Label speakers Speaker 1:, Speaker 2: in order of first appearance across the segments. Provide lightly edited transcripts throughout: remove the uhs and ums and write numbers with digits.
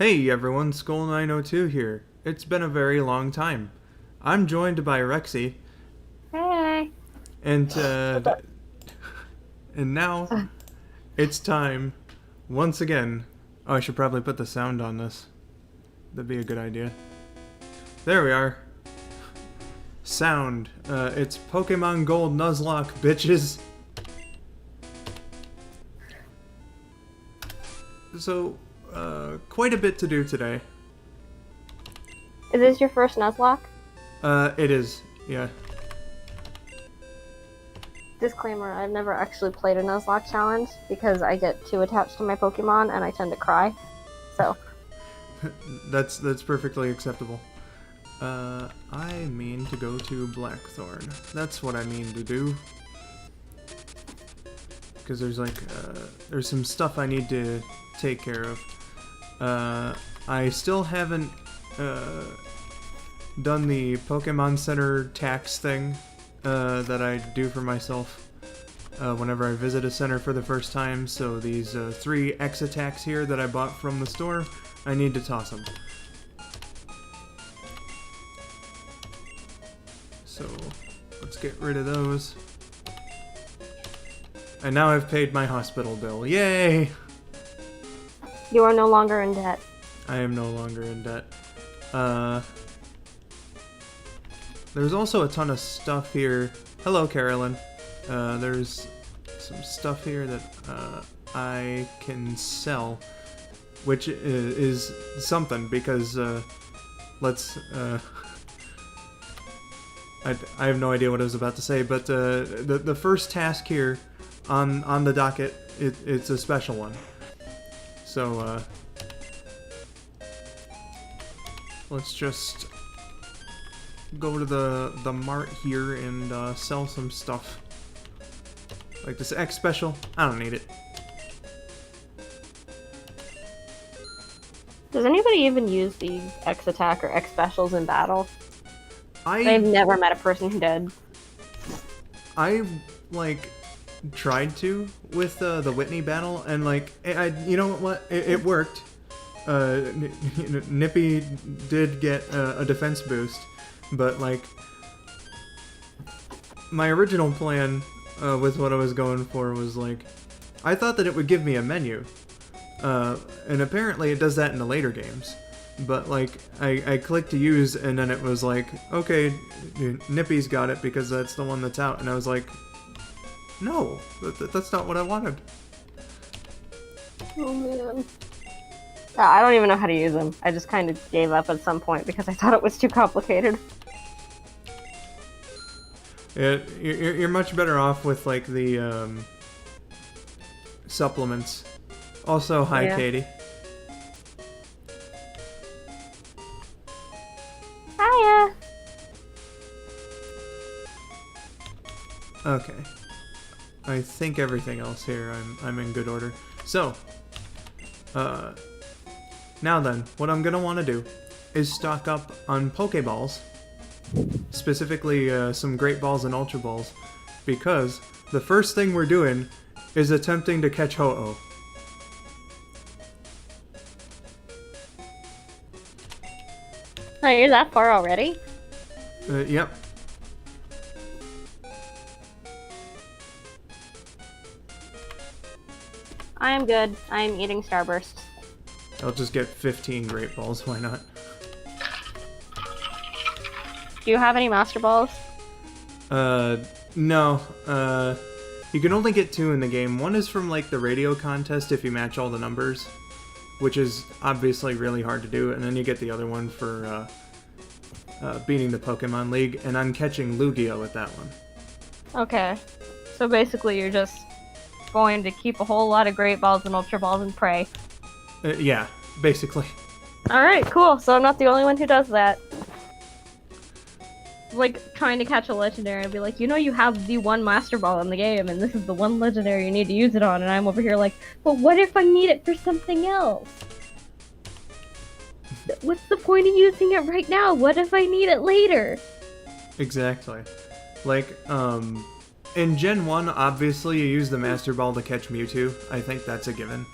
Speaker 1: Hey everyone, skull902 here. It's been a very long time. I'm joined by Rexii,
Speaker 2: Hey.
Speaker 1: and and now it's time once again. Oh, I should probably put the sound on this. That'd be a good idea. There we are. Sound. It's Pokémon Gold Nuzlocke, bitches. So, quite a bit to do today.
Speaker 2: Is this your first Nuzlocke?
Speaker 1: It is, yeah.
Speaker 2: Disclaimer, I've never actually played a Nuzlocke challenge because I get too attached to my Pokemon and I tend to cry. So.
Speaker 1: That's perfectly acceptable. I mean to go to Blackthorn. That's what I mean to do. Because there's some stuff I need to take care of. I still haven't, done the Pokemon Center tax thing, that I do for myself, whenever I visit a center for the first time. So these, 3 X attacks here that I bought from the store, I need to toss them. So, let's get rid of those. And now I've paid my hospital bill. Yay!
Speaker 2: You are no longer in debt.
Speaker 1: I am no longer in debt. There's also a ton of stuff here. Hello, Carolyn. There's some stuff here that I can sell, which is something because let's. I have no idea what I was about to say, but the first task here on the docket, it's a special one. So let's just go to the mart here and sell some stuff. Like this X special, I don't need it.
Speaker 2: Does anybody even use the X attack or X specials in battle? I've
Speaker 1: I've
Speaker 2: never met a person who did.
Speaker 1: like tried to with the Whitney battle, and like you know what, it worked. Nippy did get a defense boost, but like my original plan with what I was going for was like I thought that it would give me a menu, and apparently it does that in the later games. But like I clicked to use, and then it was like, okay, Nippy's got it because that's the one that's out, and I was like, no, that's not what I wanted.
Speaker 2: Oh man. I don't even know how to use them. I just kind of gave up at some point because I thought it was too complicated.
Speaker 1: You're much better off with like the supplements. Also, hi,
Speaker 2: Yeah.
Speaker 1: Katie.
Speaker 2: Hiya!
Speaker 1: Okay. I think everything else here I'm in good order. So, now then, what I'm gonna want to do is stock up on Pokeballs, specifically some Great Balls and Ultra Balls, because the first thing we're doing is attempting to catch Ho-Oh.
Speaker 2: Oh, you're that far already?
Speaker 1: Yep.
Speaker 2: I am good. I am eating Starbursts.
Speaker 1: I'll just get 15 Great Balls, why not?
Speaker 2: Do you have any Master Balls?
Speaker 1: No. You can only get 2 in the game. One is from, like, the radio contest if you match all the numbers, which is obviously really hard to do, and then you get the other one for, beating the Pokemon League, and I'm catching Lugia with that one.
Speaker 2: Okay. So basically you're just going to keep a whole lot of Great Balls and Ultra Balls and pray.
Speaker 1: Yeah, basically.
Speaker 2: Alright, cool. So I'm not the only one who does that. Like, trying to catch a legendary and be like, you know you have the one Master Ball in the game, and this is the one legendary you need to use it on, and I'm over here like, but what if I need it for something else? What's the point of using it right now? What if I need it later?
Speaker 1: Exactly. Like, in Gen 1, obviously you use the Master Ball to catch Mewtwo. I think that's a given.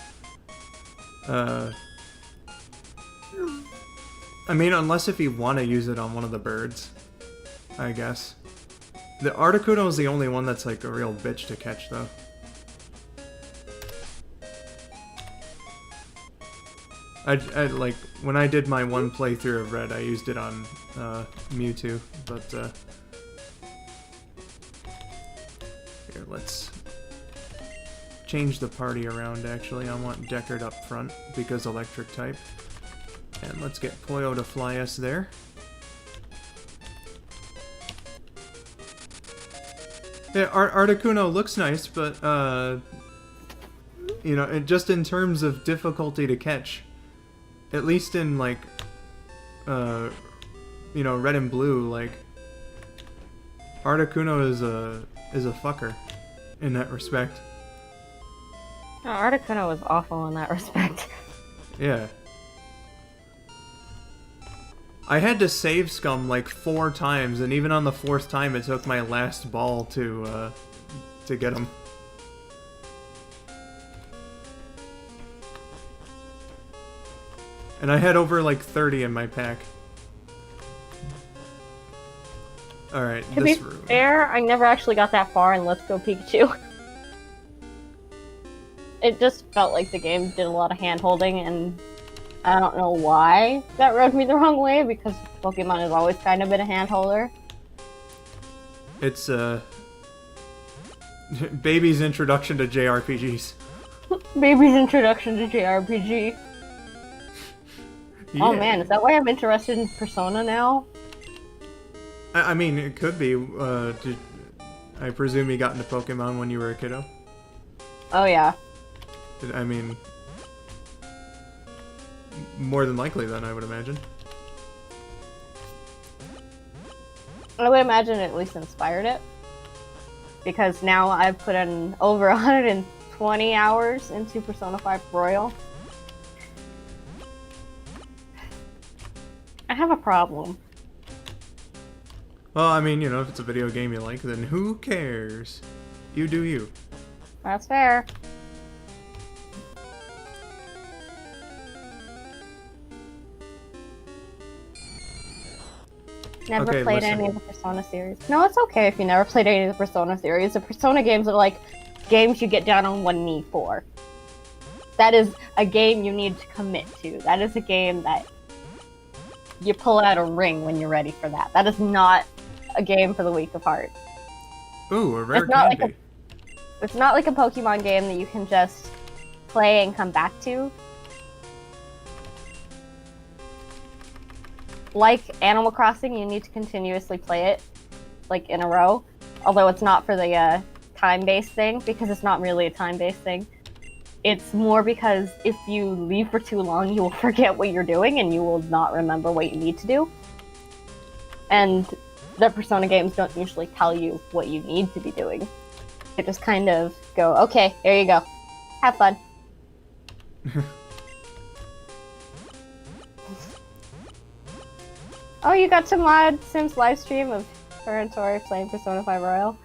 Speaker 1: I mean, unless if you want to use it on one of the birds, I guess. The Articuno is the only one that's like a real bitch to catch, though. I like, when I did my one playthrough of Red, I used it on Mewtwo, but here, let's change the party around, actually. I want Deckard up front, because electric type. And let's get Poyo to fly us there. Yeah, Articuno looks nice, but, you know, just in terms of difficulty to catch, at least in, like, you know, Red and Blue, like, Articuno is a fucker in that respect.
Speaker 2: No, Articuno was awful in that respect.
Speaker 1: Yeah. I had to save Scum like 4 times, and even on the 4th time it took my last ball to get him. And I had over like 30 in my pack. Alright,
Speaker 2: To
Speaker 1: this
Speaker 2: be
Speaker 1: room.
Speaker 2: fair, I never actually got that far in Let's Go Pikachu. It just felt like the game did a lot of hand-holding, and I don't know why that rubbed me the wrong way, because Pokemon has always kind of been a hand-holder.
Speaker 1: It's baby's introduction to JRPGs.
Speaker 2: Baby's introduction to JRPG.
Speaker 1: Yeah.
Speaker 2: Oh man, is that why I'm interested in Persona now?
Speaker 1: I mean, it could be. I presume you got into Pokemon when you were a kiddo?
Speaker 2: Oh yeah.
Speaker 1: I mean, more than likely then, I would imagine.
Speaker 2: I would imagine it at least inspired it. Because now I've put in over 120 hours into Persona 5 Royal. I have a problem.
Speaker 1: Well, I mean, you know, if it's a video game you like, then who cares? You do you.
Speaker 2: That's fair. Never
Speaker 1: Okay,
Speaker 2: played
Speaker 1: listen.
Speaker 2: any of the Persona series. No, it's okay if you never played any of the Persona series. The Persona games are like games you get down on one knee for. That is a game you need to commit to. That is a game that you pull out a ring when you're ready for that. That is not a game for the weak of heart.
Speaker 1: Ooh, a rare
Speaker 2: It's not
Speaker 1: candy.
Speaker 2: It's not like a Pokemon game that you can just play and come back to. Like Animal Crossing, you need to continuously play it, like, in a row. Although it's not for the time-based thing, because it's not really a time-based thing. It's more because if you leave for too long, you will forget what you're doing, and you will not remember what you need to do. And the Persona games don't usually tell you what you need to be doing. They just kind of go, okay, there you go. Have fun. Oh, you got to mod Sims live stream of her and Tori playing Persona 5 Royal.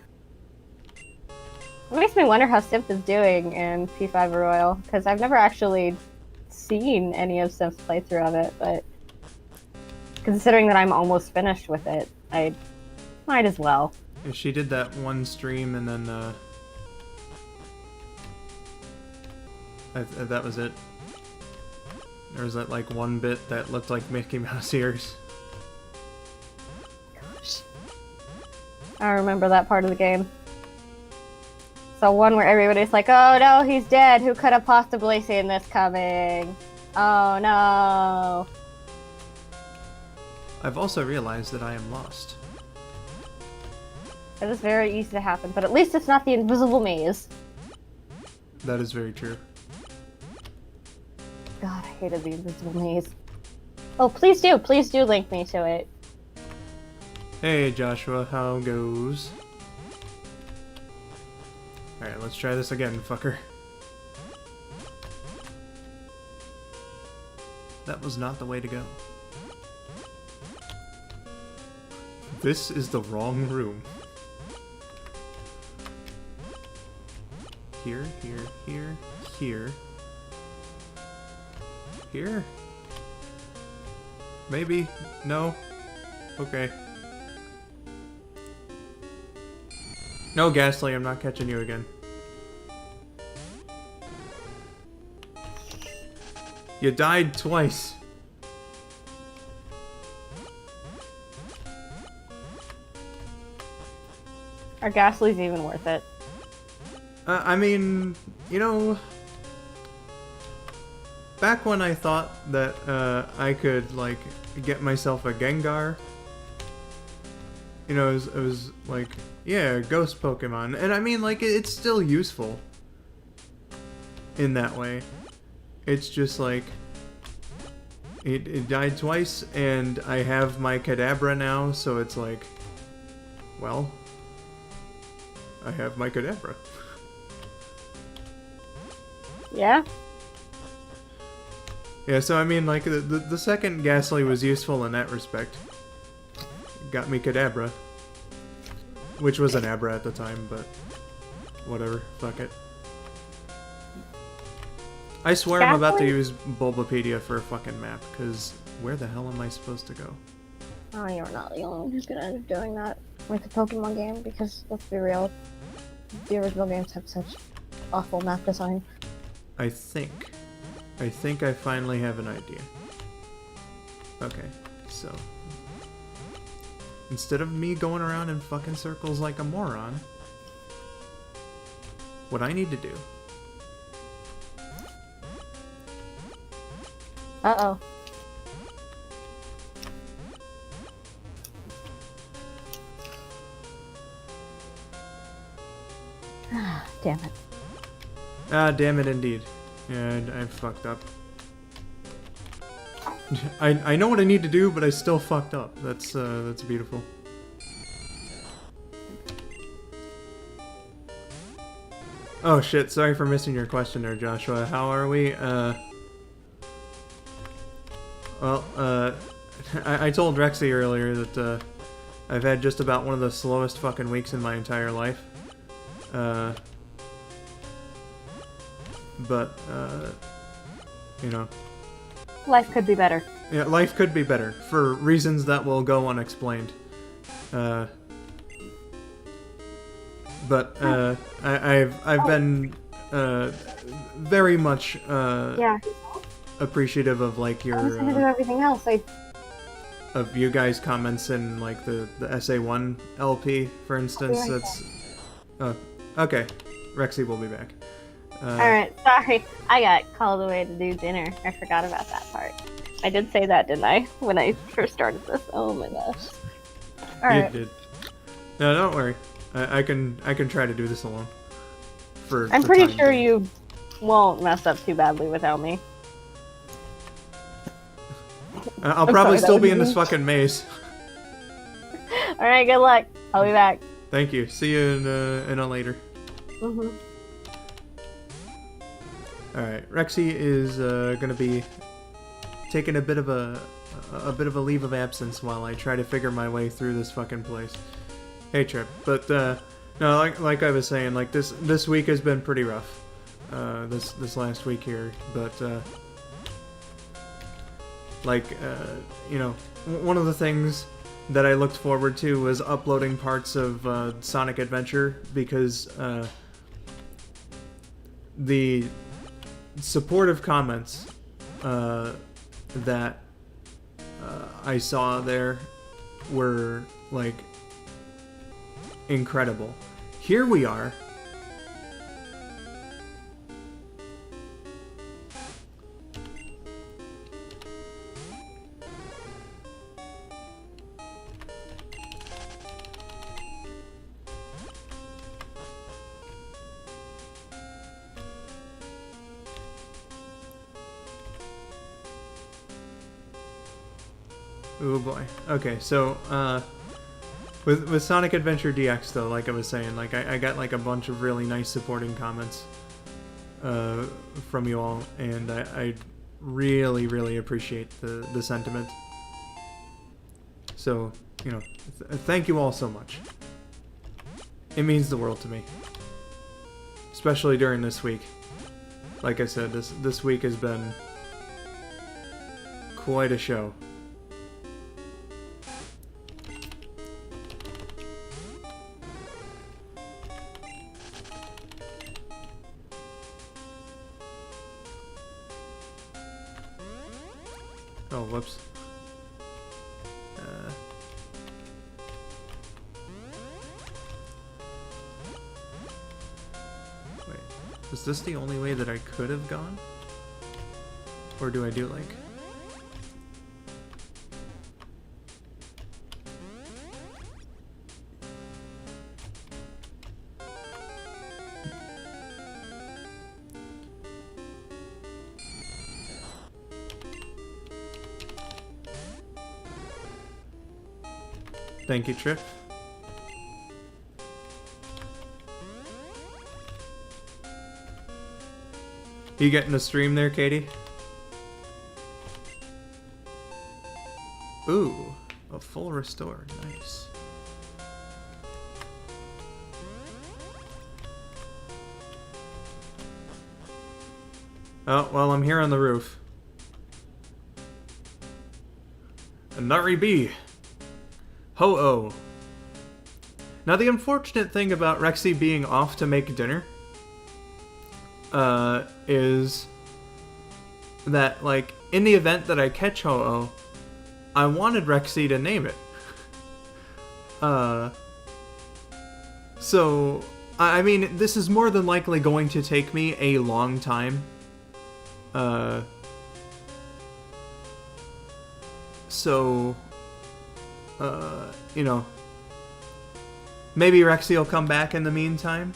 Speaker 2: It makes me wonder how Simp is doing in P5 Royal, because I've never actually seen any of Simp's playthrough of it, but considering that I'm almost finished with it, I might as well.
Speaker 1: Yeah, she did that one stream and then, that was it. There was that, like, one bit that looked like Mickey Mouse ears.
Speaker 2: I remember that part of the game. So one where everybody's like, oh no, he's dead. Who could have possibly seen this coming? Oh no.
Speaker 1: I've also realized that I am lost.
Speaker 2: It is very easy to happen, but at least it's not the invisible maze.
Speaker 1: That is very true.
Speaker 2: God, I hated the invisible maze. Oh, please do link me to it.
Speaker 1: Hey Joshua, how goes? Alright, let's try this again, fucker. That was not the way to go. This is the wrong room. Here, here, here, here. Here? Maybe? No? Okay. No, Ghastly, I'm not catching you again. You died twice.
Speaker 2: Are Ghastly's even worth it?
Speaker 1: I mean, you know, back when I thought that I could, like, get myself a Gengar, you know, it was like, yeah, ghost Pokemon. And I mean, like, it's still useful in that way. It's just like, it died twice, and I have my Kadabra now, so it's like, well, I have my Kadabra.
Speaker 2: Yeah?
Speaker 1: Yeah, so I mean, like, the second Ghastly was useful in that respect. It got me Kadabra. Which was an Abra at the time, but whatever, fuck it. I swear I'm about to use Bulbapedia for a fucking map, because where the hell am I supposed to go?
Speaker 2: Oh, you're not the only one who's gonna end up doing that with the Pokemon game, because let's be real, the original games have such awful map design.
Speaker 1: I think I finally have an idea. Okay, so instead of me going around in fucking circles like a moron, what I need to do...
Speaker 2: Uh-oh. Damn it.
Speaker 1: Ah, damn it indeed. Yeah, I fucked up. I know what I need to do, but I still fucked up. That's beautiful. Oh shit, sorry for missing your question there, Joshua. How are we? Well, I told Rexii earlier that, I've had just about one of the slowest fucking weeks in my entire life. But, you know.
Speaker 2: Life could be better.
Speaker 1: Yeah, life could be better, for reasons that will go unexplained. But, I've been, very much,
Speaker 2: Yeah.
Speaker 1: appreciative of, like, your,
Speaker 2: I was gonna do everything else.
Speaker 1: of you guys' comments in, like, the SA1 LP, for instance. That's... Oh, okay. Rexii will be back.
Speaker 2: Alright, sorry. I got called away to do dinner. I forgot about that part. I did say that, didn't I? When I first started this. Oh my gosh. Alright.
Speaker 1: You did. No, don't worry. I can try to do this alone.
Speaker 2: I'm pretty sure you won't mess up too badly without me.
Speaker 1: I'll probably still be in this fucking maze.
Speaker 2: Alright, good luck. I'll be back.
Speaker 1: Thank you. See you in a later.
Speaker 2: Mm-hmm.
Speaker 1: Alright, Rexii is gonna be taking a bit of a leave of absence while I try to figure my way through this fucking place. Hey Trip, but no, like I was saying, like this week has been pretty rough. This last week here, but like you know, one of the things that I looked forward to was uploading parts of Sonic Adventure, because the supportive comments that I saw there were, like, incredible. Here we are. Oh boy. Okay, so, with Sonic Adventure DX, though, like I was saying, like, I got, like, a bunch of really nice supporting comments, from you all, and I really, really appreciate the sentiment. So, you know, thank you all so much. It means the world to me. Especially during this week. Like I said, this week has been quite a show. Oh, whoops. Wait, was this the only way that I could have gone? Or do I do like... Thank you, Trip. You getting a stream there, Katie? Ooh, a full restore. Nice. Oh, well, I'm here on the roof. A Nari B. Ho-oh. Now, the unfortunate thing about Rexii being off to make dinner is that, like, in the event that I catch Ho-oh, I wanted Rexii to name it. So, I mean, this is more than likely going to take me a long time. So, you know, maybe Rexii will come back in the meantime.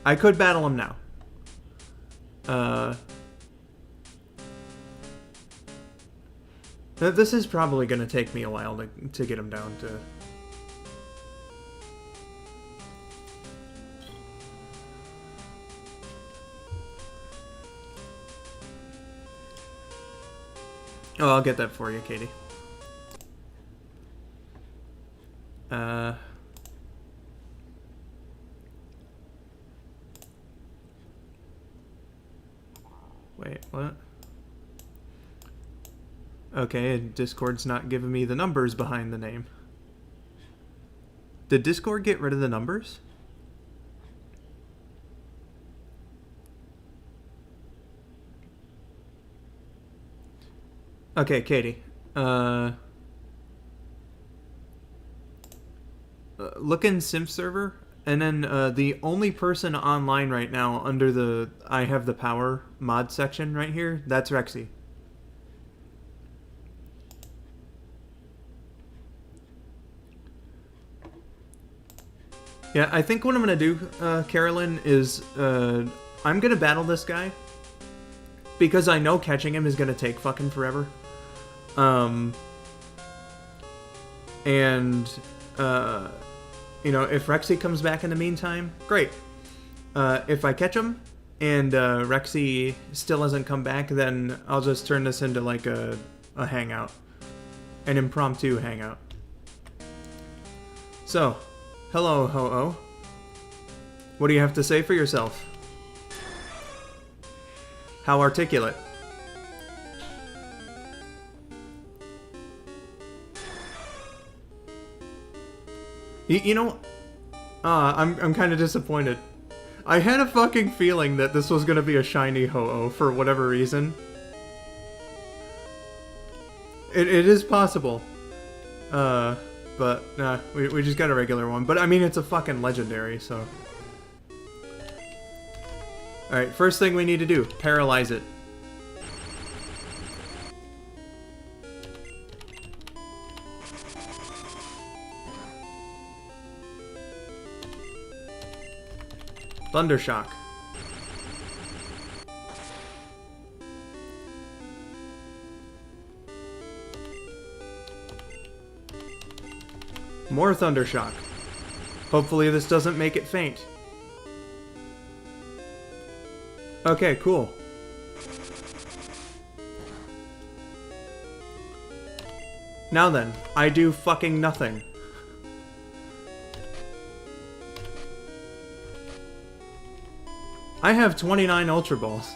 Speaker 1: I could battle him now. This is probably going to take me a while to get him down to... Oh, I'll get that for you, Katie. Wait, what? Okay, Discord's not giving me the numbers behind the name. Did Discord get rid of the numbers? Okay, Katie. Look in Simp server, and then the only person online right now under the I have the power mod section right here, that's Rexii. Yeah, I think what I'm going to do, Carolyn, is I'm going to battle this guy. Because I know catching him is going to take fucking forever. You know, if Rexii comes back in the meantime, great. If I catch him and Rexii still hasn't come back, then I'll just turn this into like a hangout. An impromptu hangout. So, hello, Ho-Oh. What do you have to say for yourself? How articulate. You know, I'm kind of disappointed. I had a fucking feeling that this was gonna be a shiny Ho-Oh for whatever reason. It is possible. But nah, we just got a regular one. But I mean, it's a fucking legendary, so. Alright, first thing we need to do, paralyze it. Thundershock. More Thundershock. Hopefully this doesn't make it faint. Okay, cool. Now then, I do fucking nothing. I have 29 Ultra Balls.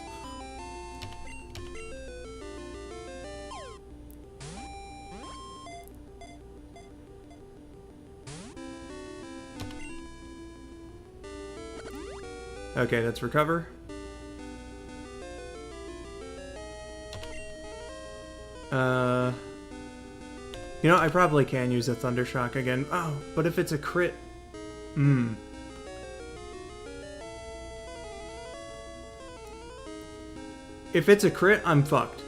Speaker 1: Okay, let's recover. You know, I probably can use a Thunder Shock again. Oh, but if it's a crit... Hmm. If it's a crit, I'm fucked.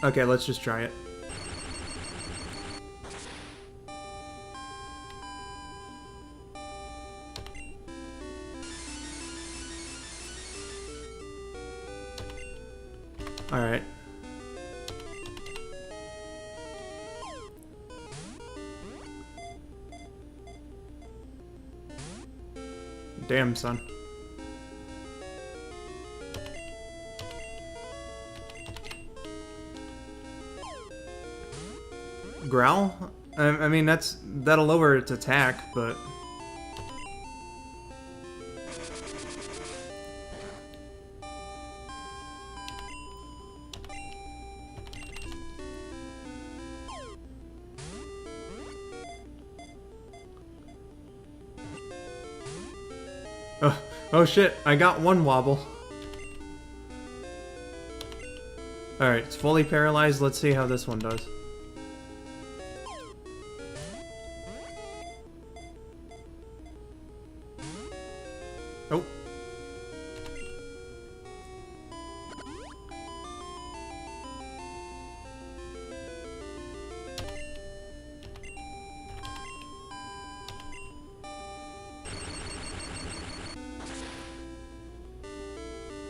Speaker 1: Okay, let's just try it. Alright. Damn, son. Growl? I mean, that'll lower its attack, but... Oh shit, I got one wobble. Alright, it's fully paralyzed. Let's see how this one does. Oh.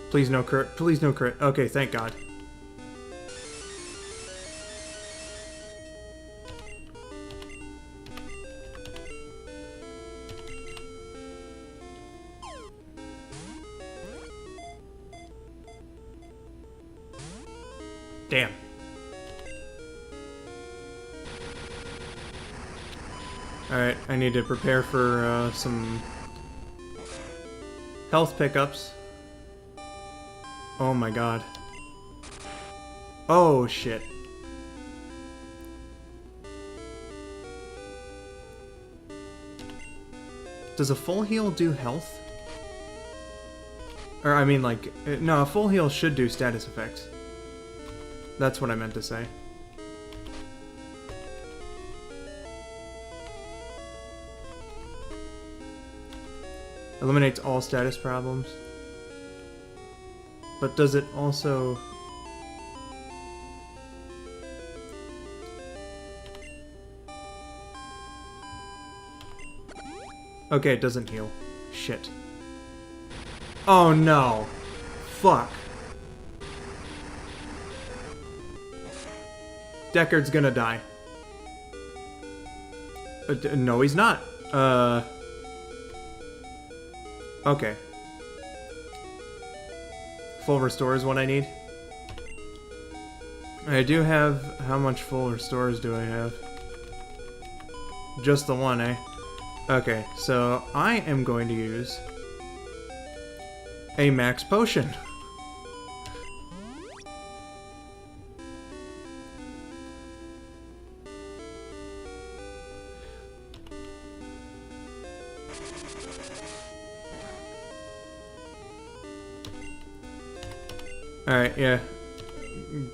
Speaker 1: Please no crit. Please no crit. Okay, thank God. Damn. Alright, I need to prepare for some health pickups. Oh my God. Oh shit. Does a full heal do health? Or I mean like, no, a full heal should do status effects. That's what I meant to say. Eliminates all status problems. But does it also... Okay, it doesn't heal. Shit. Oh no! Fuck. Deckard's gonna die. No, he's not. Okay. Full restore is what I need. I do have... How much full restores do I have? Just the one, eh? Okay, so I am going to use a max potion. Alright, yeah.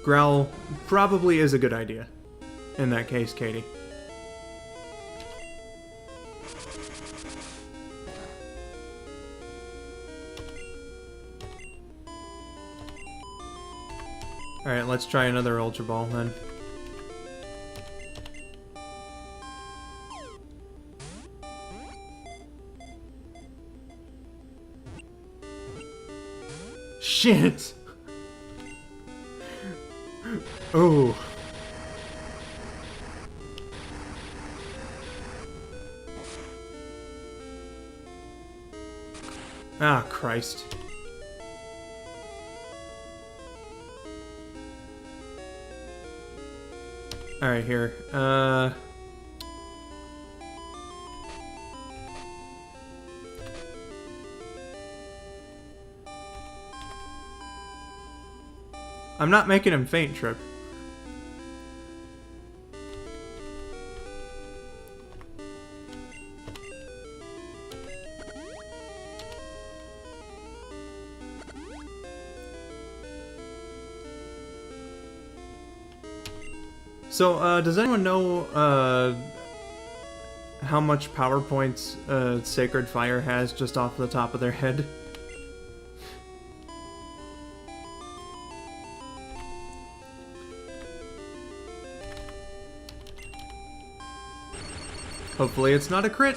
Speaker 1: Growl probably is a good idea. In that case, Katie. Alright, let's try another Ultra Ball then. Shit! Oh. Ah, Christ. Alright, here. I'm not making him faint trip. So, does anyone know how much power points Sacred Fire has just off the top of their head? Hopefully it's not a crit.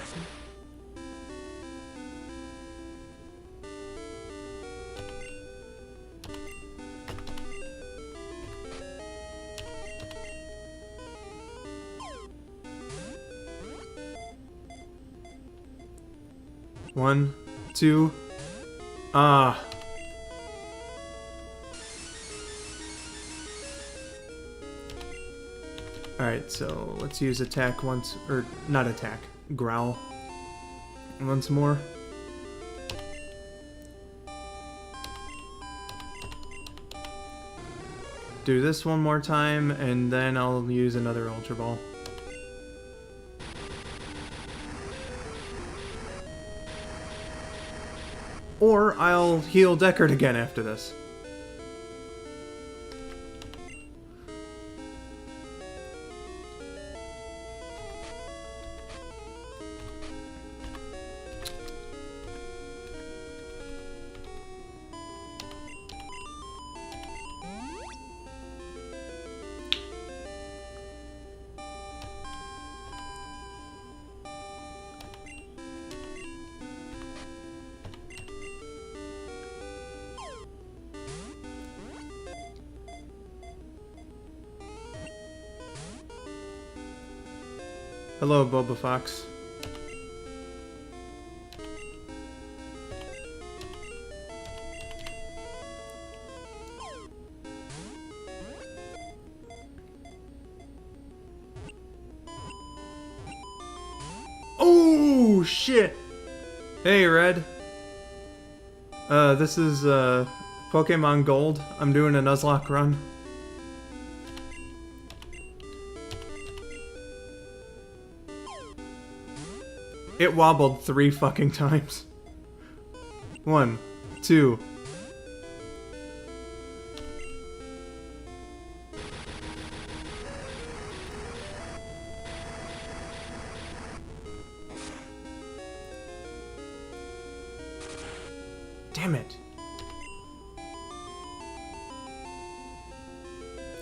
Speaker 1: One, two, ah. Alright, so let's use attack once, or not attack, growl once more. Do this one more time, and then I'll use another Ultra Ball. Or I'll heal Deckard again after this. Hello, Boba Fox. Oh, shit! Hey, Red. This is, Pokémon Gold. I'm doing a Nuzlocke run. It wobbled 3 fucking times. 1, 2. Damn it.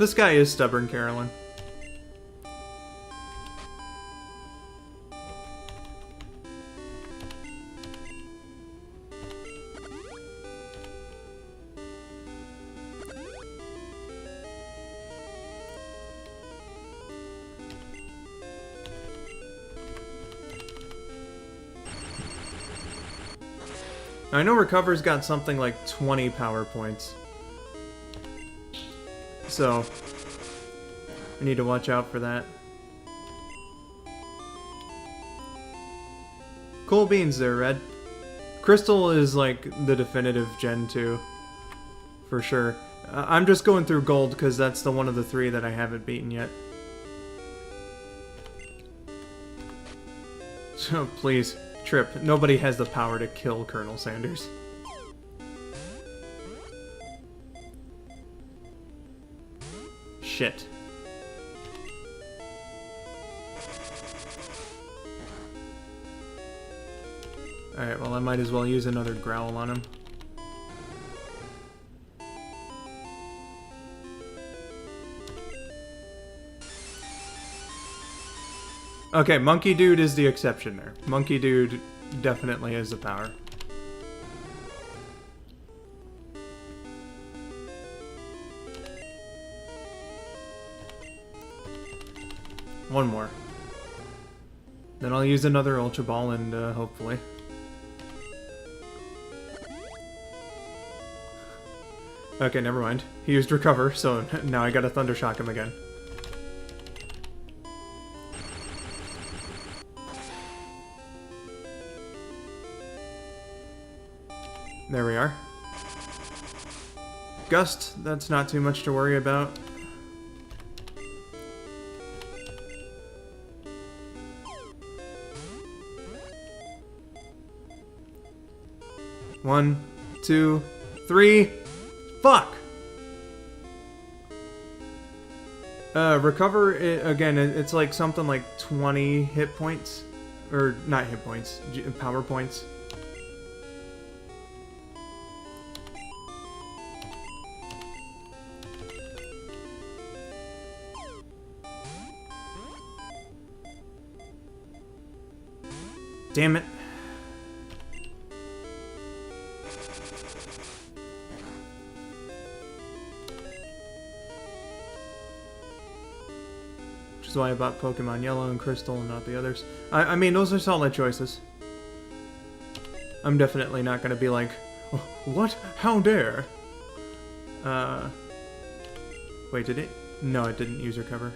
Speaker 1: This guy is stubborn, Carolyn. I know Recover's got something like 20 power points. So, I need to watch out for that. Cool beans there, Red. Crystal is like the definitive Gen 2. For sure. I'm just going through Gold because that's the one of the 3 that I haven't beaten yet. So, please. Trip, nobody has the power to kill Colonel Sanders. Shit. Alright, well I might as well use another growl on him. Okay, Monkey Dude is the exception there. Monkey Dude definitely has the power. One more. Then I'll use another Ultra Ball and hopefully. Okay, never mind. He used Recover, so now I gotta Thunder Shock him again. There we are. Gust, that's not too much to worry about. One, two, three. Fuck! Recover, again, it's like something like 20 hit points. Or, not hit points, power points. Damn it. Which is why I bought Pokemon Yellow and Crystal and not the others. I mean, those are solid choices. I'm definitely not gonna be like, oh, what? How dare? Wait, did it? No, it didn't use Recover.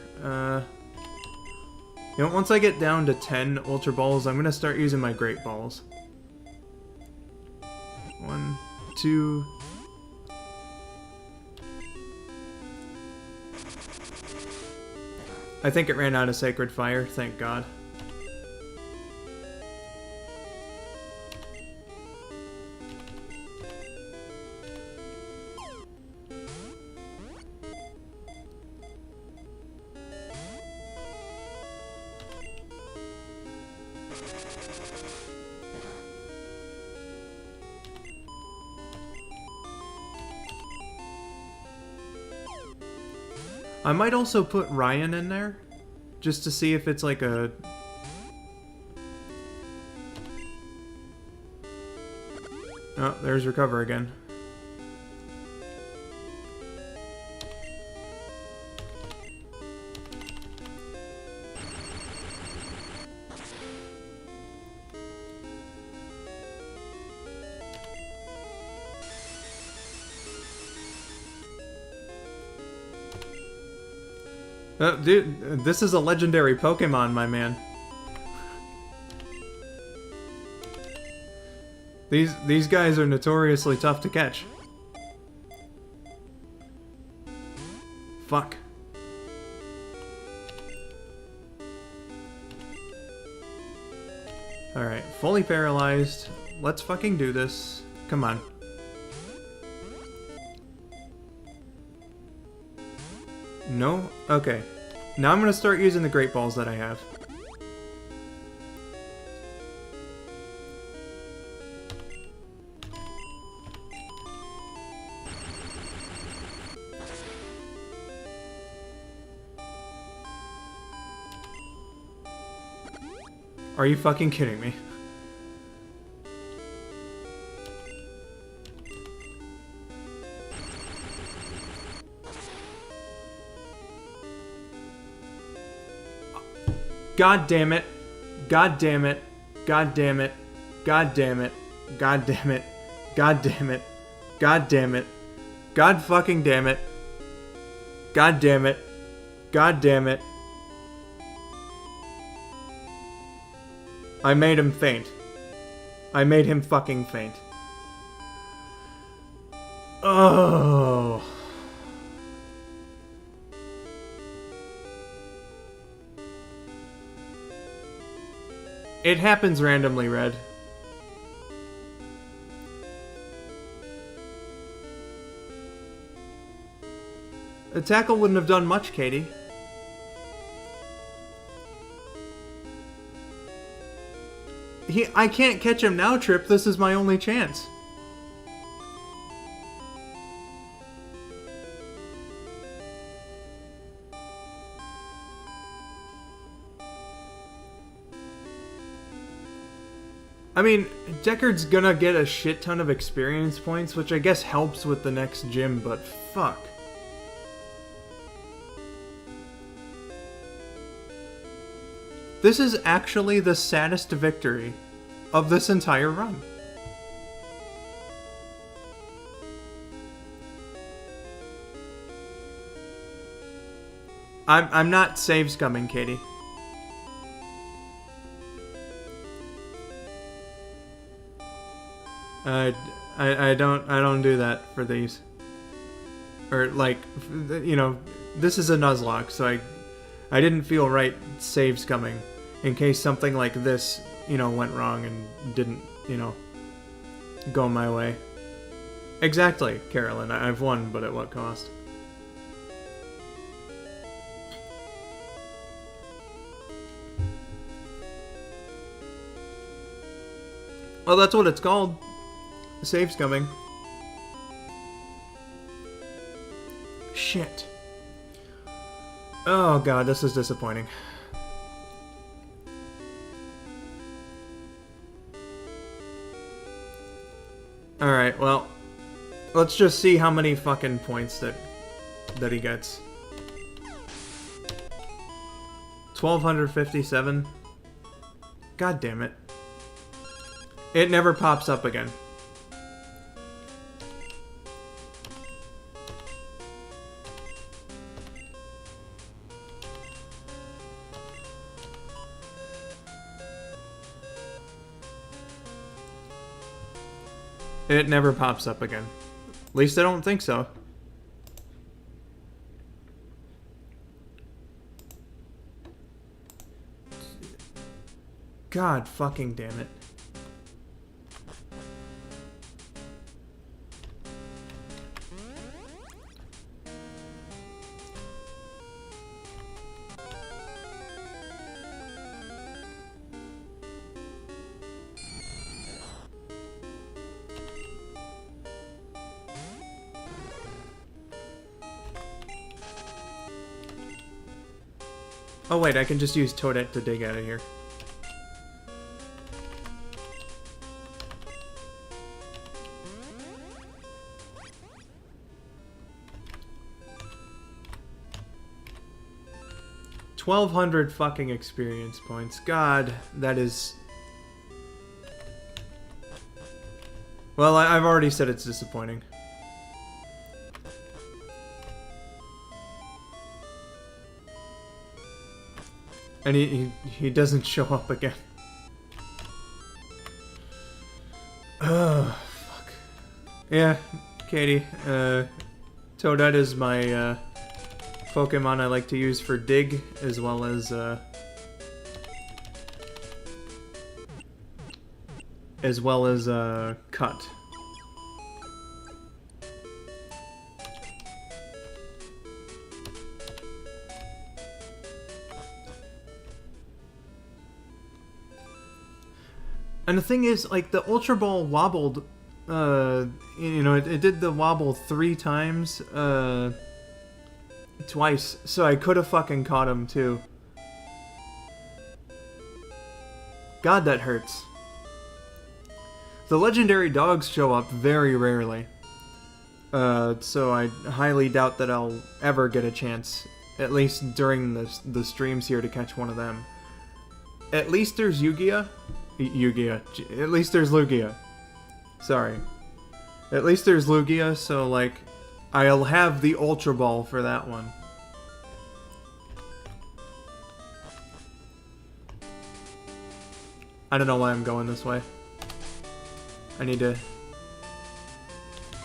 Speaker 1: You know, once I get down to 10 Ultra Balls, I'm gonna start using my Great Balls. 1, 2... I think it ran out of Sacred Fire, thank God. I might also put Ryan in there, just to see if it's like a... Oh, there's Recover again. Dude, this is a legendary Pokemon, my man. These guys are notoriously tough to catch. Fuck. Alright, fully paralyzed. Let's fucking do this. Come on. No? Okay. Now I'm gonna start using the Great Balls that I have. Are you fucking kidding me? God damn it. God damn it. God damn it. God damn it. God damn it. God damn it. God damn it. God fucking damn it. God damn it. God damn it. I made him faint. I made him fucking faint. Oh. It happens randomly, Red. A tackle wouldn't have done much, Katie. I can't catch him now, Trip. This is my only chance. I mean, Deckard's gonna get a shit ton of experience points, which I guess helps with the next gym, but fuck. This is actually the saddest victory of this entire run. I'm not save scumming, Katie. I don't do that for these. Or like, you know, this is a Nuzlocke, so I didn't feel right save scumming in case something like this, you know, went wrong and didn't, you know, go my way. Exactly, Carolyn. I've won, but at what cost? Well, that's what it's called. The save's coming. Shit. Oh god, this is disappointing. Alright, well, let's just see how many fucking points that he gets. 1257. God damn it. It never pops up again. It never pops up again. At least I don't think so. God fucking damn it. Oh wait, I can just use Toadette to dig out of here. $1,200 fucking experience points. God, that is... Well, I've already said it's disappointing. And he doesn't show up again. Oh, fuck. Yeah, Katie, Toadette is my, Pokemon I like to use for dig, as well as cut. And the thing is, like, the Ultra Ball wobbled, you know, it did the wobble 3 times, twice, so I could have fucking caught him, too. God, that hurts. The legendary dogs show up very rarely, so I highly doubt that I'll ever get a chance, at least during the streams here, to catch one of them. At least there's Yugia. At least there's Lugia. Sorry. At least there's Lugia, so, like, I'll have the Ultra Ball for that one. I don't know why I'm going this way. I need to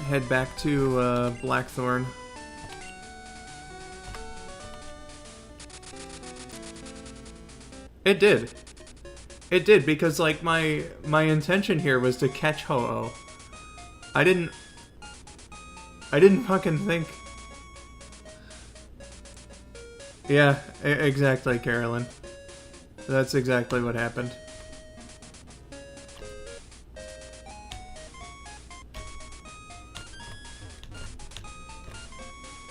Speaker 1: head back to Blackthorn. It did. It did, because, like, my intention here was to catch Ho-Oh. I didn't fucking think... Yeah, exactly, Carolyn. That's exactly what happened.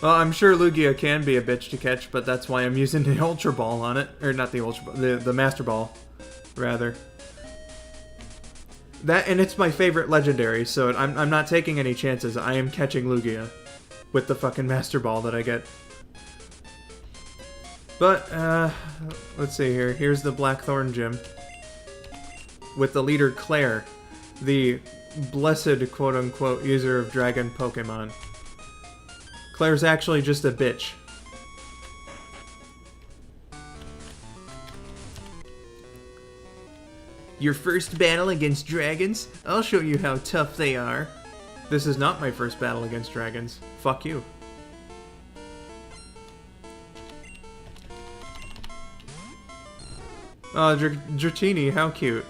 Speaker 1: Well, I'm sure Lugia can be a bitch to catch, but that's why I'm using the Ultra Ball on it. Or not the Ultra Ball, the Master Ball, rather. That, and it's my favorite legendary, so I'm not taking any chances. I am catching Lugia with the fucking Master Ball that I get. But, let's see here. Here's the Blackthorn Gym. With the leader Claire, the blessed quote-unquote user of Dragon Pokemon. Claire's actually just a bitch. Your first battle against dragons? I'll show you how tough they are. This is not my first battle against dragons. Fuck you. Oh, Dratini, how cute.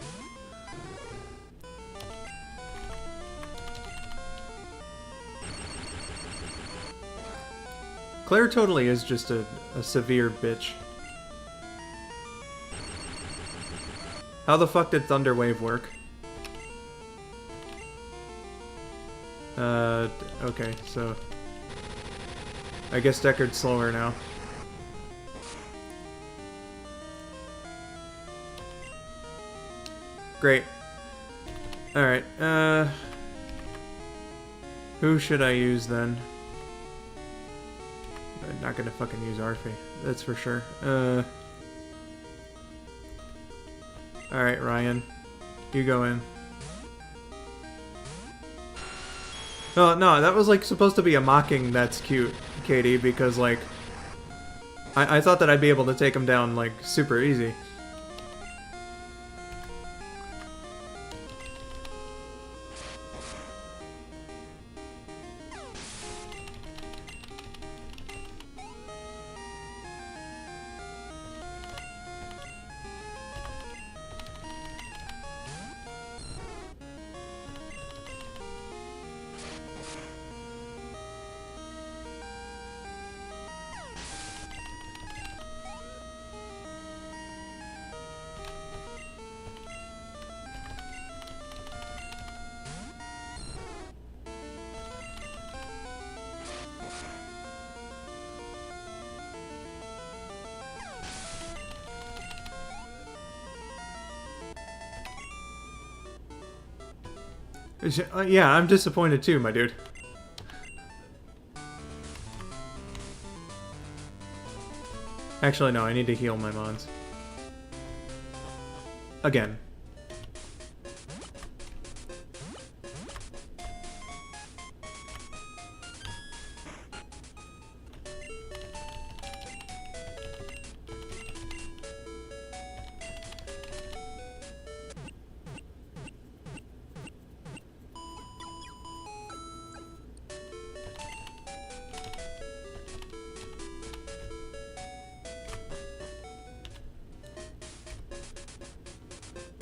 Speaker 1: Claire totally is just a severe bitch. How the fuck did Thunder Wave work? Okay, so I guess Deckard's slower now. Great. Alright, who should I use then? I'm not gonna fucking use Arfie, that's for sure. Alright, Ryan. You go in. Oh, no, that was like supposed to be a mocking that's cute, Katie, because like I thought that I'd be able to take him down like super easy. Yeah, I'm disappointed too, my dude. Actually, no, I need to heal my mons. Again.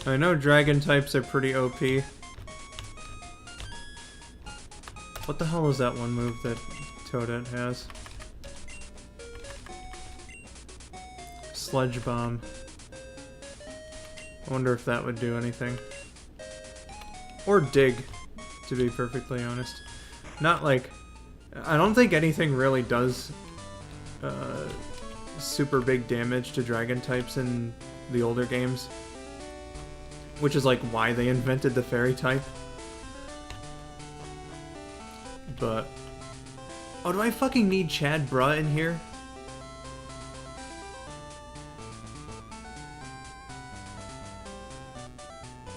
Speaker 1: I know dragon types are pretty OP. What the hell is that one move that Toadette has? Sludge Bomb. I wonder if that would do anything. Or Dig, to be perfectly honest. Not like... I don't think anything really does super big damage to dragon types in the older games. Which is like why they invented the fairy type. But... oh, do I fucking need Chad Bruh in here?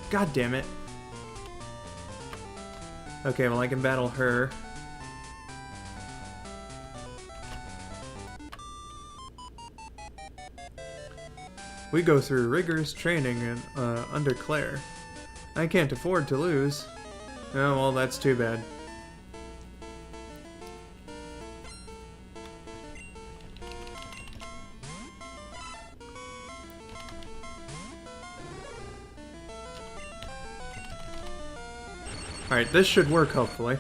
Speaker 1: God damn it. Okay, well I can battle her. We go through rigorous training under Claire. I can't afford to lose. Oh, well, that's too bad. Alright, this should work, hopefully.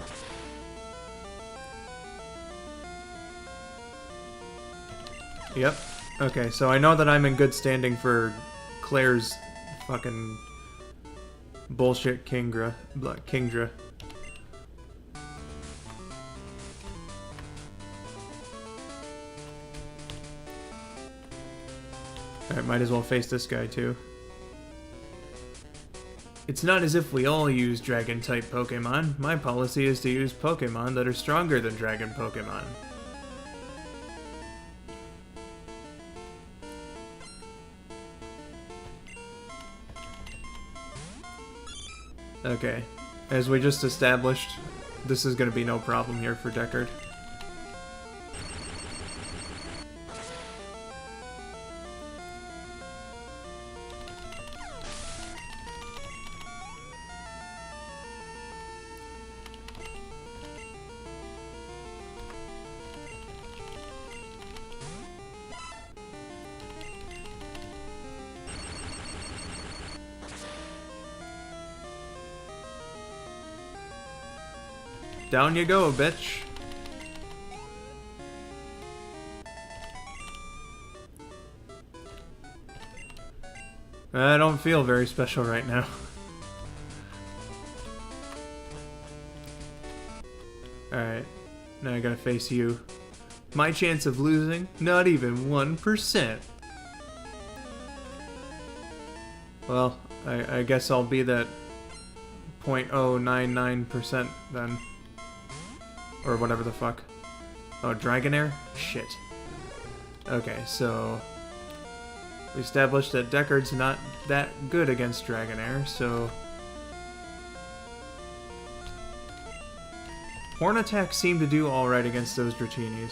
Speaker 1: Yep. Okay, so I know that I'm in good standing for Claire's fucking bullshit Kingdra. Alright, might as well face this guy too. It's not as if we all use Dragon-type Pokemon. My policy is to use Pokemon that are stronger than Dragon Pokemon. Okay, as we just established, this is going to be no problem here for Deckard. Down you go, bitch. I don't feel very special right now. Alright, now I gotta face you. My chance of losing? Not even 1%. Well, I guess I'll be that 0.099% then. Or whatever the fuck. Oh, Dragonair? Shit. Okay, so... we established that Deckard's not that good against Dragonair, so... Horn attacks seem to do alright against those Dratinis.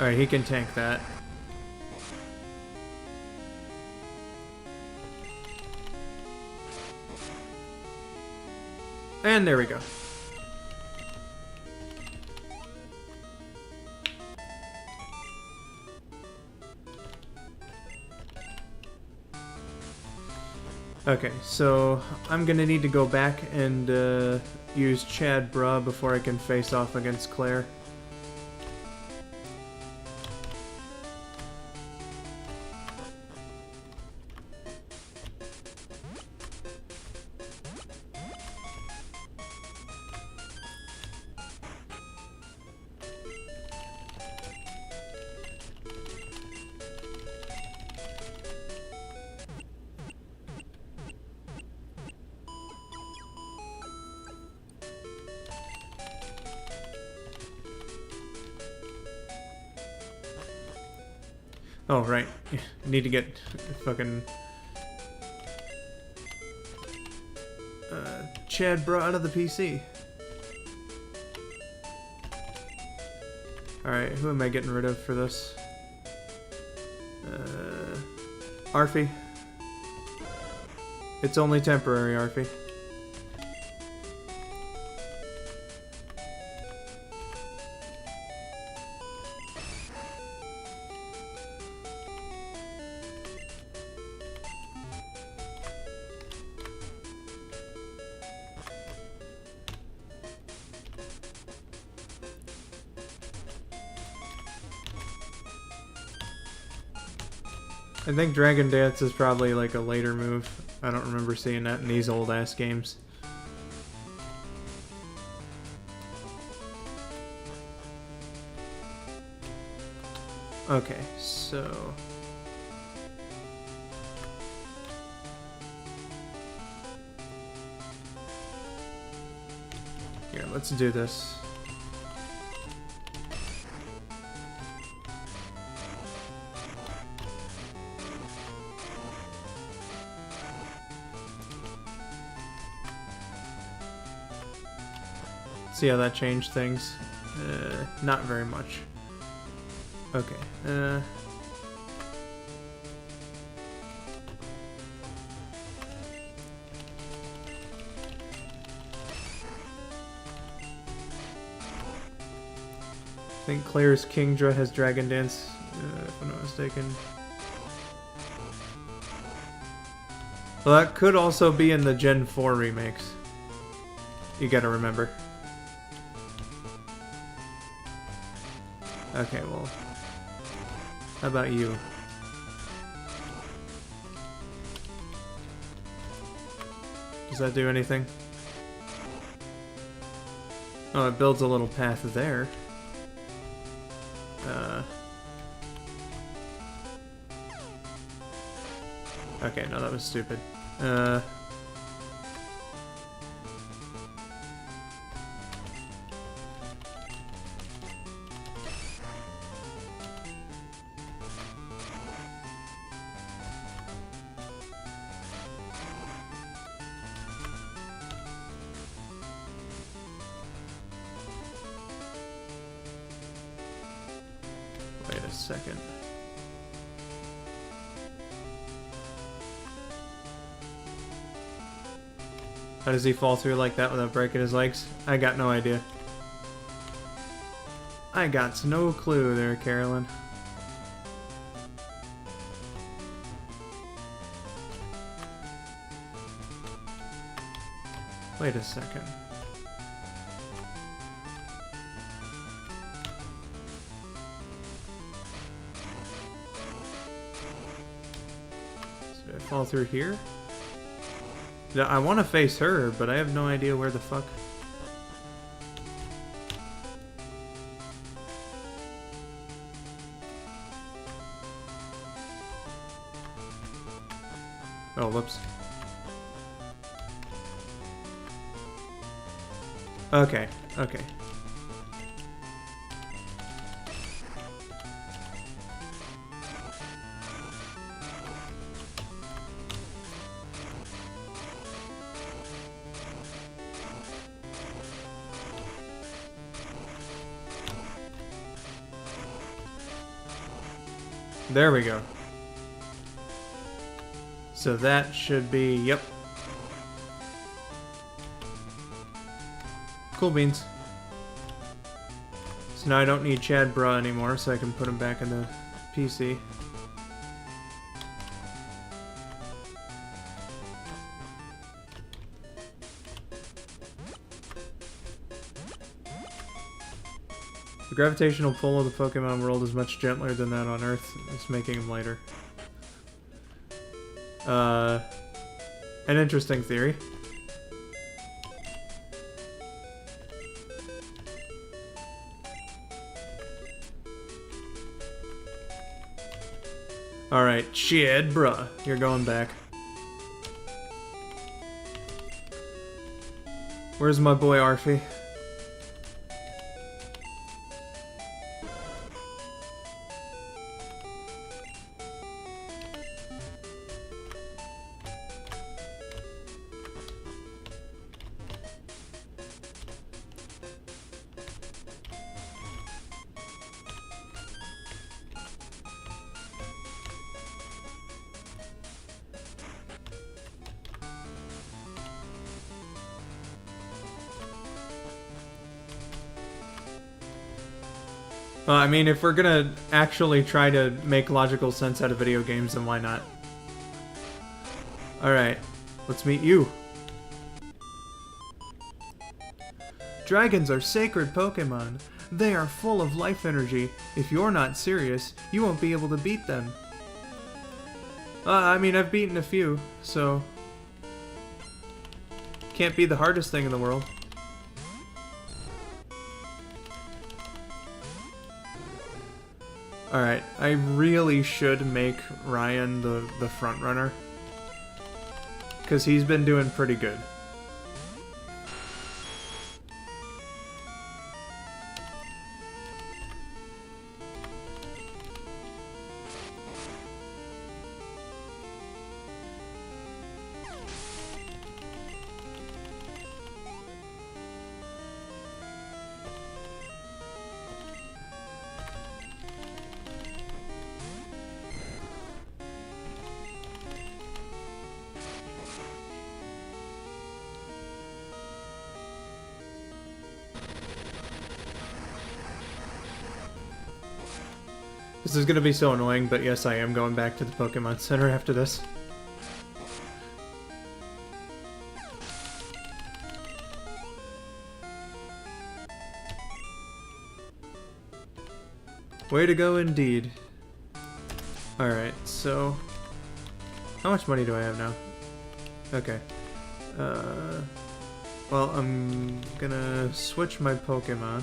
Speaker 1: Alright, he can tank that. And there we go. Okay, so I'm gonna need to go back and use Chad Bra before I can face off against Claire. Oh, right. Need to get fucking... Chad Bra out of the PC. Alright, who am I getting rid of for this? Arfie. It's only temporary, Arfie. I think Dragon Dance is probably like a later move. I don't remember seeing that in these old ass games. Okay, so... here, let's do this. See how that changed things? Not very much. Okay, I think Claire's Kingdra has Dragon Dance, if I'm not mistaken. Well, that could also be in the Gen 4 remakes. You gotta remember. Okay, well... how about you? Does that do anything? Oh, it builds a little path there. Okay, no, that was stupid. Wait a second. How does he fall through like that without breaking his legs? I got no idea. I got no clue there, Carolyn. Wait a second. fall through here? Yeah, I want to face her, but I have no idea where the fuck. Oh, whoops. Okay, okay. There we go. So that should be, yep. Cool beans. So now I don't need Chad Bra anymore, so I can put him back in the PC. The gravitational pull of the Pokemon world is much gentler than that on Earth. It's making them lighter. An interesting theory. Alright, Chad, bruh. You're going back. Where's my boy Arfie? I mean, if we're gonna actually try to make logical sense out of video games, then why not? Alright, let's meet you. Dragons are sacred Pokemon. They are full of life energy. If you're not serious, you won't be able to beat them. I mean, I've beaten a few, so... Can't be the hardest thing in the world. Alright, I really should make Ryan the front runner. Because he's been doing pretty good. This is gonna be so annoying, but yes, I am going back to the Pokemon Center after this. Way to go indeed. Alright, so... How much money do I have now? Okay. Well, I'm gonna switch my Pokemon.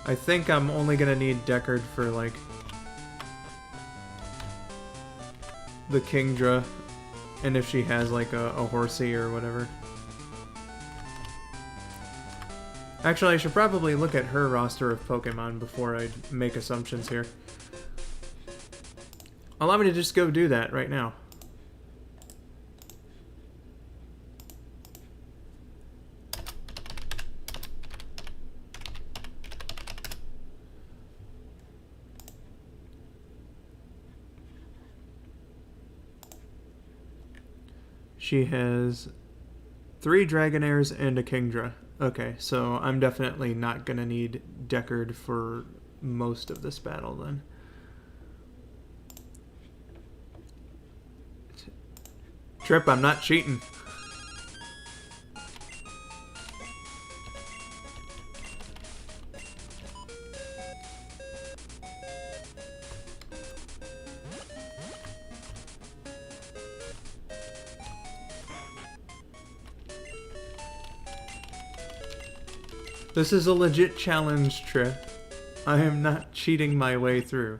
Speaker 1: I think I'm only gonna need Deckard for, like, the Kingdra, and if she has, like, a Horsey or whatever. Actually, I should probably look at her roster of Pokemon before I make assumptions here. Allow me to just go do that right now. She has 3 Dragonairs and a Kingdra. Okay, so I'm definitely not gonna need Deckard for most of this battle then. Trip, I'm not cheating. This is a legit challenge trip. I am not cheating my way through.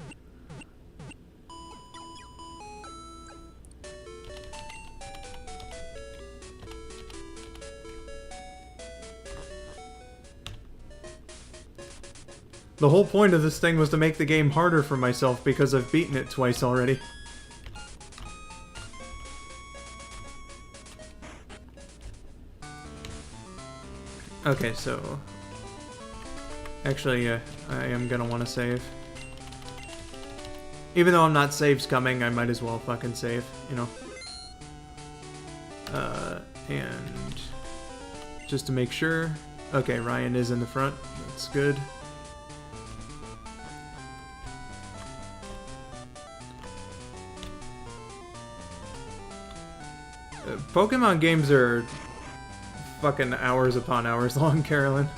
Speaker 1: The whole point of this thing was to make the game harder for myself because I've beaten it twice already. Okay, so... Actually, I am gonna want to save. Even though I'm not saves coming, I might as well fucking save, you know? And... Just to make sure... Okay, Ryan is in the front. That's good. Pokemon games are fucking hours upon hours long, Carolyn.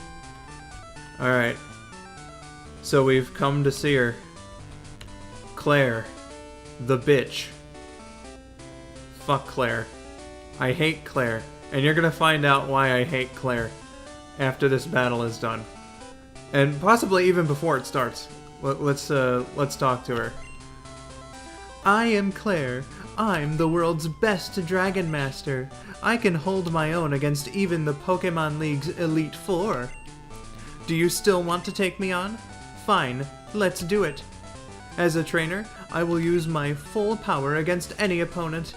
Speaker 1: Alright. So we've come to see her. Claire. The bitch. Fuck Claire. I hate Claire. And you're gonna find out why I hate Claire after this battle is done. And possibly even before it starts. Let's talk to her. I am Claire. I'm the world's best Dragon Master. I can hold my own against even the Pokemon League's Elite Four. Do you still want to take me on? Fine, let's do it. As a trainer, I will use my full power against any opponent.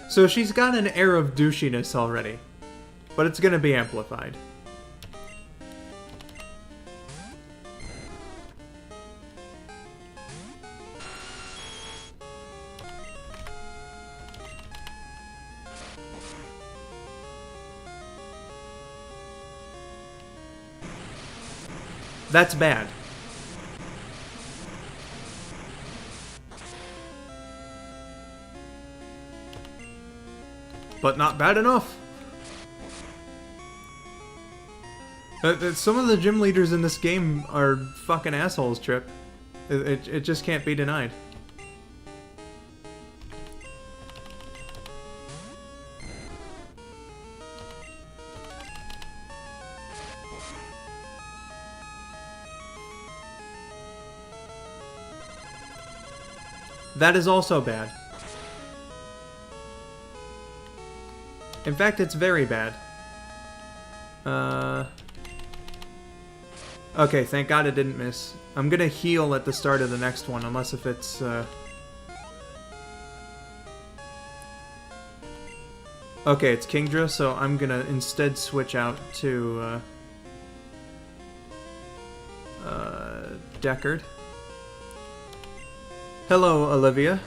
Speaker 1: So she's got an air of douchiness already, but it's gonna be amplified. That's bad. But not bad enough. Some of the gym leaders in this game are fucking assholes, Trip. It just can't be denied. That is also bad. In fact, it's very bad. Okay, thank God it didn't miss. I'm gonna heal at the start of the next one, unless if it's, Okay, it's Kingdra, so I'm gonna instead switch out to, Deckard. Hello, Olivia.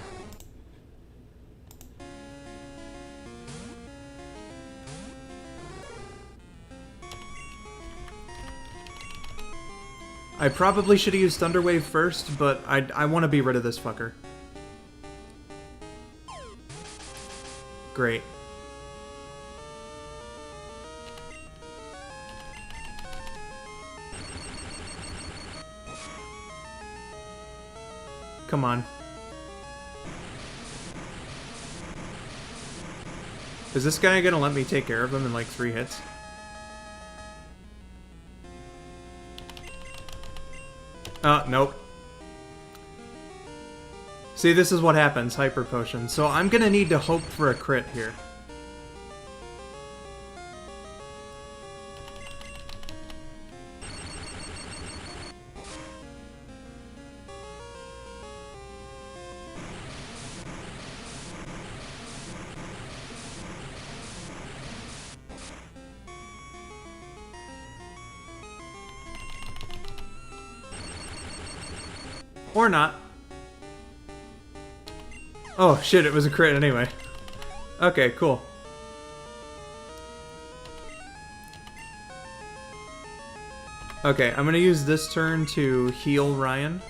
Speaker 1: I probably should have used Thunder Wave first, but I want to be rid of this fucker. Great. Come on. Is this guy gonna let me take care of him in like 3 hits? Nope. See, this is what happens, Hyper Potion. So I'm gonna need to hope for a crit here. Or not. Oh shit, it was a crit anyway. Okay, cool. Okay, I'm gonna use this turn to heal Ryan.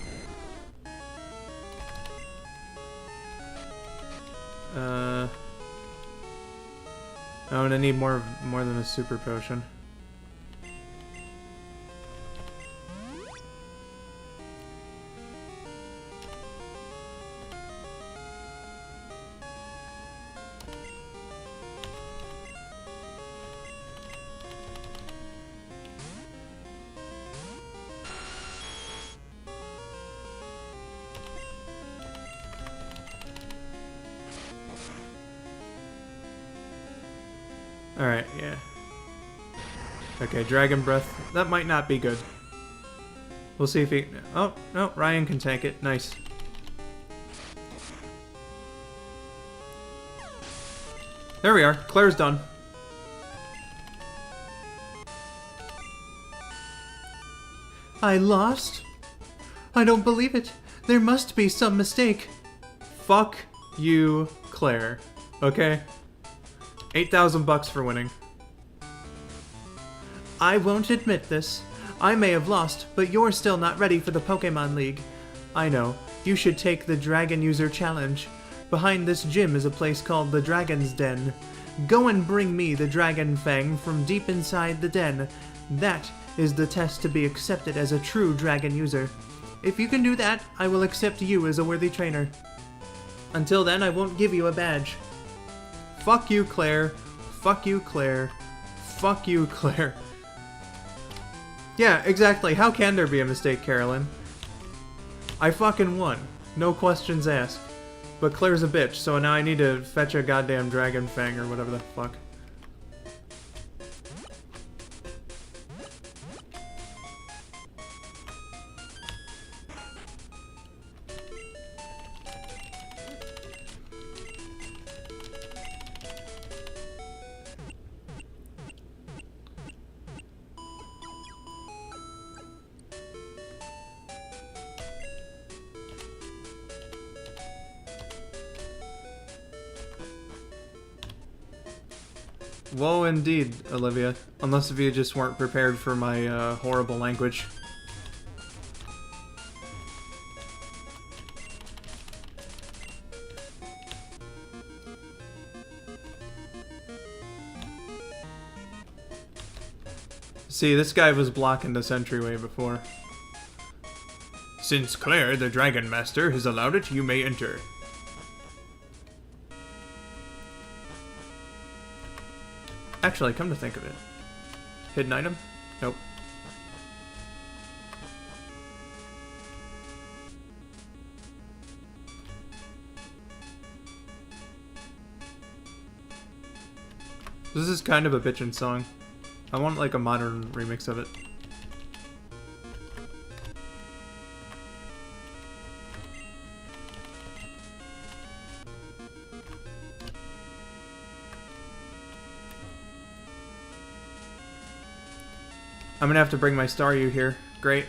Speaker 1: I'm gonna need more than a super potion. Alright, yeah. Okay, Dragon Breath. That might not be good. We'll see if he... Oh, no, Ryan can tank it. Nice. There we are. Claire's done. I lost? I don't believe it. There must be some mistake. Fuck you, Claire. Okay? 8,000 bucks for winning. I won't admit this. I may have lost, but you're still not ready for the Pokémon League. I know. You should take the Dragon User Challenge. Behind this gym is a place called the Dragon's Den. Go and bring me the Dragon Fang from deep inside the den. That is the test to be accepted as a true Dragon User. If you can do that, I will accept you as a worthy trainer. Until then, I won't give you a badge. Fuck you, Claire. Fuck you, Claire. Fuck you, Claire. Yeah, exactly. How can there be a mistake, Carolyn? I fucking won. No questions asked. But Claire's a bitch, so now I need to fetch a goddamn Dragon Fang or whatever the fuck. Whoa, indeed, Olivia. Unless if you just weren't prepared for my horrible language. See, this guy was blocking this entryway before. Since Claire, the Dragon Master, has allowed it, you may enter. Actually, come to think of it. Hidden item? Nope. This is kind of a bitchin' song. I want like a modern remix of it. I'm gonna have to bring my Staryu here. Great.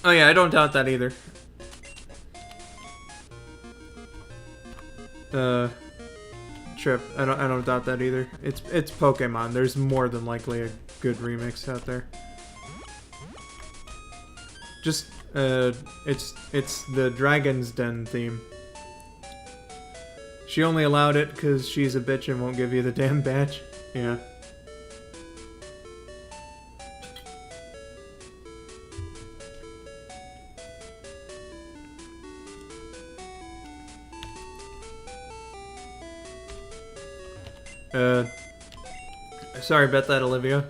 Speaker 1: Oh yeah, I don't doubt that either. Trip. I don't doubt that either. It's Pokemon. There's more than likely a good remix out there. Just it's the Dragon's Den theme. She only allowed it because she's a bitch and won't give you the damn badge. Yeah. Sorry about that, Olivia.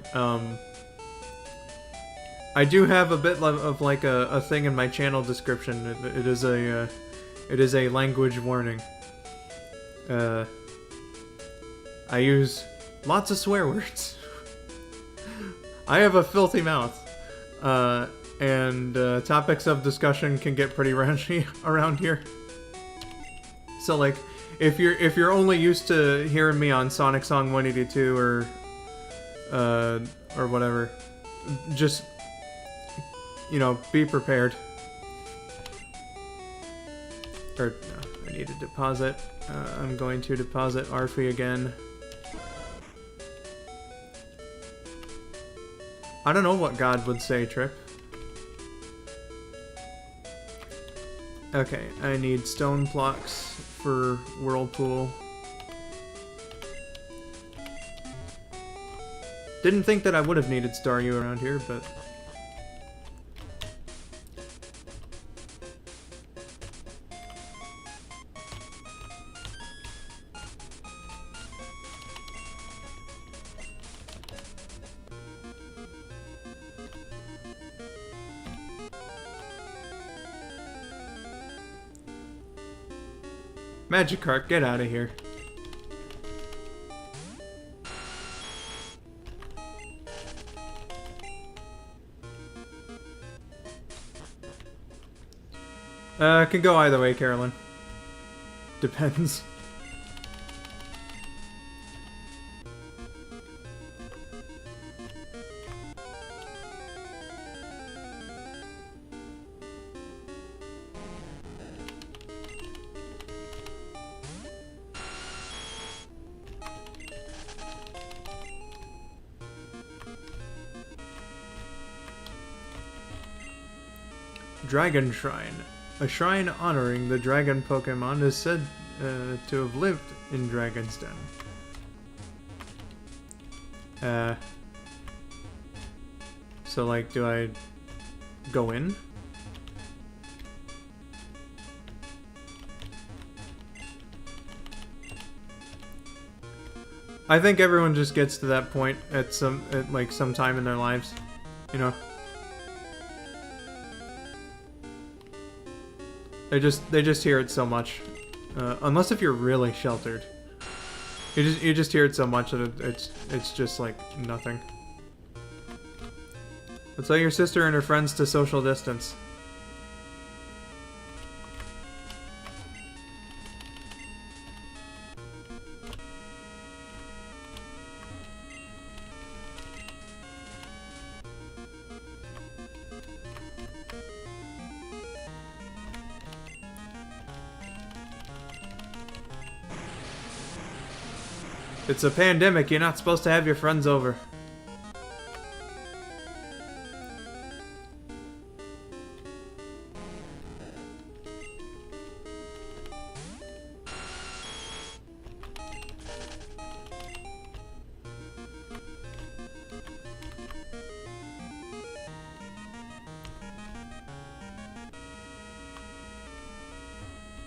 Speaker 1: I do have a bit of like a thing in my channel description. It is a language warning. I use lots of swear words. I have a filthy mouth, and topics of discussion can get pretty raunchy around here. So like, if you're only used to hearing me on Sonic Song 182 or whatever, just, you know, be prepared. Or no, I need to deposit. I'm going to deposit Arfie again. I don't know what God would say, Trip. Okay, I need stone blocks for Whirlpool. Didn't think that I would have needed Staryu around here, but... Magikarp, get out of here. Can go either way, Carolyn. Depends. Dragon Shrine. A shrine honoring the dragon Pokemon is said to have lived in Dragon's Den. So like, do I go in? I think everyone just gets to that point at some time in their lives, you know. They just hear it so much, unless if you're really sheltered. You just hear it so much that it's just like nothing. Let's tell your sister and her friends to social distance. It's a pandemic, you're not supposed to have your friends over.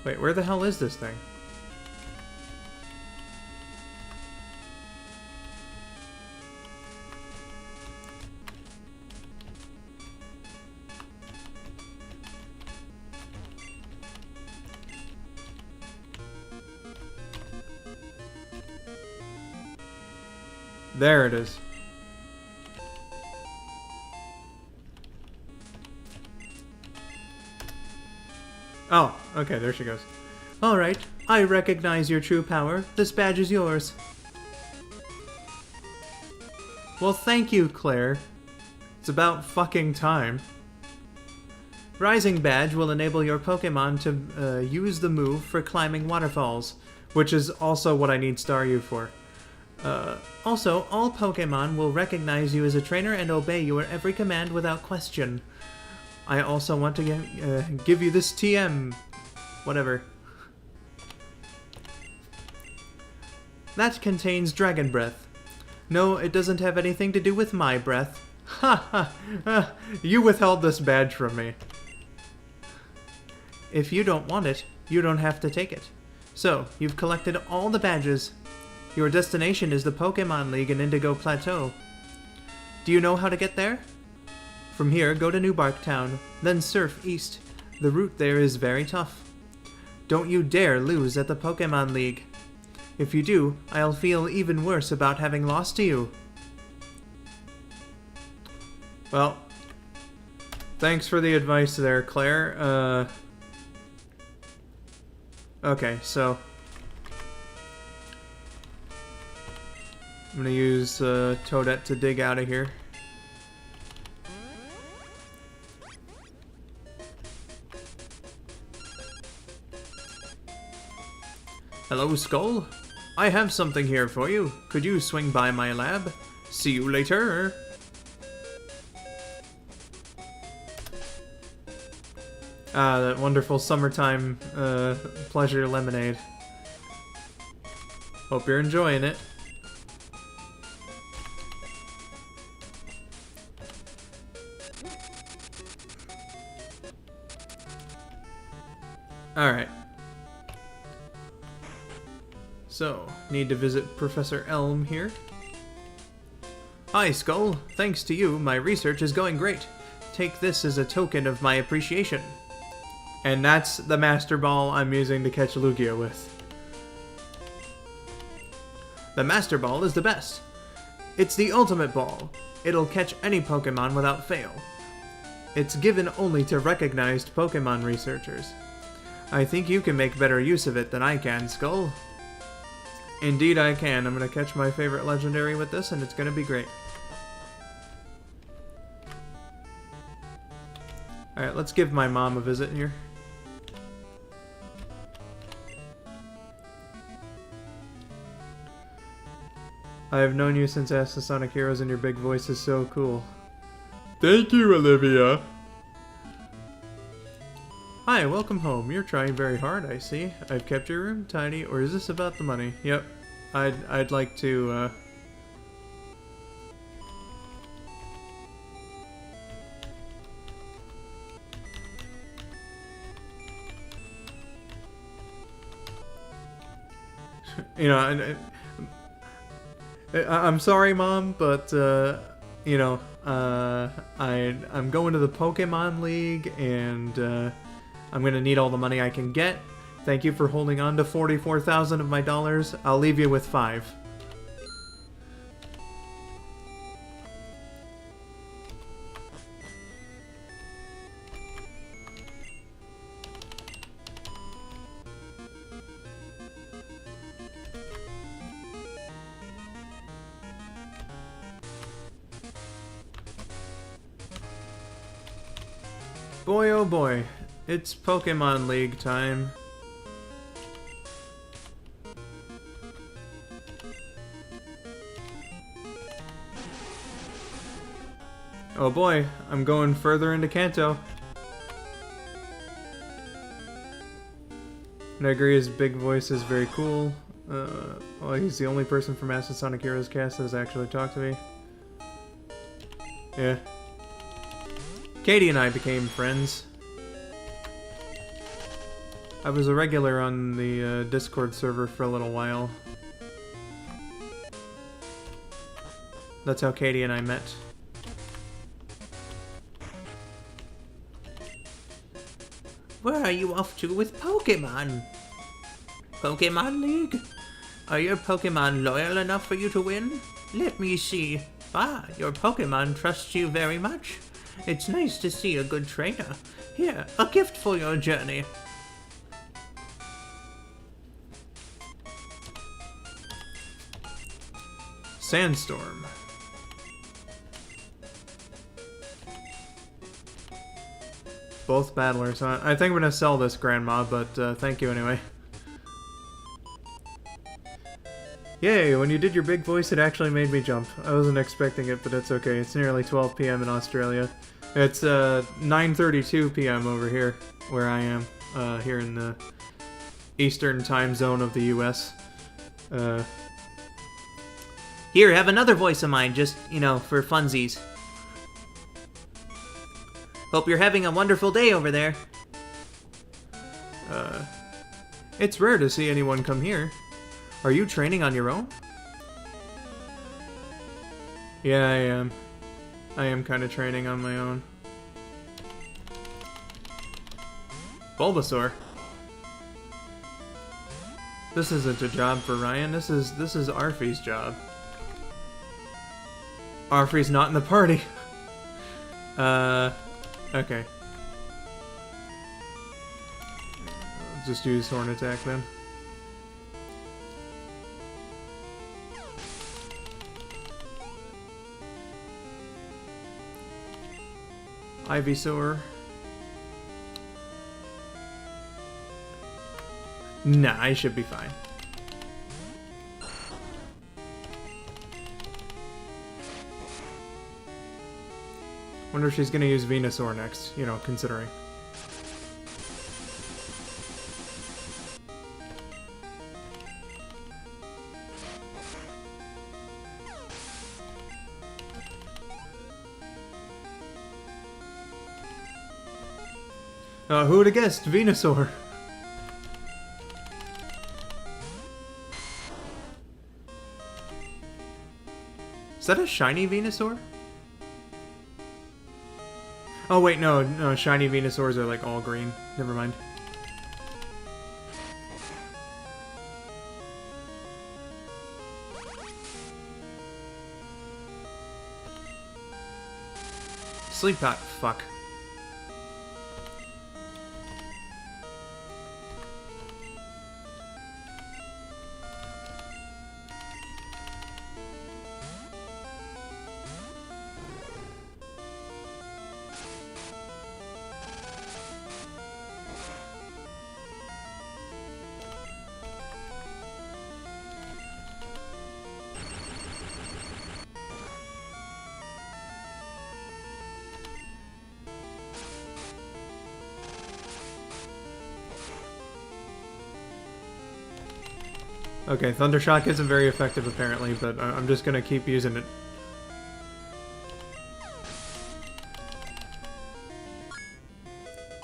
Speaker 1: Wait, where the hell is this thing? There it is. Oh, okay, there she goes. Alright, I recognize your true power. This badge is yours. Well, thank you, Claire. It's about fucking time. Rising Badge will enable your Pokemon to use the move for climbing waterfalls, which is also what I need Staryu for. Also, all Pokemon will recognize you as a trainer and obey your every command without question. I also want to give you this TM. Whatever. That contains Dragon Breath. No, it doesn't have anything to do with my breath. Ha ha! You withheld this badge from me. If you don't want it, you don't have to take it. So, you've collected all the badges. Your destination is the Pokémon League in Indigo Plateau. Do you know how to get there? From here, go to Newbark Town, then surf east. The route there is very tough. Don't you dare lose at the Pokémon League. If you do, I'll feel even worse about having lost to you. Well, thanks for the advice there, Claire. Okay, so I'm gonna use Toadette to dig out of here. Hello, Skull. I have something here for you. Could you swing by my lab? See you later. Ah, that wonderful summertime pleasure lemonade. Hope you're enjoying it. Alright. So, need to visit Professor Elm here. Hi, Skull. Thanks to you, my research is going great. Take this as a token of my appreciation. And that's the Master Ball I'm using to catch Lugia with. The Master Ball is the best. It's the ultimate ball. It'll catch any Pokemon without fail. It's given only to recognized Pokemon researchers. I think you can make better use of it than I can, Skull. Indeed I can. I'm gonna catch my favorite legendary with this, and it's gonna be great. Alright, let's give my mom a visit here. I have known you since Ask the Sonic Heroes, and your big voice is so cool. Thank you, Olivia! Hi, welcome home. You're trying very hard, I see. I've kept your room tidy, or is this about the money? Yep. I'd like to, you know, I'm sorry, Mom, but, you know, I'm going to the Pokemon League, and, I'm gonna need all the money I can get. Thank you for holding on to 44,000 of my dollars. I'll leave you with 5. Boy, oh boy. It's Pokemon League time. Oh boy, I'm going further into Kanto. And I agree, his big voice is very cool. Well, he's the only person from Master Sonic Heroes cast that has actually talked to me. Yeah. Katie and I became friends. I was a regular on the Discord server for a little while. That's how Katie and I met. Where are you off to with Pokemon? Pokemon League? Are your Pokemon loyal enough for you to win? Let me see. Ah, your Pokemon trusts you very much. It's nice to see a good trainer. Here, a gift for your journey. Sandstorm. Both battlers. I think I'm gonna sell this, Grandma, but thank you anyway. Yay, when you did your big voice, it actually made me jump. I wasn't expecting it, but it's okay. It's nearly 12 p.m. in Australia. It's 9:32 p.m. over here, where I am, here in the eastern time zone of the U.S. Here, have another voice of mine, just, you know, for funsies. Hope you're having a wonderful day over there. It's rare to see anyone come here. Are you training on your own? Yeah, I am. I am kind of training on my own. Bulbasaur. This isn't a job for Ryan. This is Arfie's job. Arfie's not in the party. Okay. I'll just use Horn Attack then. Ivysaur. Nah, I should be fine. Wonder if she's gonna use Venusaur next, you know, considering. Who would have guessed? Venusaur. Is that a shiny Venusaur? Oh wait, no, shiny Venusaurs are like all green. Never mind. Sleep pot. Fuck. Okay, Thundershock isn't very effective apparently, but I'm just gonna keep using it.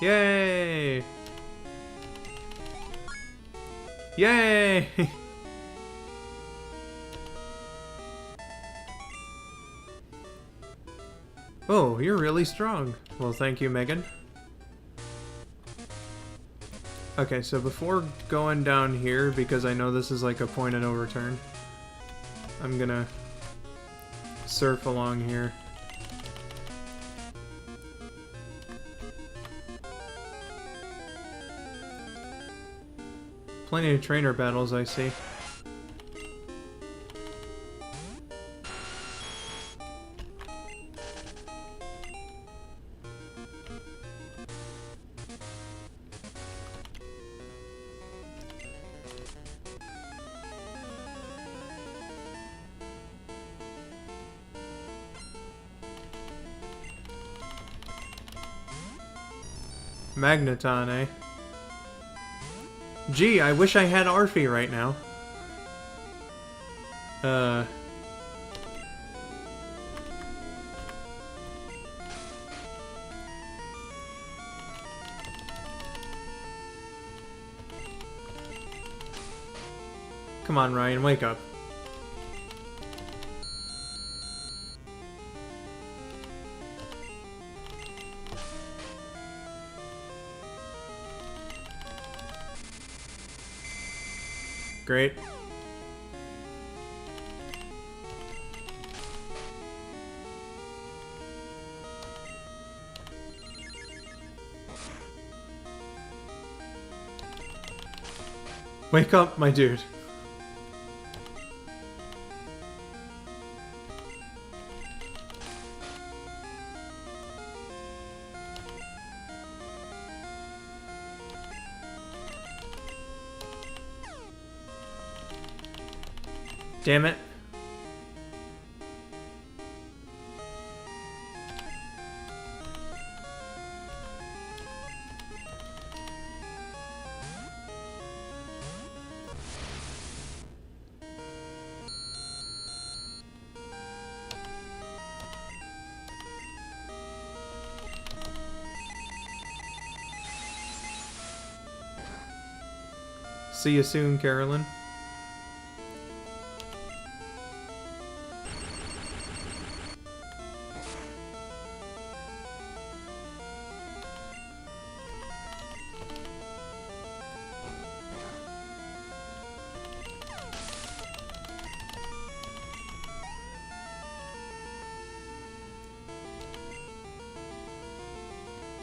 Speaker 1: Yay! Yay! Oh, you're really strong. Well, thank you, Megan. Okay, so before going down here, because I know this is like a point of no return, I'm gonna surf along here. Plenty of trainer battles, I see. Magneton, eh? Gee, I wish I had Arfie right now. Come on, Ryan, wake up. Great. Wake up, my dude. Damn it. See you soon, Carolyn.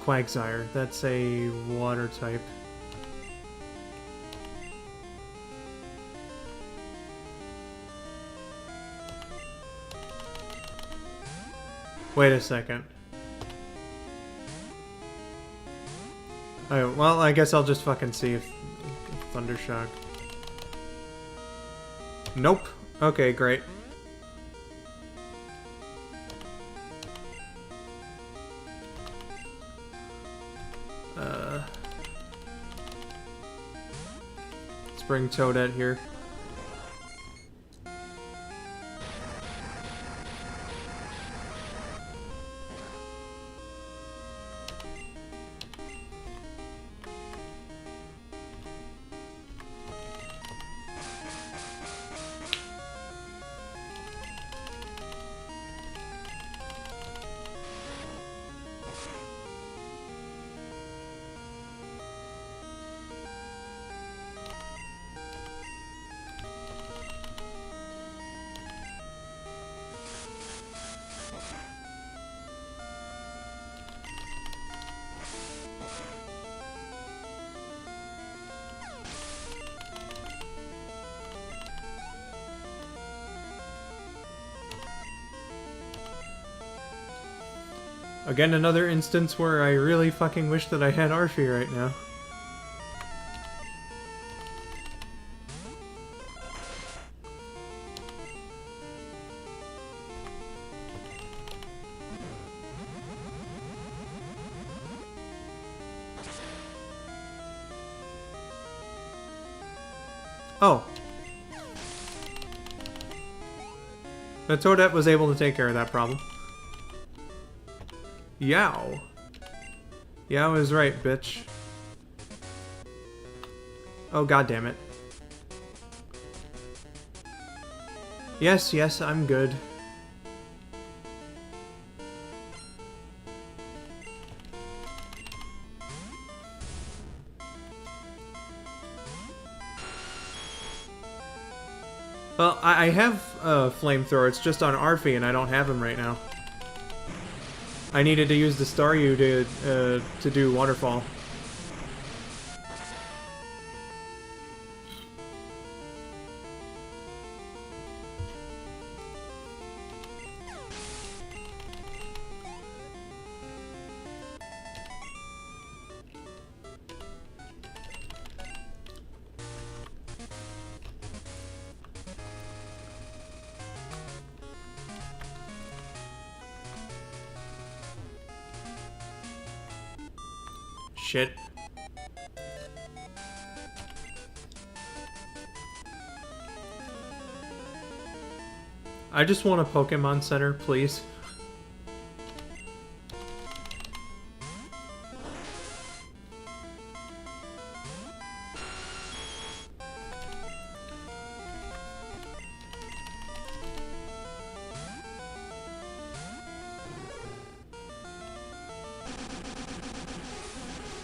Speaker 1: Quagsire, that's a water type. Wait a second. Oh, well, I guess I'll just fucking see if Thundershock. Nope. Okay, great. Let's bring Toadette here. Again, another instance where I really fucking wish that I had Arfie right now. Oh. The Toadette was able to take care of that problem. Yow. Yow is right, bitch. Oh, god damn it. Yes, yes, I'm good. Well, I have a flamethrower, it's just on Arfie and I don't have him right now. I needed to use the Staryu to do Waterfall. Shit. I just want a Pokemon Center, please.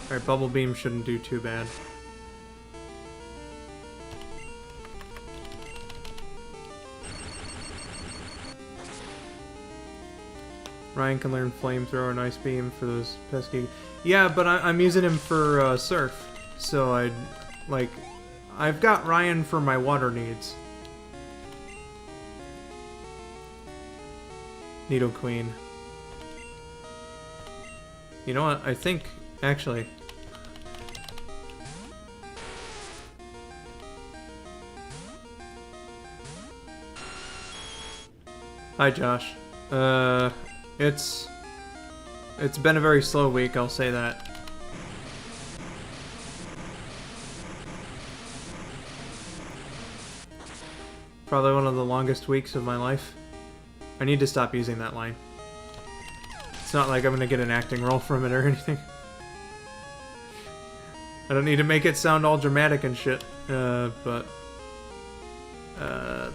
Speaker 1: Alright, Bubble Beam shouldn't do too bad. Ryan can learn Flamethrower and Ice Beam for those pesky... Yeah, but I'm using him for Surf. So I've got Ryan for my water needs. Nidoqueen. You know what? I think, actually... Hi, Josh. It's been a very slow week, I'll say that. Probably one of the longest weeks of my life. I need to stop using that line. It's not like I'm gonna get an acting role from it or anything. I don't need to make it sound all dramatic and shit, but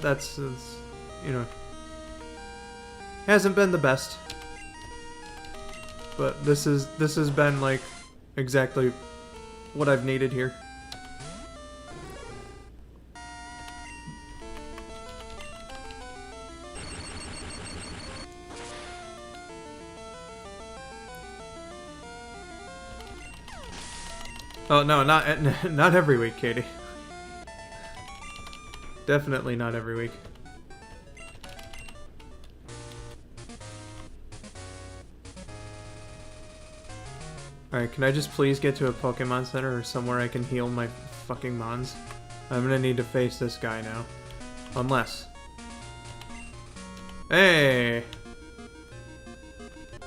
Speaker 1: that's you know, hasn't been the best. But this has been like exactly what I've needed here. Oh no, not every week, Katie. Definitely not every week. Alright, can I just please get to a Pokemon Center or somewhere I can heal my fucking Mons? I'm gonna need to face this guy now. Unless... Hey!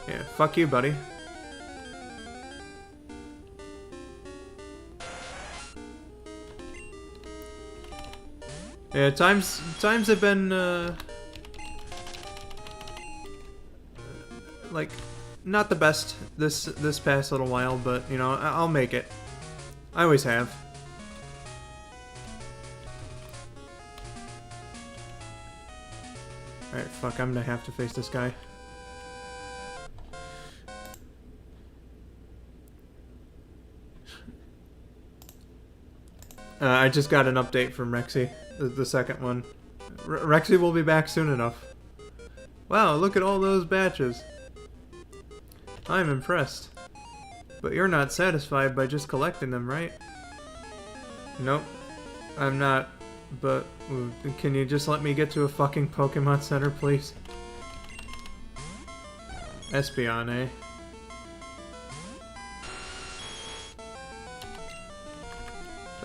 Speaker 1: Yeah, fuck you, buddy. Yeah, times have been, like, not the best this past little while, but, you know, I'll make it. I always have. Alright, fuck, I'm gonna have to face this guy. I just got an update from Rexii, the second one. Rexii will be back soon enough. Wow, look at all those batches. I'm impressed. But you're not satisfied by just collecting them, right? Nope. I'm not. But can you just let me get to a fucking Pokemon Center, please? Espeon, eh?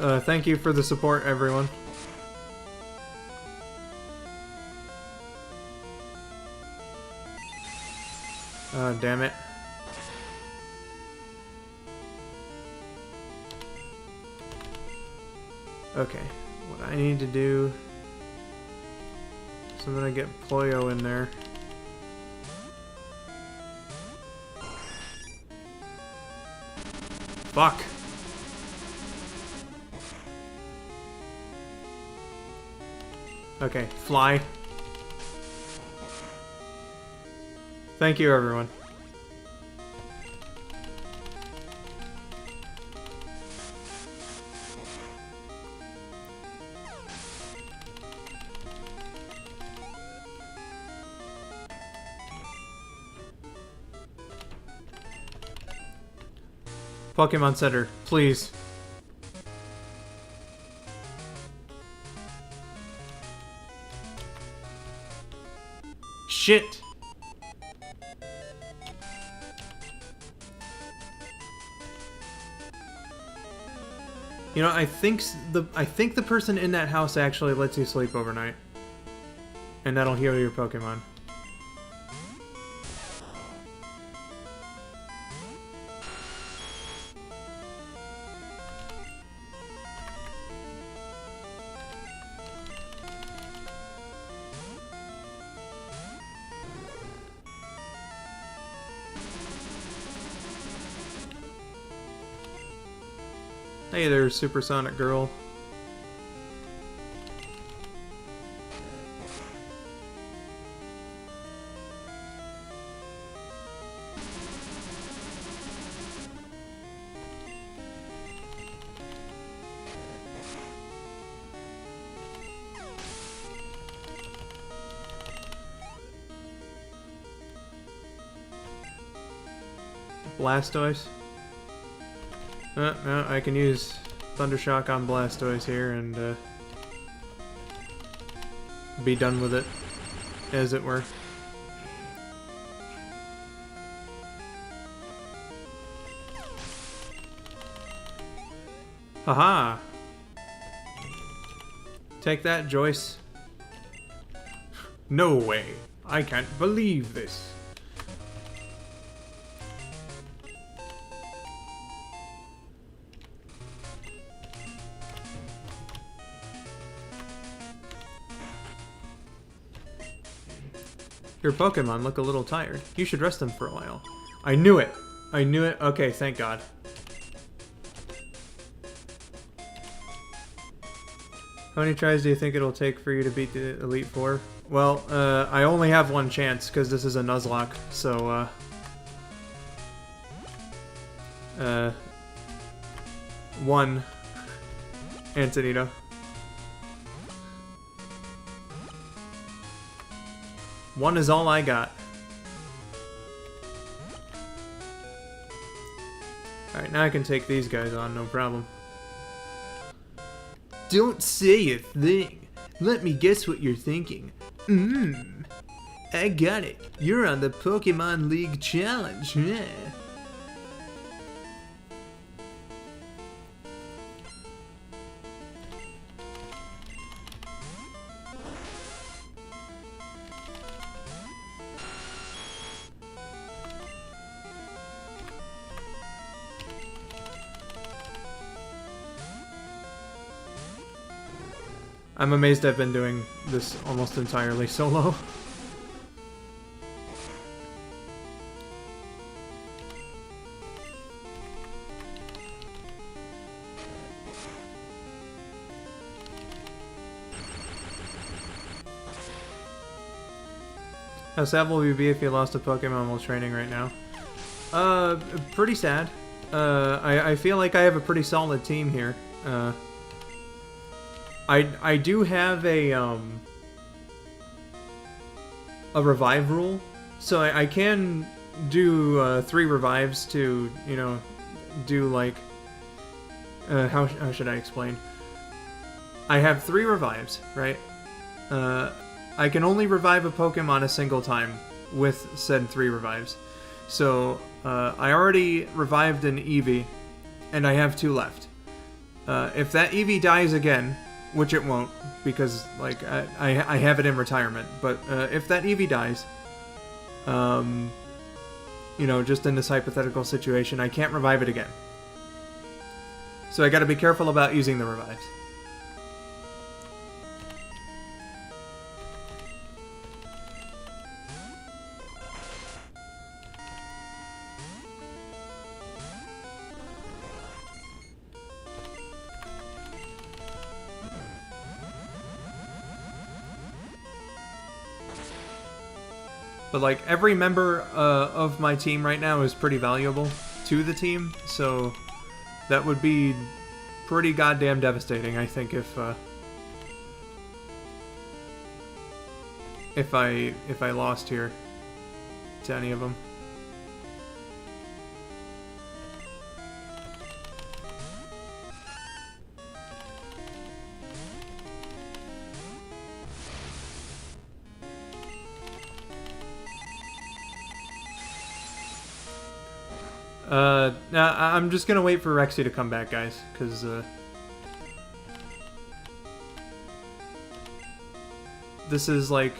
Speaker 1: Thank you for the support, everyone. Damn it. Okay, what I need to do is I'm gonna get Ployo in there. Fuck! Okay, fly. Thank you, everyone. Pokemon Center, please. Shit! You know, I think the person in that house actually lets you sleep overnight. And that'll heal your Pokemon. Hey there, Supersonic Girl. Blastoise. No, I can use Thundershock on Blastoise here and be done with it, as it were. Haha! Take that, Joyce. No way! I can't believe this! Your Pokemon look a little tired. You should rest them for a while. I knew it! I knew it. Okay, thank God. How many tries do you think it'll take for you to beat the Elite Four? Well, I only have one chance because this is a Nuzlocke, so, one, Antonito. One is all I got. Alright, now I can take these guys on, no problem. Don't say a thing. Let me guess what you're thinking. I got it. You're on the Pokemon League Challenge, yeah. I'm amazed I've been doing this almost entirely solo. How sad will you be if you lost a Pokemon while training right now? Pretty sad. I feel like I have a pretty solid team here. I do have a revive rule, so I can do 3 revives to, you know, do like how should I explain? I have 3 revives, right? I can only revive a Pokemon a single time with said 3 revives. So I already revived an Eevee, and I have 2 left. If that Eevee dies again, which it won't, because like I have it in retirement, but if that Eevee dies, you know, just in this hypothetical situation, I can't revive it again. So I gotta be careful about using the revives. But like every member of my team right now is pretty valuable to the team, so that would be pretty goddamn devastating, I think, if I lost here to any of them. Now I'm just gonna wait for Rexii to come back, guys, because this is like,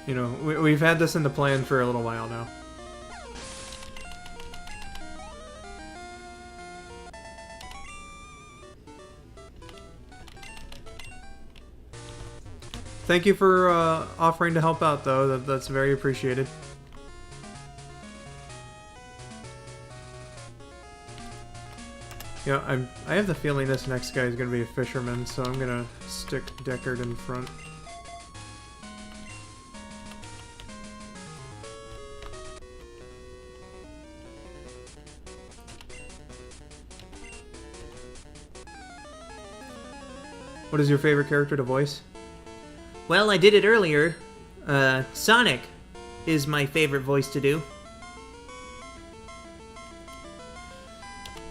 Speaker 1: you know, we've had this in the plan for a little while now. Thank you for offering to help out, though. That's very appreciated. Yeah, I have the feeling this next guy is going to be a fisherman, so I'm going to stick Deckard in front. What is your favorite character to voice?
Speaker 3: Well, I did it earlier. Sonic is my favorite voice to do.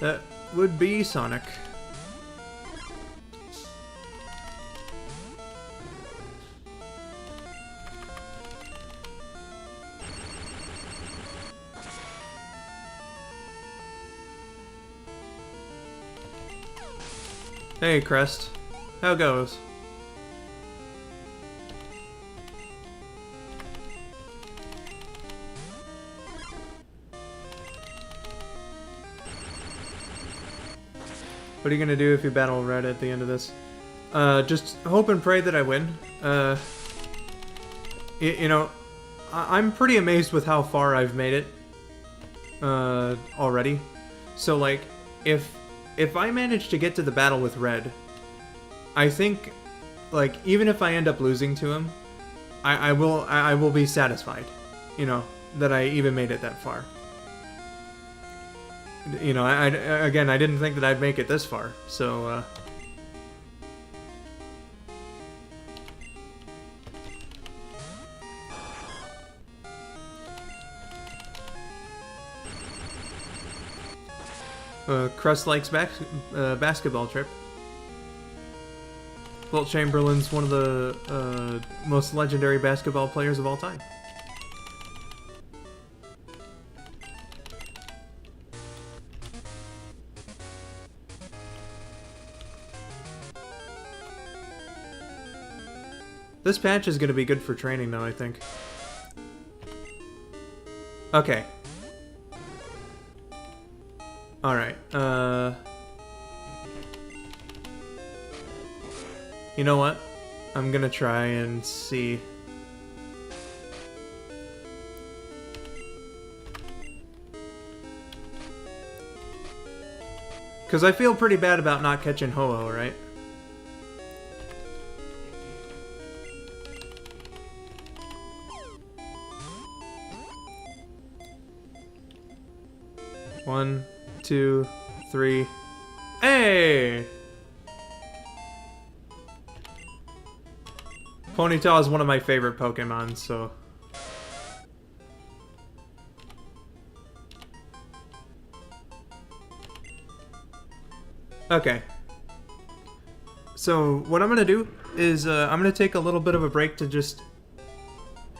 Speaker 1: That would be Sonic. Hey, Crest. How goes? What are you gonna do if you battle Red at the end of this? Just hope and pray that I win. You know, I'm pretty amazed with how far I've made it already. So like, if I manage to get to the battle with Red, I think, like, even if I end up losing to him, I will be satisfied. You know, that I even made it that far. You know, again, I didn't think that I'd make it this far, so, Crust likes basketball trip. Wilt Chamberlain's one of the most legendary basketball players of all time. This patch is going to be good for training, though, I think. Okay. Alright, you know what? I'm gonna try and see. Because I feel pretty bad about not catching Ho-Oh, right? One, 2, 3. Hey! Ponyta is one of my favorite Pokemon, so... Okay. So, what I'm gonna do is, I'm gonna take a little bit of a break to just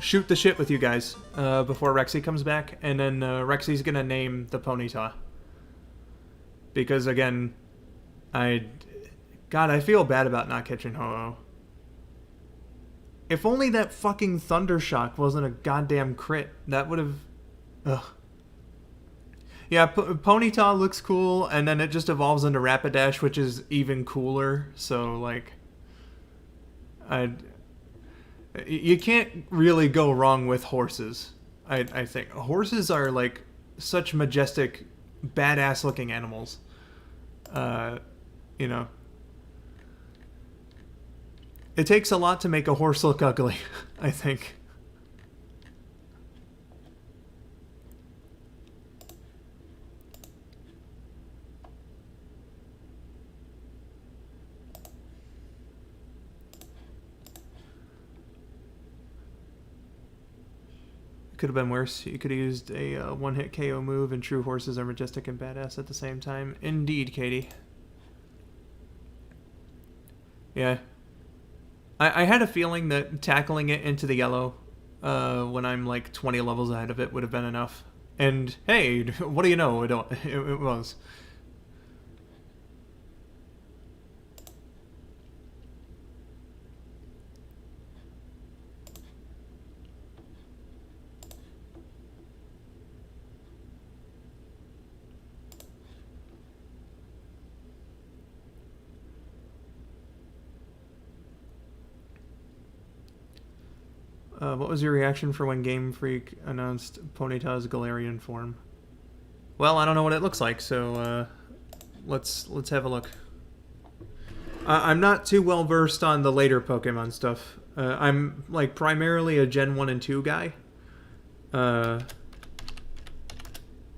Speaker 1: shoot the shit with you guys before Rexii comes back, and then Rexii's gonna name the Ponyta. because again, God, I feel bad about not catching Ho-Oh. If only that fucking Thunder Shock wasn't a goddamn crit, that would have... Ugh. Yeah, Ponyta looks cool, and then it just evolves into Rapidash, which is even cooler, so, like... You can't really go wrong with horses, I think. Horses are, like, such majestic, badass-looking animals. You know... It takes a lot to make a horse look ugly, I think. Could have been worse. You could have used a one-hit KO move, and true horses are majestic and badass at the same time. Indeed, Katie. Yeah. I had a feeling that tackling it into the yellow when I'm like 20 levels ahead of it would have been enough. And hey, what do you know? It was. What was your reaction for when Game Freak announced Ponyta's Galarian form? Well, I don't know what it looks like, so let's have a look. I'm not too well versed on the later Pokemon stuff. I'm like primarily a Gen 1 and 2 guy.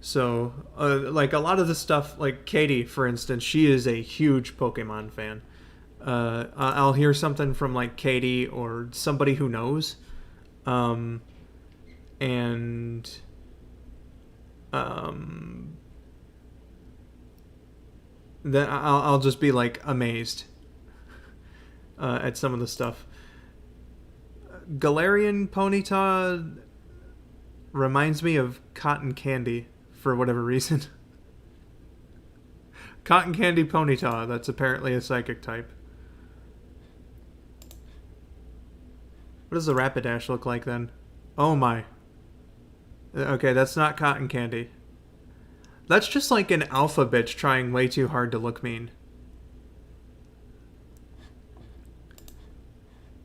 Speaker 1: So like a lot of the stuff, like Katie, for instance, she is a huge Pokemon fan. I'll hear something from like Katie or somebody who knows. And then I'll just be like amazed at some of the stuff. Galarian Ponyta reminds me of Cotton Candy for whatever reason. Cotton Candy Ponyta, that's apparently a psychic type. What does the Rapidash look like then? Oh my. Okay, that's not Cotton Candy. That's just like an alpha bitch trying way too hard to look mean.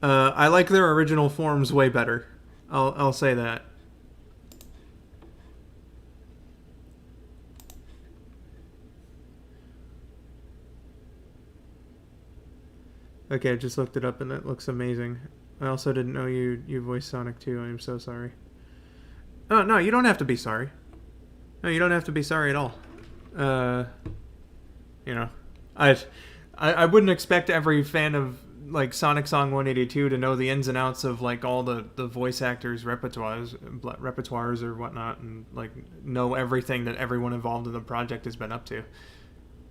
Speaker 1: I like their original forms way better. I'll say that. Okay, I just looked it up and it looks amazing. I also didn't know you voiced Sonic 2. I am so sorry. Oh, no, you don't have to be sorry. No, you don't have to be sorry at all. You know, I wouldn't expect every fan of like Sonic Song 182 to know the ins and outs of like all the voice actors' repertoires or whatnot, and like know everything that everyone involved in the project has been up to.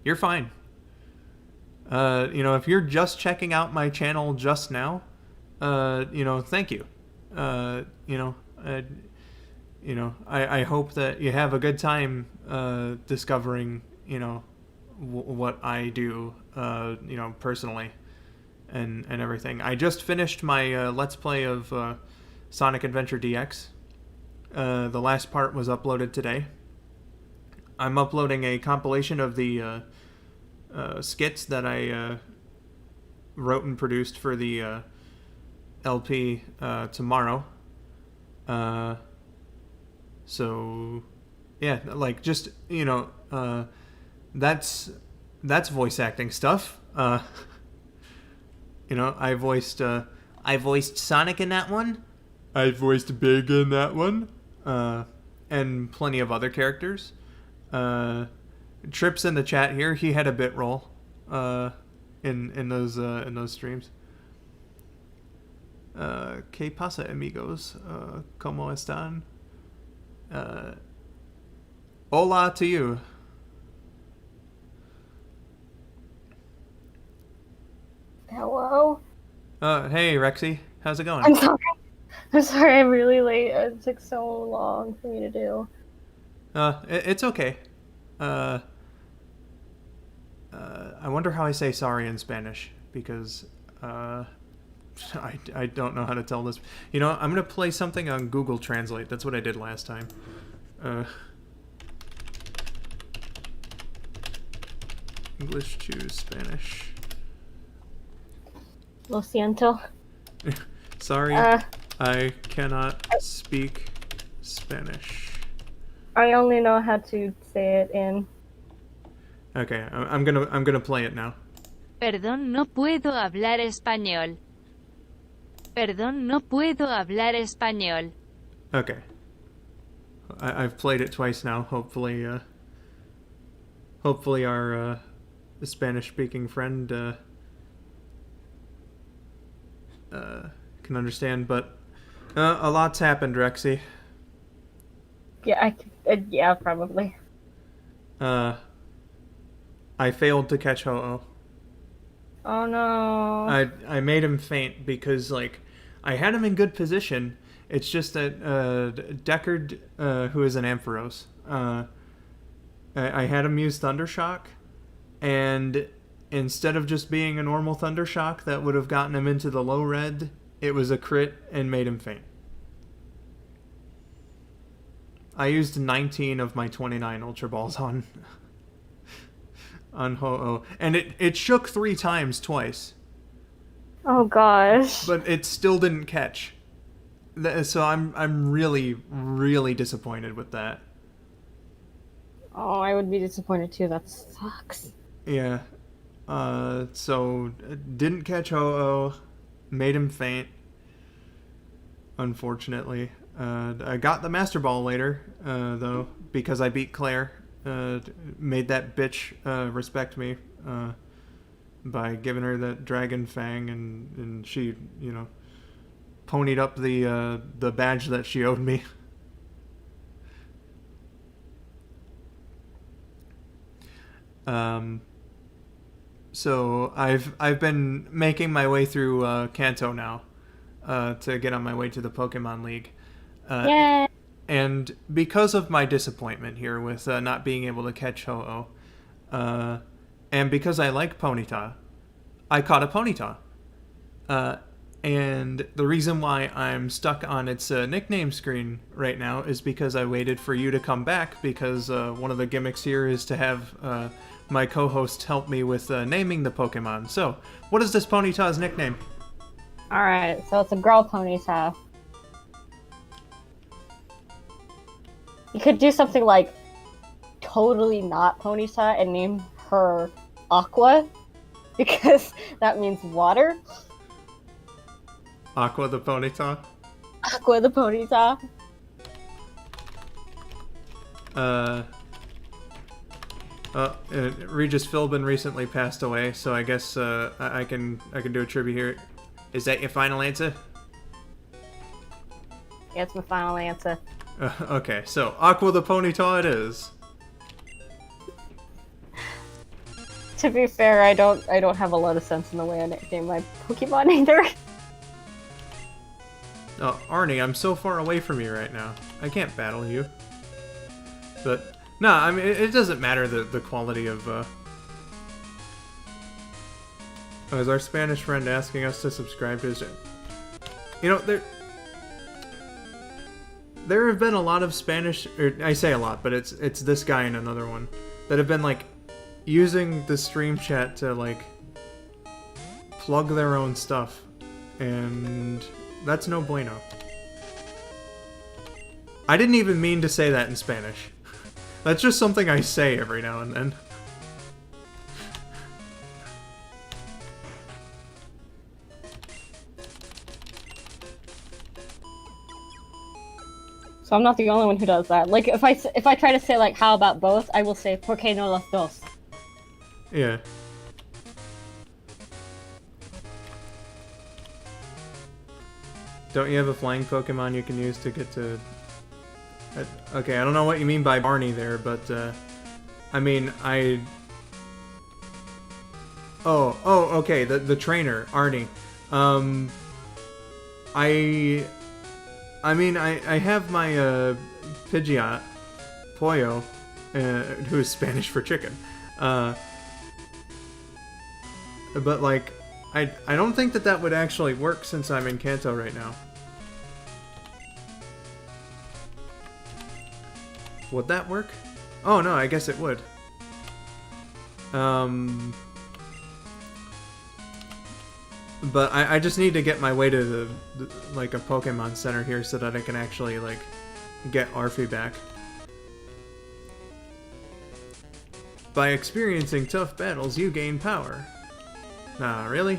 Speaker 1: You're fine. You know, if you're just checking out my channel just now, you know, thank you. You know, I hope that you have a good time discovering, you know, what I do, you know, personally, and everything. I just finished my Let's Play of Sonic Adventure DX. The last part was uploaded today. I'm uploading a compilation of the skits that I wrote and produced for the LP tomorrow. So yeah, like just, you know, that's voice acting stuff. You know, I voiced Sonic in that one. I voiced Big in that one. And plenty of other characters. Trips in the chat here, he had a bit role in those streams. ¿Qué pasa, amigos? ¿Cómo están? Hola to you.
Speaker 2: Hello?
Speaker 1: Hey, Rexii. How's it going?
Speaker 2: I'm sorry. I'm sorry, I'm really late. It took so long for me to do.
Speaker 1: It's okay. I wonder how I say sorry in Spanish, because I don't know how to tell this. You know, I'm gonna play something on Google Translate. That's what I did last time. English to Spanish.
Speaker 2: Lo siento.
Speaker 1: Sorry, I cannot speak Spanish.
Speaker 2: I only know how to say it in.
Speaker 1: Okay, I'm gonna play it now.
Speaker 4: Perdón, no puedo hablar español. Perdón, no puedo hablar español.
Speaker 1: Okay. I've played it twice now. Hopefully, hopefully our Spanish-speaking friend can understand. But a lot's happened, Rexii.
Speaker 2: Yeah, yeah, probably.
Speaker 1: I failed to catch Ho-Oh.
Speaker 2: Oh no.
Speaker 1: I made him faint because, like, I had him in good position. It's just that Deckard, who is an Ampharos, I had him use Thundershock, and instead of just being a normal Thundershock that would have gotten him into the low red, it was a crit and made him faint. I used 19 of my 29 Ultra Balls on Ho-Oh, and it shook 3 times twice.
Speaker 2: Oh gosh.
Speaker 1: But it still didn't catch. So I'm really, really disappointed with that.
Speaker 2: Oh, I would be disappointed too. That sucks.
Speaker 1: Yeah. So didn't catch Ho-Oh, made him faint. Unfortunately, I got the Master Ball later, though, because I beat Claire. Made that bitch respect me by giving her that Dragon Fang, and she, you know, ponied up the badge that she owed me. So I've been making my way through Kanto now to get on my way to the Pokemon League.
Speaker 2: Yay!
Speaker 1: And because of my disappointment here with not being able to catch Ho-Oh, and because I like Ponyta, I caught a Ponyta. And the reason why I'm stuck on its nickname screen right now is because I waited for you to come back, because one of the gimmicks here is to have my co-host help me with naming the Pokemon. So, what is this Ponyta's nickname?
Speaker 2: Alright, so it's a girl Ponyta. You could do something like totally not Ponyta and name her Aqua, because that means water.
Speaker 1: Aqua the Ponyta?
Speaker 2: Aqua the Ponyta.
Speaker 1: Regis Philbin recently passed away, so I guess I can do a tribute here. Is that your final answer?
Speaker 2: Yeah, it's my final answer.
Speaker 1: Okay, so Aqua the Ponyta it is.
Speaker 2: To be fair, I don't have a lot of sense in the way I name my Pokemon either.
Speaker 1: Oh, Arnie, I'm so far away from you right now. I can't battle you. But no, I mean it doesn't matter the quality of. Oh, is our Spanish friend asking us to subscribe to his? You know, there have been a lot of Spanish, or I say a lot, but it's this guy and another one that have been like using the stream chat to like plug their own stuff, and that's no bueno. I didn't even mean to say that in Spanish. That's just something I say every now and then.
Speaker 2: So I'm not the only one who does that. Like, if I try to say, like, how about both, I will say, ¿por qué no los dos?
Speaker 1: Yeah. Don't you have a flying Pokemon you can use to get to... Okay, I don't know what you mean by Barney there, but, I mean, Oh, okay, the trainer, Arnie. I mean, I have my, Pidgeot, Pollo, who is Spanish for chicken. But like, I don't think that that would actually work since I'm in Kanto right now. Would that work? Oh no, I guess it would. But I just need to get my way to the like a Pokemon Center here so that I can actually like get Arfie back. By experiencing tough battles, you gain power. Nah, really?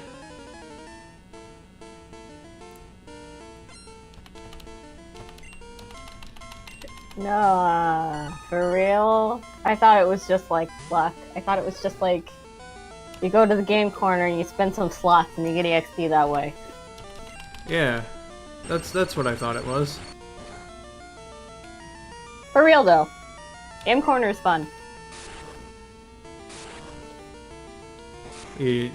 Speaker 2: No, for real? I thought it was just like luck. I thought it was just like you go to the game corner and you spend some slots and you get EXP that way.
Speaker 1: Yeah, that's what I thought it was.
Speaker 2: For real though, game corner is fun.
Speaker 1: You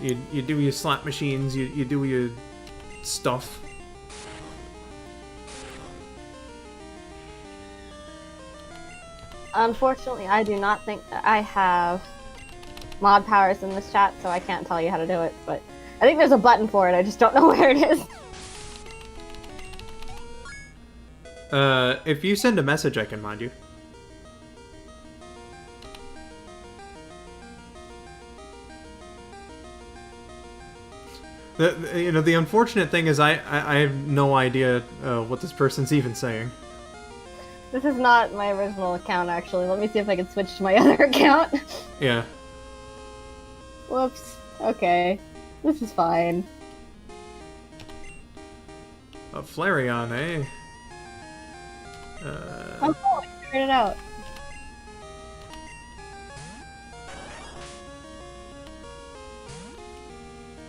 Speaker 1: do your slot machines, you do your stuff.
Speaker 2: Unfortunately, I do not think that I have mod powers in this chat, so I can't tell you how to do it, but I think there's a button for it, I just don't know where it is.
Speaker 1: If you send a message, I can mod you. The unfortunate thing is I have no idea what this person's even saying.
Speaker 2: This is not my original account, actually. Let me see if I can switch to my other account.
Speaker 1: Yeah.
Speaker 2: Whoops. Okay. This is fine.
Speaker 1: A Flareon, eh?
Speaker 2: Oh, cool. I figured it out.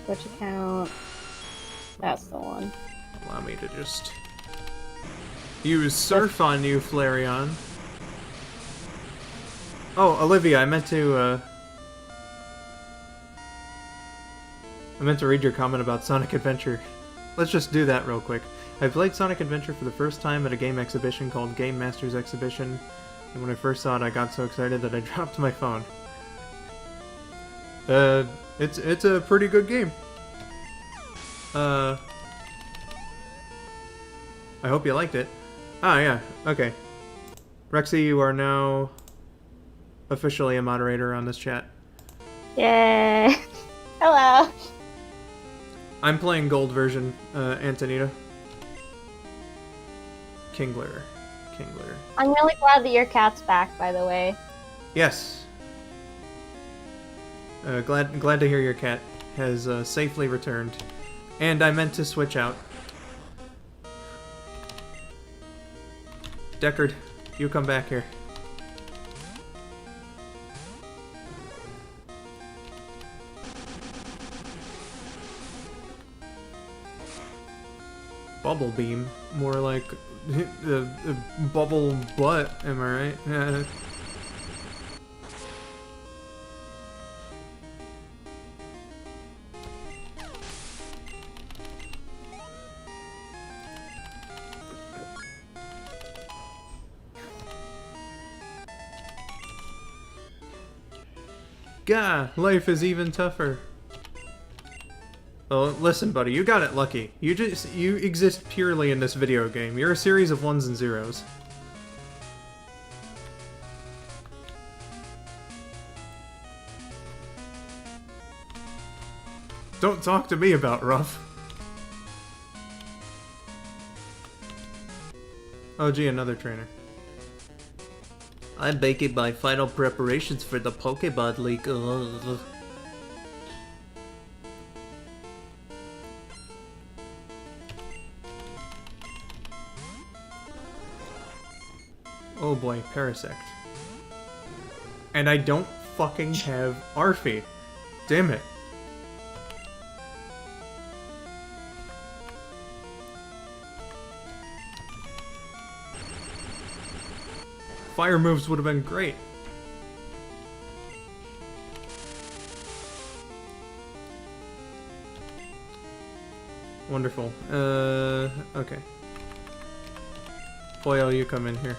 Speaker 2: Switch account. That's the one.
Speaker 1: Allow me to just use Surf on you, Flareon. Oh, Olivia, I meant to read your comment about Sonic Adventure. Let's just do that real quick. I played Sonic Adventure for the first time at a game exhibition called Game Masters Exhibition, and when I first saw it, I got so excited that I dropped my phone. It's a pretty good game. I hope you liked it. Ah, yeah, okay. Rexii, you are now officially a moderator on this chat.
Speaker 2: Yay! Hello!
Speaker 1: I'm playing gold version, Antonita. Kingler.
Speaker 2: I'm really glad that your cat's back, by the way.
Speaker 1: Yes. Glad to hear your cat has safely returned. And I meant to switch out. Deckard, you come back here. Bubble beam, more like bubble butt. Am I right? Yeah. Gah, life is even tougher. Oh, listen, buddy, you got it lucky. You exist purely in this video game. You're a series of ones and zeros. Don't talk to me about rough. Oh gee, another trainer.
Speaker 3: I'm making my final preparations for the Pokemon League. Ugh.
Speaker 1: Oh boy, Parasect. And I don't fucking have Arfie. Damn it. Fire moves would have been great. Wonderful. Okay. Foil, you come in here.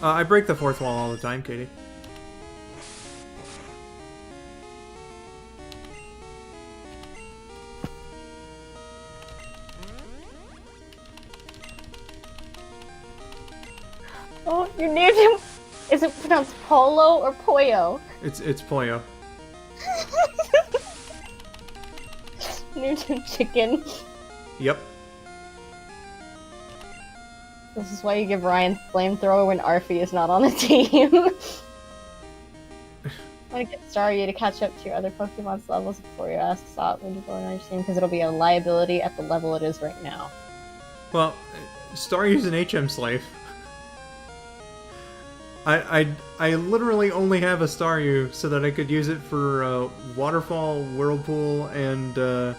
Speaker 1: I break the fourth wall all the time, Katie.
Speaker 2: You named him. Is it pronounced Polo or Pollo?
Speaker 1: It's Pollo.
Speaker 2: Named him Chicken.
Speaker 1: Yep.
Speaker 2: This is why you give Ryan flamethrower when Arfie is not on the team. I'm gonna get Staryu to catch up to your other Pokemon's levels before you ask Sot when you go on your team, because it'll be a liability at the level it is right now.
Speaker 1: Well, Staryu's an HM slave. I literally only have a Staryu so that I could use it for Waterfall, Whirlpool, and to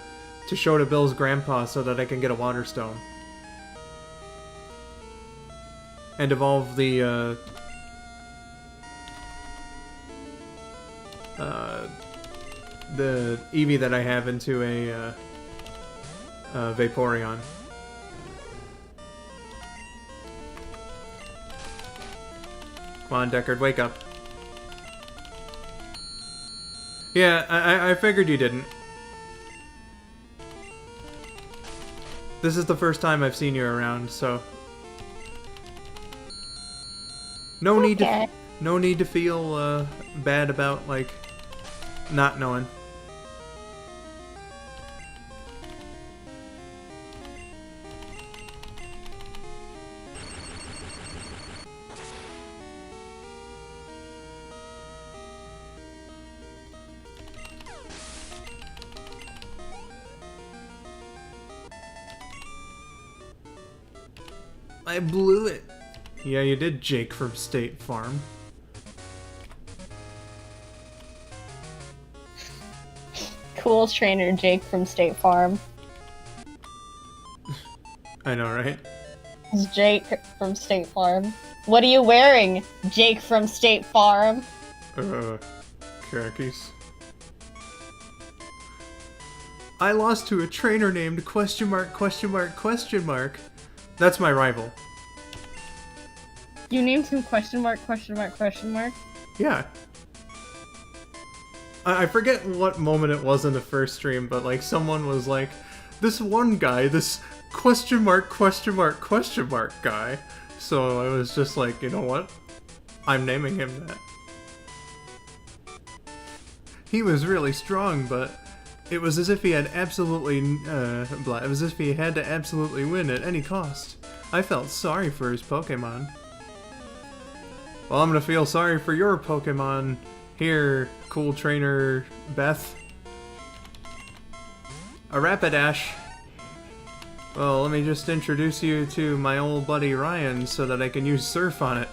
Speaker 1: show to Bill's grandpa so that I can get a Water Stone. And evolve the Eevee that I have into a Vaporeon. Come on, Deckard, wake up. Yeah, I figured you didn't. This is the first time I've seen you around, so no need to feel bad about like not knowing. I blew it. Yeah, you did, Jake from State Farm.
Speaker 2: Cool trainer Jake from State Farm.
Speaker 1: I know, right?
Speaker 2: It's Jake from State Farm. What are you wearing, Jake from State Farm?
Speaker 1: Khakis. I lost to a trainer named question mark. That's my rival.
Speaker 2: You named him question mark?
Speaker 1: Yeah. I forget what moment it was in the first stream, but like someone was like, this one guy, this question mark guy. So I was just like, you know what? I'm naming him that. He was really strong, but it was as if he had absolutely, it was as if he had to absolutely win at any cost. I felt sorry for his Pokemon. Well, I'm gonna feel sorry for your Pokemon here, cool trainer Beth. A Rapidash. Well, let me just introduce you to my old buddy Ryan so that I can use Surf on it.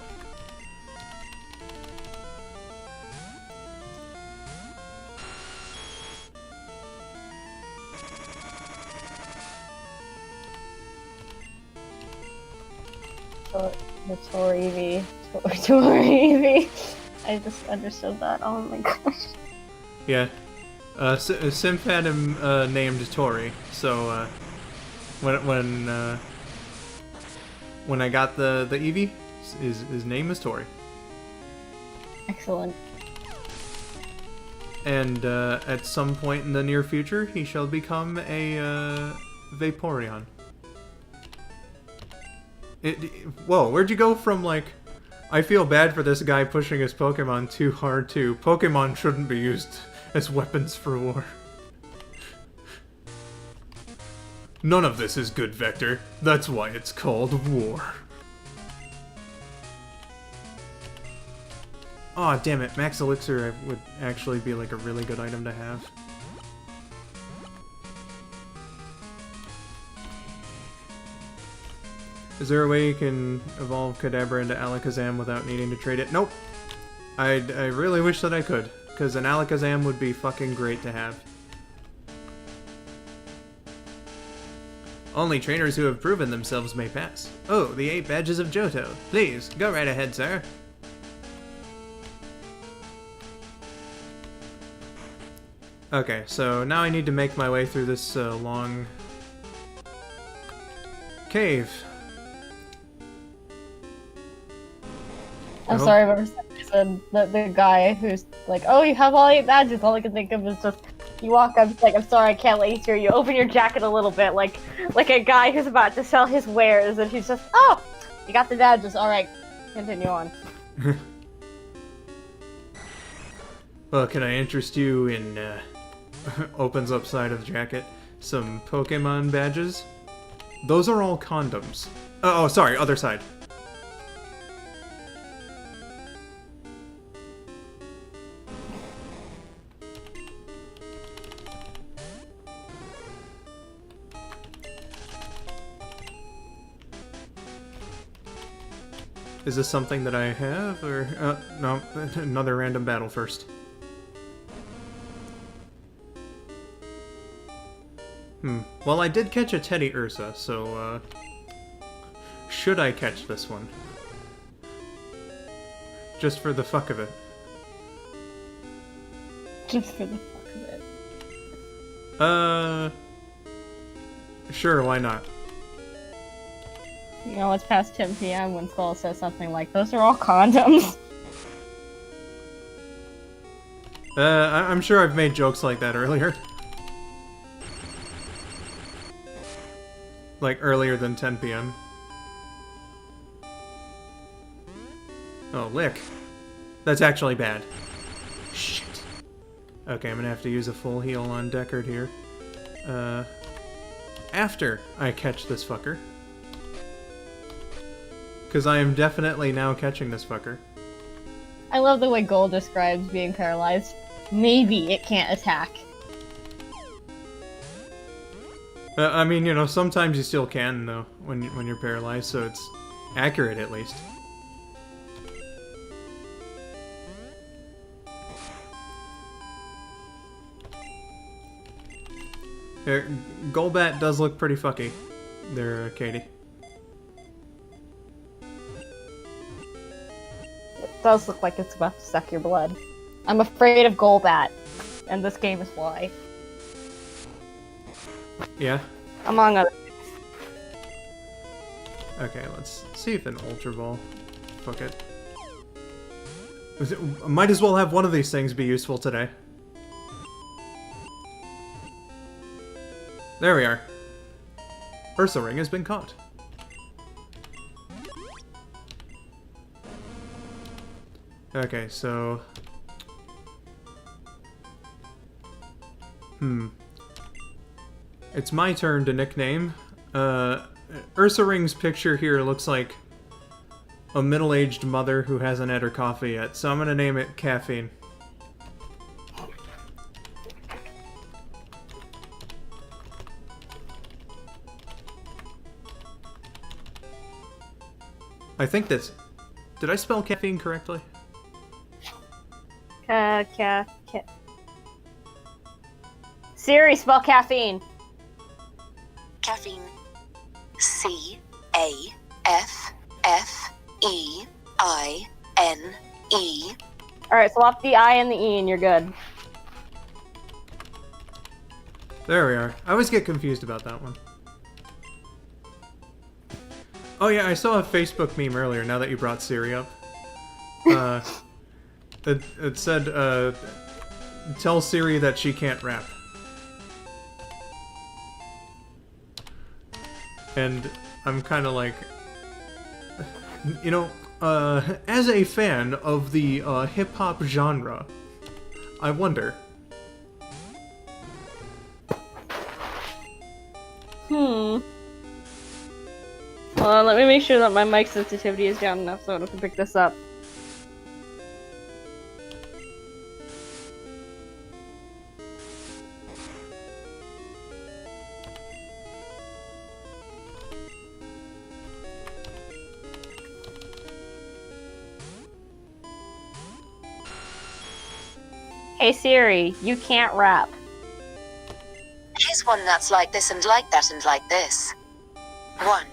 Speaker 2: The Tori. I just understood that. Oh my gosh.
Speaker 1: Yeah. Simp had him named Tori, so when I got the Eevee, his name is Tori.
Speaker 2: Excellent.
Speaker 1: And at some point in the near future, he shall become a Vaporeon. Whoa, where'd you go from, like, I feel bad for this guy pushing his Pokemon too hard to Pokemon shouldn't be used as weapons for war. None of this is good, Vector. That's why it's called war. Aw, damn it. Max Elixir would actually be like a really good item to have. Is there a way you can evolve Kadabra into Alakazam without needing to trade it? Nope. I really wish that I could, because an Alakazam would be fucking great to have. Only trainers who have proven themselves may pass. Oh, the 8 badges of Johto. Please, go right ahead, sir. Okay, so now I need to make my way through this long cave.
Speaker 2: I'm sorry, but for some reason, the guy who's like, oh, you have all 8 badges, all I can think of is just, you walk up, it's like, I'm sorry, I can't let you through. You open your jacket a little bit, like a guy who's about to sell his wares, and he's just, oh, you got the badges, alright, Continue on.
Speaker 1: Well, can I interest you in, opens up side of the jacket, some Pokemon badges? Those are all condoms. Oh, sorry, other side. Is this something that I have, or... no, another random battle first. Well, I did catch a Teddy Ursa, so, should I catch this one? Just for the fuck of it.
Speaker 2: Just for the fuck of it.
Speaker 1: Sure, why not?
Speaker 2: You know, it's past 10 p.m. when Skull says something like, those are all condoms.
Speaker 1: I'm sure I've made jokes like that earlier. Like, earlier than 10 p.m. Oh, lick. That's actually bad. Shit. Okay, I'm gonna have to use a full heal on Deckard here. After I catch this fucker. Because I am definitely now catching this fucker.
Speaker 2: I love the way Gold describes being paralyzed. Maybe it can't attack.
Speaker 1: I mean, you know, sometimes you still can, though, when you're paralyzed, so it's accurate, at least. Golbat does look pretty fucky there, Katie.
Speaker 2: It does look like it's about to suck your blood. I'm afraid of Golbat, and this game is why.
Speaker 1: Yeah?
Speaker 2: Among other things.
Speaker 1: Okay, let's see if an Ultra Ball... Fuck it. Might as well have one of these things be useful today. There we are. Ursa Ring has been caught. Okay, so... It's my turn to nickname. Ursa Ring's picture here looks like a middle-aged mother who hasn't had her coffee yet, so I'm gonna name it Caffeine. I think that's... Did I spell caffeine correctly?
Speaker 2: Siri, spell caffeine.
Speaker 5: Caffeine. C-A-F-F-E-I-N-E.
Speaker 2: Alright, swap the I and the E and you're good.
Speaker 1: There we are. I always get confused about that one. Oh yeah, I saw a Facebook meme earlier, now that you brought Siri up. It said, tell Siri that she can't rap. And I'm kind of like, you know, as a fan of the hip-hop genre, I wonder.
Speaker 2: Hold on, let me make sure that my mic sensitivity is down enough so I can pick this up. Hey Siri, you can't rap.
Speaker 5: Here's one that's like this and like that and like this. 1,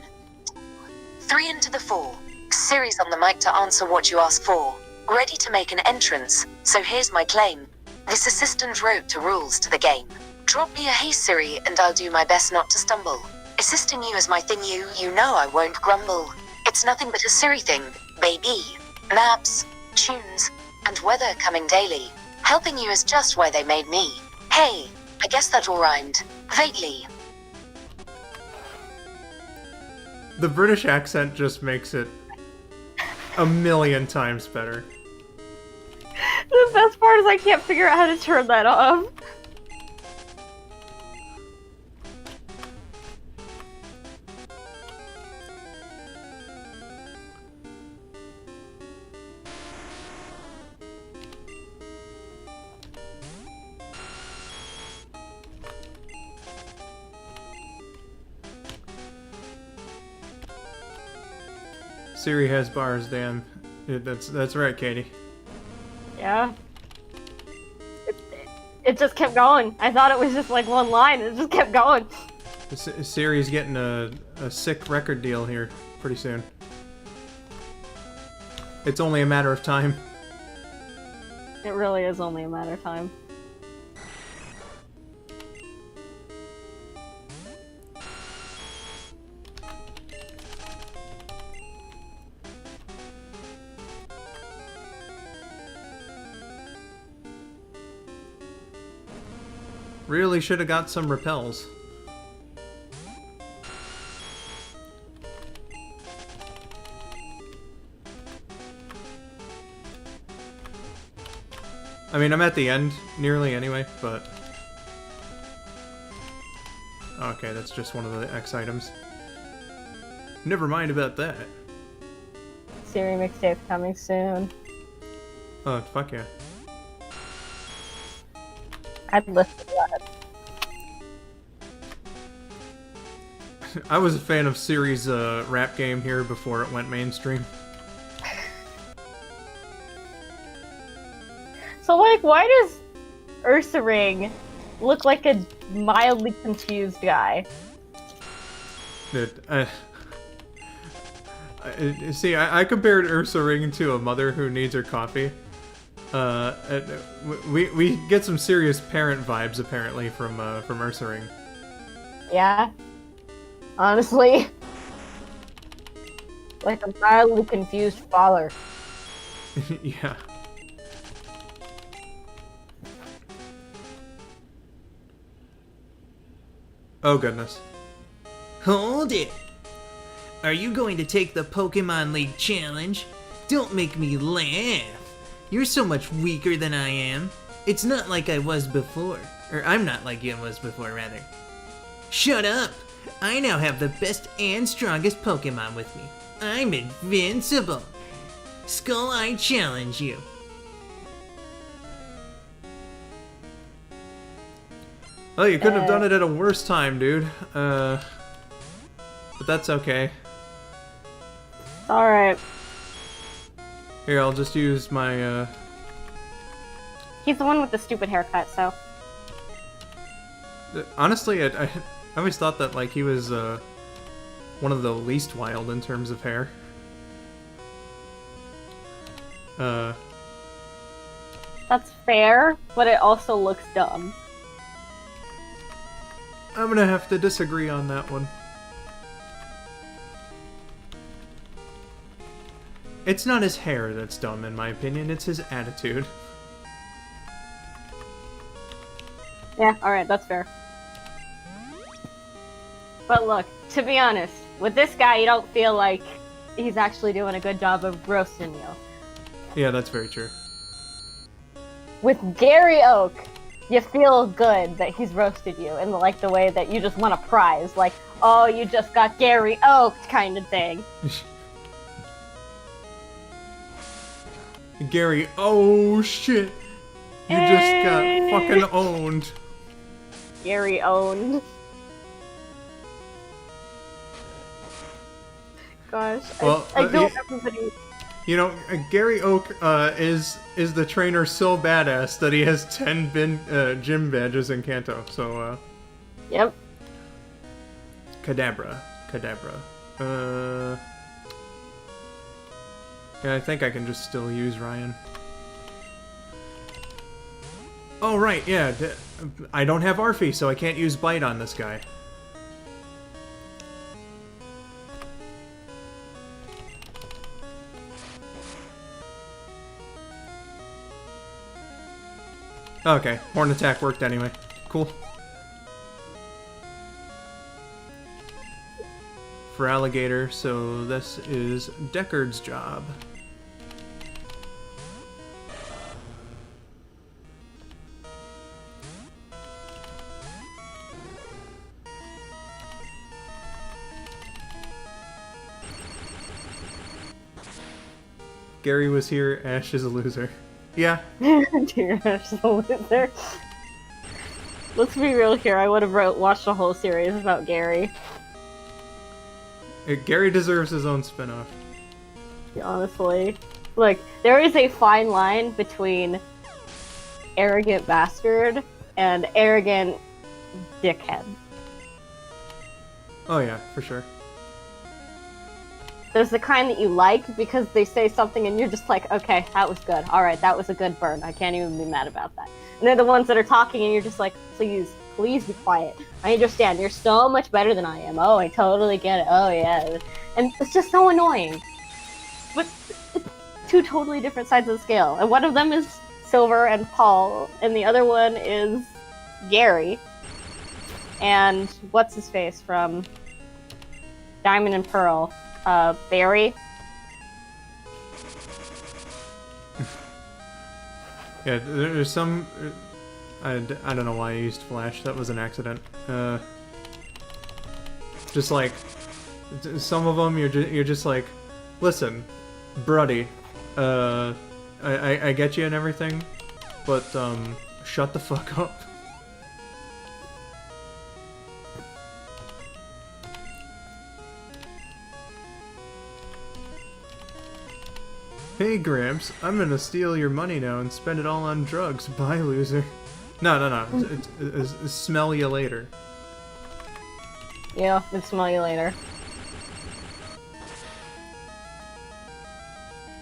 Speaker 5: 3 into the 4. Siri's on the mic to answer what you ask for. Ready to make an entrance, so here's my claim. This assistant wrote to rules to the game. Drop me a hey Siri and I'll do my best not to stumble. Assisting you is my thing, you know I won't grumble. It's nothing but a Siri thing, baby. Maps, tunes, and weather coming daily. Helping you is just why they made me. Hey, I guess that all rhymed. Vaguely.
Speaker 1: The British accent just makes it a million times better.
Speaker 2: The best part is I can't figure out how to turn that off.
Speaker 1: Siri has bars, damn. Yeah, that's right, Katie.
Speaker 2: Yeah. It just kept going. I thought it was just like one line. It just kept going.
Speaker 1: Siri's getting a sick record deal here pretty soon. It's only a matter of time.
Speaker 2: It really is only a matter of time.
Speaker 1: Really should have got some repels. I mean, I'm at the end, nearly anyway, but... Okay, that's just one of the X items. Never mind about that.
Speaker 2: Siri mixtape coming soon.
Speaker 1: Oh, fuck yeah.
Speaker 2: I'd listen to that.
Speaker 1: I was a fan of Siri's rap game here before it went mainstream.
Speaker 2: So, like, why does Ursaring look like a mildly confused guy?
Speaker 1: See, I compared Ursaring to a mother who needs her coffee. We get some serious parent vibes apparently from Ursaring.
Speaker 2: Yeah. Honestly. Like a mildly confused father.
Speaker 1: Yeah. Oh goodness.
Speaker 3: Hold it! Are you going to take the Pokemon League challenge? Don't make me laugh. You're so much weaker than I am. It's not like I was before. Or I'm not like you was before, rather. Shut up! I now have the best and strongest Pokemon with me. I'm invincible. Skull, I challenge you.
Speaker 1: Well, you couldn't have done it at a worse time, dude. But that's okay.
Speaker 2: Alright.
Speaker 1: Here, I'll just use my,
Speaker 2: He's the one with the stupid haircut, so.
Speaker 1: Honestly, I always thought that, like, he was, one of the least wild in terms of hair.
Speaker 2: That's fair, but it also looks dumb.
Speaker 1: I'm gonna have to disagree on that one. It's not his hair that's dumb, in my opinion, it's his attitude.
Speaker 2: Yeah, alright, that's fair. But look, to be honest, with this guy, you don't feel like he's actually doing a good job of roasting you.
Speaker 1: Yeah, that's very true.
Speaker 2: With Gary Oak, you feel good that he's roasted you in like the way that you just want a prize, like, oh, you just got Gary Oak kind of thing.
Speaker 1: Gary, oh shit! You just got fucking owned.
Speaker 2: Gary owned. Gosh,
Speaker 1: Well,
Speaker 2: I know everybody.
Speaker 1: You know, Gary Oak is the trainer so badass that he has 10 gym badges in Kanto. So,
Speaker 2: Yep.
Speaker 1: Kadabra. Yeah, I think I can just still use Ryan. Oh, right, yeah. I don't have Arfie, so I can't use Bite on this guy. Okay, Horn Attack worked anyway. Cool. For Alligator, so this is Deckard's job. Gary was here, Ash is a loser. Yeah.
Speaker 2: Dear Ash is a loser. Let's be real here. I would have watched a whole series about Gary.
Speaker 1: Gary deserves his own spin-off.
Speaker 2: Honestly. Look, there is a fine line between arrogant bastard and arrogant dickhead.
Speaker 1: Oh yeah, for sure.
Speaker 2: There's the kind that you like because they say something and you're just like, okay, that was good. Alright, that was a good burn. I can't even be mad about that. And they're the ones that are talking and you're just like, please be quiet. I understand. You're so much better than I am. Oh, I totally get it. Oh, yeah. And it's just so annoying. But it's two totally different sides of the scale. And one of them is Silver and Paul, and the other one is Gary. And what's his face from Diamond and Pearl? Barry?
Speaker 1: Yeah, there's some... I don't know why I used Flash. That was an accident. Just like... Some of them, you're just like... Listen, Bruddy. I get you and everything, but, shut the fuck up. Hey Gramps, I'm gonna steal your money now and spend it all on drugs. Bye, loser. No. It's smell you later.
Speaker 2: Yeah, and smell you later.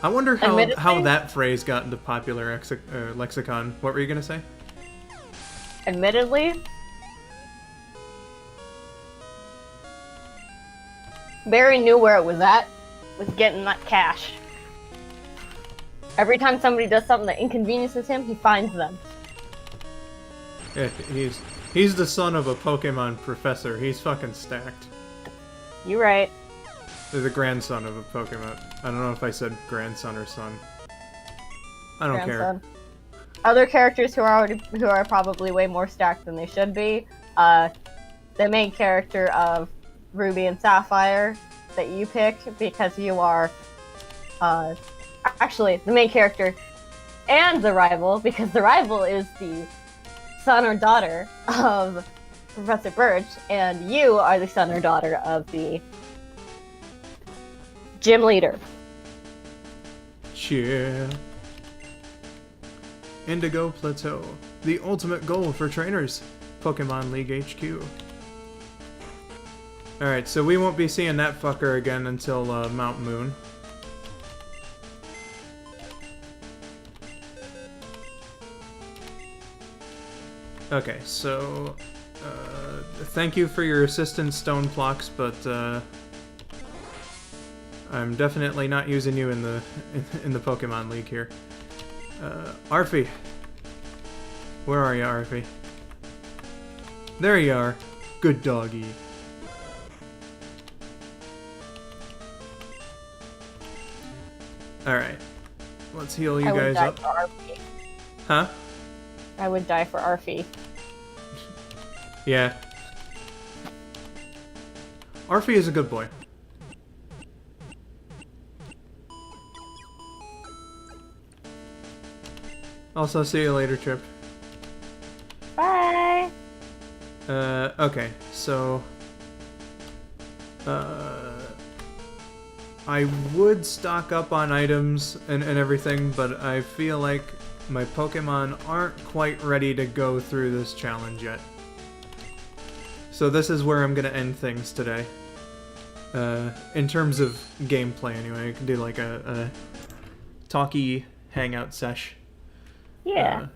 Speaker 1: I wonder how
Speaker 2: Admittedly-
Speaker 1: that phrase got into popular lexicon. What were you gonna say?
Speaker 2: Admittedly, Barry knew where it was at, with getting that cash. Every time somebody does something that inconveniences him, he finds them.
Speaker 1: Yeah, he's the son of a Pokemon professor. He's fucking stacked.
Speaker 2: You right.
Speaker 1: They're the grandson of a Pokemon. I don't know if I said grandson or son. I don't care.
Speaker 2: Other characters who are probably way more stacked than they should be. The main character of Ruby and Sapphire that you pick because you are actually the main character and the rival because the rival is the son or daughter of Professor Birch and you are the son or daughter of the gym leader.
Speaker 1: Yeah. Indigo Plateau, the ultimate goal for trainers. Pokemon League HQ. Alright, so we won't be seeing that fucker again until Mount Moon. Okay, so thank you for your assistance, Stoneplox, but I'm definitely not using you in the Pokemon League here. Arfie. Where are you, Arfie? There you are. Good doggy. Alright. Let's heal you guys up.
Speaker 2: For Arfie.
Speaker 1: Huh?
Speaker 2: I would die for Arfie.
Speaker 1: Yeah. Arfie is a good boy. Also, see you later, Trip.
Speaker 2: Bye!
Speaker 1: Okay, so... I would stock up on items and everything, but I feel like my Pokemon aren't quite ready to go through this challenge yet. So this is where I'm gonna end things today. In terms of gameplay, anyway. I can do like a talky hangout sesh.
Speaker 2: Yeah.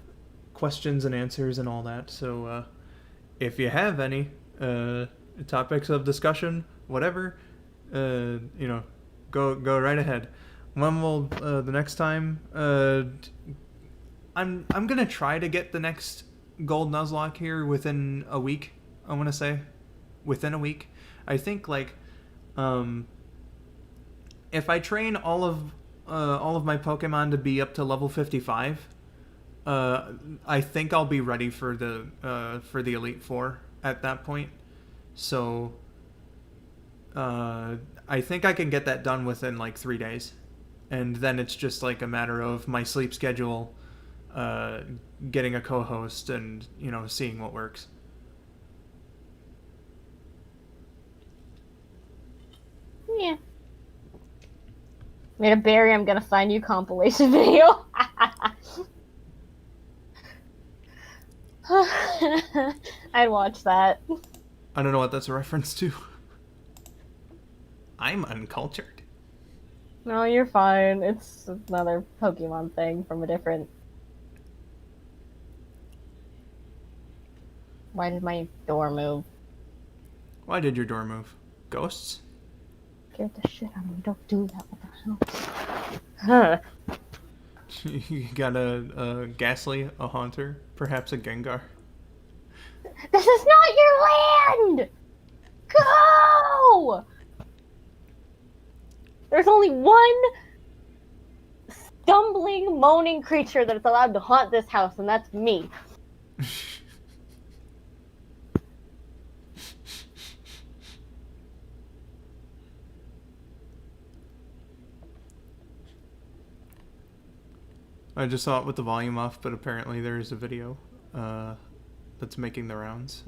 Speaker 1: Questions and answers and all that. So if you have any topics of discussion, whatever, you know, go right ahead. When will the next time? I'm gonna try to get the next Gold Nuzlocke here within a week. I want to say within a week. I think like if I train all of my Pokemon to be up to level 55. I think I'll be ready for the Elite Four at that point. So, I think I can get that done within like 3 days. and then it's just like a matter of my sleep schedule, getting a co-host, and seeing what works.
Speaker 2: Yeah. Made a Barry, I'm gonna find you compilation video. I'd watch that.
Speaker 1: I don't know what that's a reference to. I'm uncultured.
Speaker 2: No, you're fine. It's another Pokemon thing from a different... Why did my door move?
Speaker 1: Why did your door move? Ghosts?
Speaker 2: Scared the shit out of me. Don't do that. What the hell? Huh.
Speaker 1: You got a Ghastly, a Haunter, perhaps a Gengar.
Speaker 2: This is not your land! Go! There's only one stumbling, moaning creature that's allowed to haunt this house, and that's me.
Speaker 1: I just saw it with the volume off, but apparently there is a video that's making the rounds.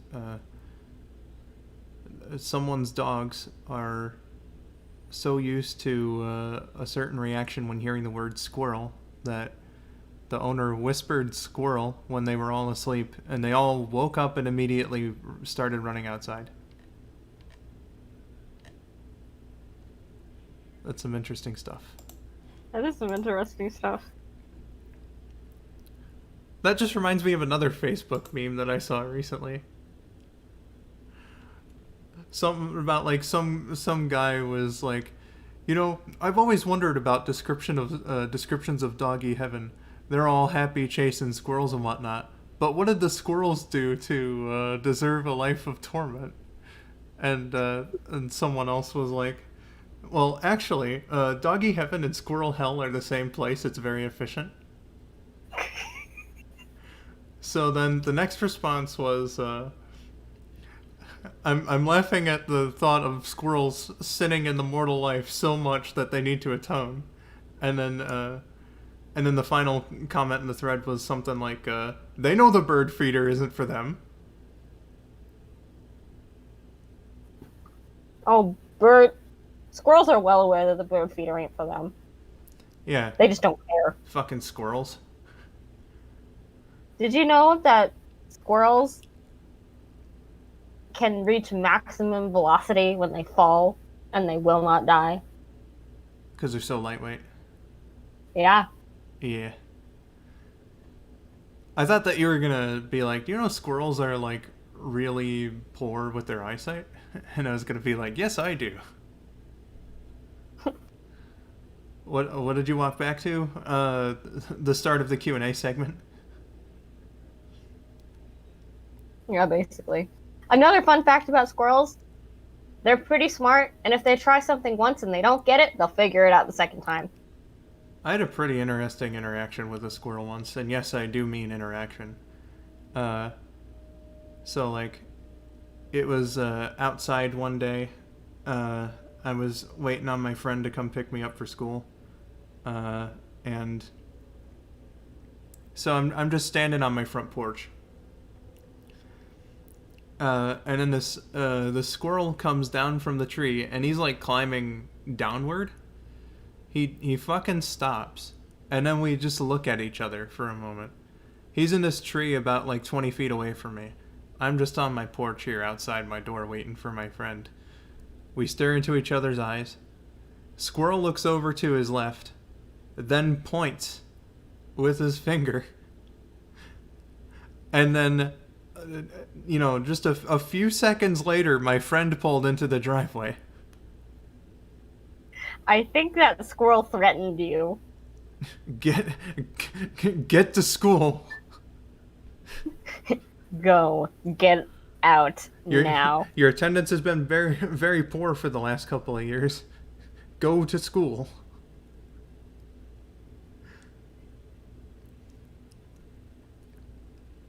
Speaker 1: Someone's dogs are so used to a certain reaction when hearing the word squirrel that the owner whispered squirrel when they were all asleep, and they all woke up and immediately started running outside. That's some interesting stuff.
Speaker 2: That is some interesting stuff.
Speaker 1: That just reminds me of another Facebook meme that I saw recently. Something about like some guy was like, I've always wondered about descriptions of doggy heaven. They're all happy chasing squirrels and whatnot. But what did the squirrels do to deserve a life of torment? And someone else was like, well, actually, doggy heaven and squirrel hell are the same place. It's very efficient. So then the next response was, I'm laughing at the thought of squirrels sinning in the mortal life so much that they need to atone. And then the final comment in the thread was something like, they know the bird feeder isn't for them.
Speaker 2: Oh, squirrels are well aware that the bird feeder ain't for them.
Speaker 1: Yeah.
Speaker 2: They just don't care.
Speaker 1: Fucking squirrels.
Speaker 2: Did you know that squirrels can reach maximum velocity when they fall and they will not die?
Speaker 1: Because they're so lightweight.
Speaker 2: Yeah.
Speaker 1: Yeah. I thought that you were gonna be like, squirrels are like really poor with their eyesight? And I was gonna be like, yes, I do. What did you walk back to? The start of the Q&A segment?
Speaker 2: Yeah, basically. Another fun fact about squirrels, they're pretty smart, and if they try something once and they don't get it, they'll figure it out the second time.
Speaker 1: I had a pretty interesting interaction with a squirrel once, and yes, I do mean interaction. So, like, it was outside one day. I was waiting on my friend to come pick me up for school. And so I'm just standing on my front porch. And then the squirrel comes down from the tree, and he's like climbing downward. He fucking stops, and then we just look at each other for a moment. He's in this tree about like 20 feet away from me. I'm just on my porch here outside my door waiting for my friend. We stare into each other's eyes. Squirrel looks over to his left, then points with his finger. And then, just a few seconds later, my friend pulled into the driveway.
Speaker 2: I think that squirrel threatened you.
Speaker 1: Get to school.
Speaker 2: Go. Get out now.
Speaker 1: Your attendance has been very, very poor for the last couple of years. Go to school.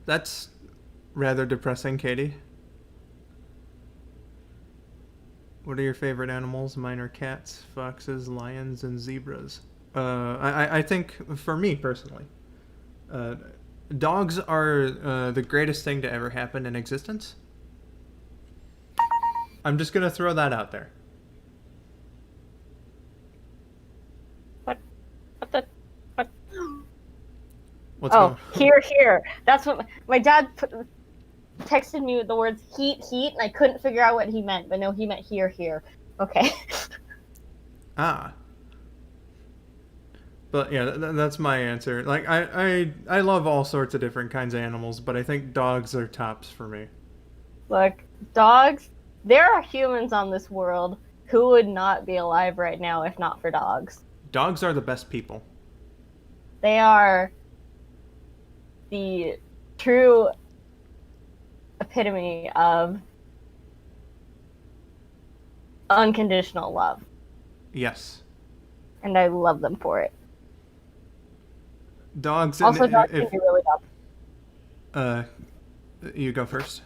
Speaker 1: That's rather depressing, Katie. What are your favorite animals? Mine are cats, foxes, lions, and zebras. I think for me personally, dogs are the greatest thing to ever happen in existence. I'm just gonna throw that out there.
Speaker 2: What the? What?
Speaker 1: What's
Speaker 2: Oh,
Speaker 1: going?
Speaker 2: here. That's what my dad texted me with the words heat, and I couldn't figure out what he meant. But no, he meant here. Okay.
Speaker 1: Ah. But yeah, that's my answer. Like I love all sorts of different kinds of animals, but I think dogs are tops for me.
Speaker 2: Look, dogs. There are humans on this world who would not be alive right now if not for dogs.
Speaker 1: Dogs are the best people.
Speaker 2: They are the true epitome of unconditional love,
Speaker 1: Yes.
Speaker 2: and I love them for it.
Speaker 1: Dogs.
Speaker 2: Also,
Speaker 1: And
Speaker 2: dogs
Speaker 1: if
Speaker 2: can be really dumb.
Speaker 1: uh, you go first.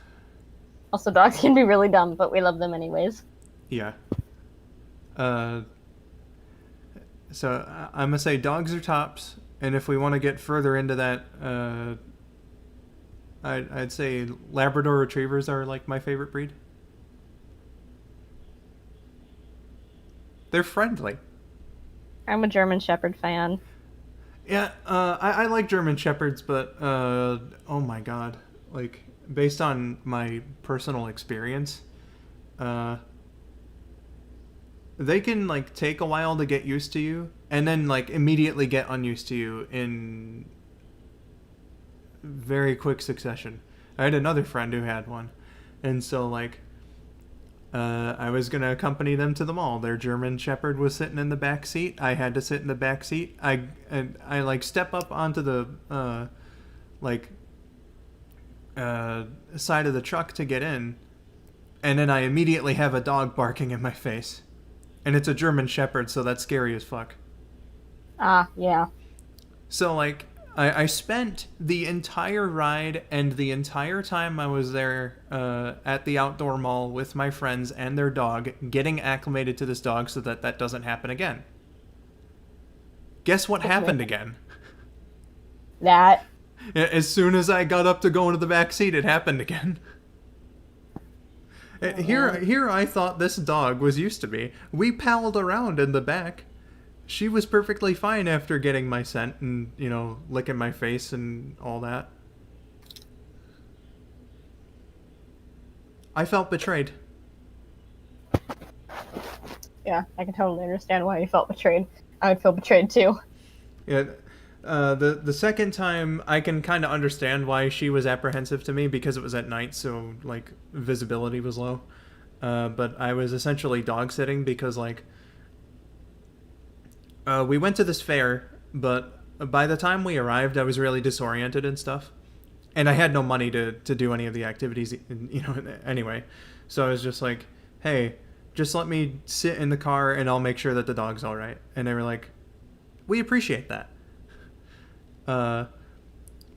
Speaker 2: Also, dogs can be really dumb, but we love them anyways.
Speaker 1: Yeah. So I'm gonna say dogs are tops, and if we want to get further into that, I'd say Labrador Retrievers are like my favorite breed. They're friendly.
Speaker 2: I'm a German Shepherd fan.
Speaker 1: Yeah, I like German Shepherds, but oh my god, like based on my personal experience, they can like take a while to get used to you, and then like immediately get unused to you in very quick succession. I had another friend who had one, and so like I was gonna accompany them to the mall. Their German Shepherd was sitting in the back seat. I had to sit in the back seat. I like step up onto the side of the truck to get in, and then I immediately have a dog barking in my face, and it's a German Shepherd, so that's scary as fuck.
Speaker 2: Ah, yeah.
Speaker 1: So like I spent the entire ride and the entire time I was there at the outdoor mall with my friends and their dog getting acclimated to this dog so that that doesn't happen again. Guess what happened again?
Speaker 2: That.
Speaker 1: As soon as I got up to go into the back seat, it happened again. Here I thought this dog was used to me. We palled around in the back. She was perfectly fine after getting my scent and, you know, licking my face and all that. I felt betrayed.
Speaker 2: Yeah, I can totally understand why you felt betrayed. I would feel betrayed too.
Speaker 1: Yeah, the second time I can kind of understand why she was apprehensive to me because it was at night, so like visibility was low. But I was essentially dog sitting because like we went to this fair, but by the time we arrived, I was really disoriented and stuff, and I had no money to do any of the activities, you know. Anyway, so I was just like, "Hey, just let me sit in the car, and I'll make sure that the dog's all right." And they were like, "We appreciate that." But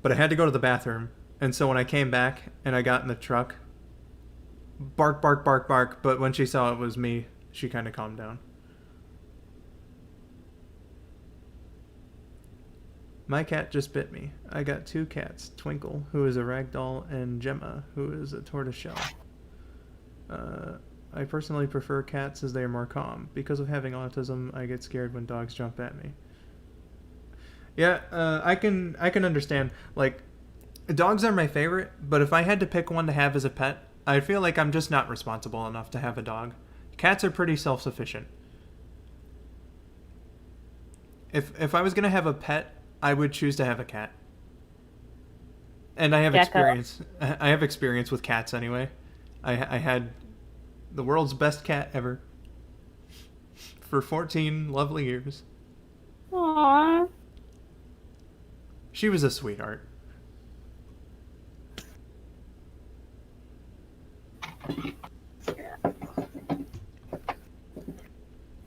Speaker 1: I had to go to the bathroom, and so when I came back and I got in the truck, bark, bark, bark, bark. But when she saw it was me, she kind of calmed down. My cat just bit me. I got two cats, Twinkle, who is a ragdoll, and Gemma, who is a tortoiseshell. I personally prefer cats as they are more calm. Because of having autism, I get scared when dogs jump at me. Yeah, I can understand. Like, dogs are my favorite, but if I had to pick one to have as a pet, I feel like I'm just not responsible enough to have a dog. Cats are pretty self-sufficient. If I was gonna have a pet, I would choose to have a cat. And I have experience. I have experience with cats anyway. I had the world's best cat ever for 14 lovely years.
Speaker 2: Aww.
Speaker 1: She was a sweetheart.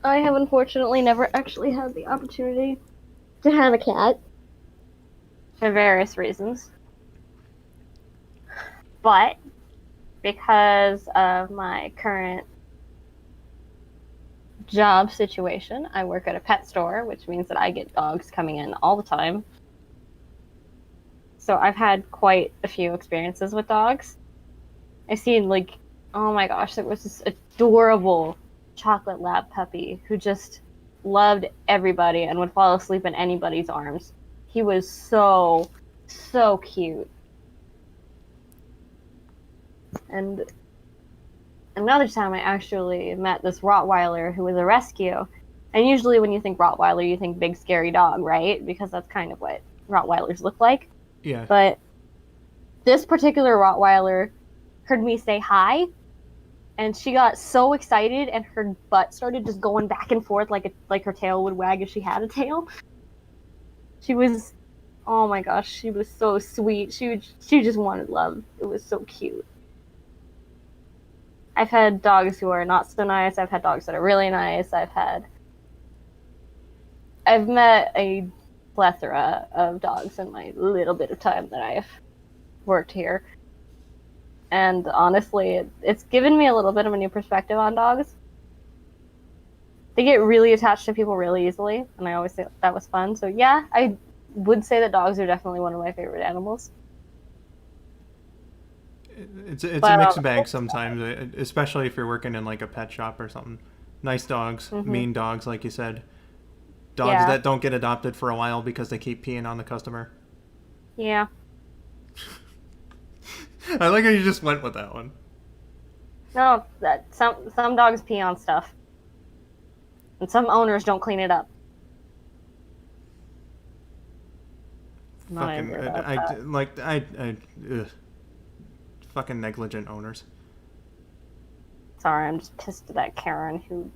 Speaker 2: I have unfortunately never actually had the opportunity to have a cat for various reasons. But because of my current job situation, I work at a pet store, which means that I get dogs coming in all the time. So I've had quite a few experiences with dogs. I've seen, like, oh my gosh, there was this adorable chocolate lab puppy who just loved everybody and would fall asleep in anybody's arms. He was so, so cute. And another time I actually met this Rottweiler who was a rescue. And usually when you think Rottweiler, you think big scary dog, right? Because that's kind of what Rottweilers look like.
Speaker 1: Yeah.
Speaker 2: But this particular Rottweiler heard me say hi, and she got so excited and her butt started just going back and forth like her tail would wag if she had a tail. She was, oh my gosh, she was so sweet. She just wanted love. It was so cute. I've had dogs who are not so nice. I've had dogs that are really nice. I've met a plethora of dogs in my little bit of time that I've worked here. And honestly, it's given me a little bit of a new perspective on dogs. They get really attached to people really easily, and I always think that was fun. So yeah, I would say that dogs are definitely one of my favorite animals.
Speaker 1: It's a
Speaker 2: But,
Speaker 1: mixed bag sometimes, especially if you're working in like a pet shop or something. Nice dogs, mean dogs, like you said. Dogs that don't get adopted for a while because they keep peeing on the customer.
Speaker 2: Yeah.
Speaker 1: I like how you just went with that one.
Speaker 2: No, that some dogs pee on stuff, and some owners don't clean it up. Not
Speaker 1: Fucking,
Speaker 2: angry about that.
Speaker 1: ugh. Fucking negligent owners.
Speaker 2: Sorry, I'm just pissed at that Karen who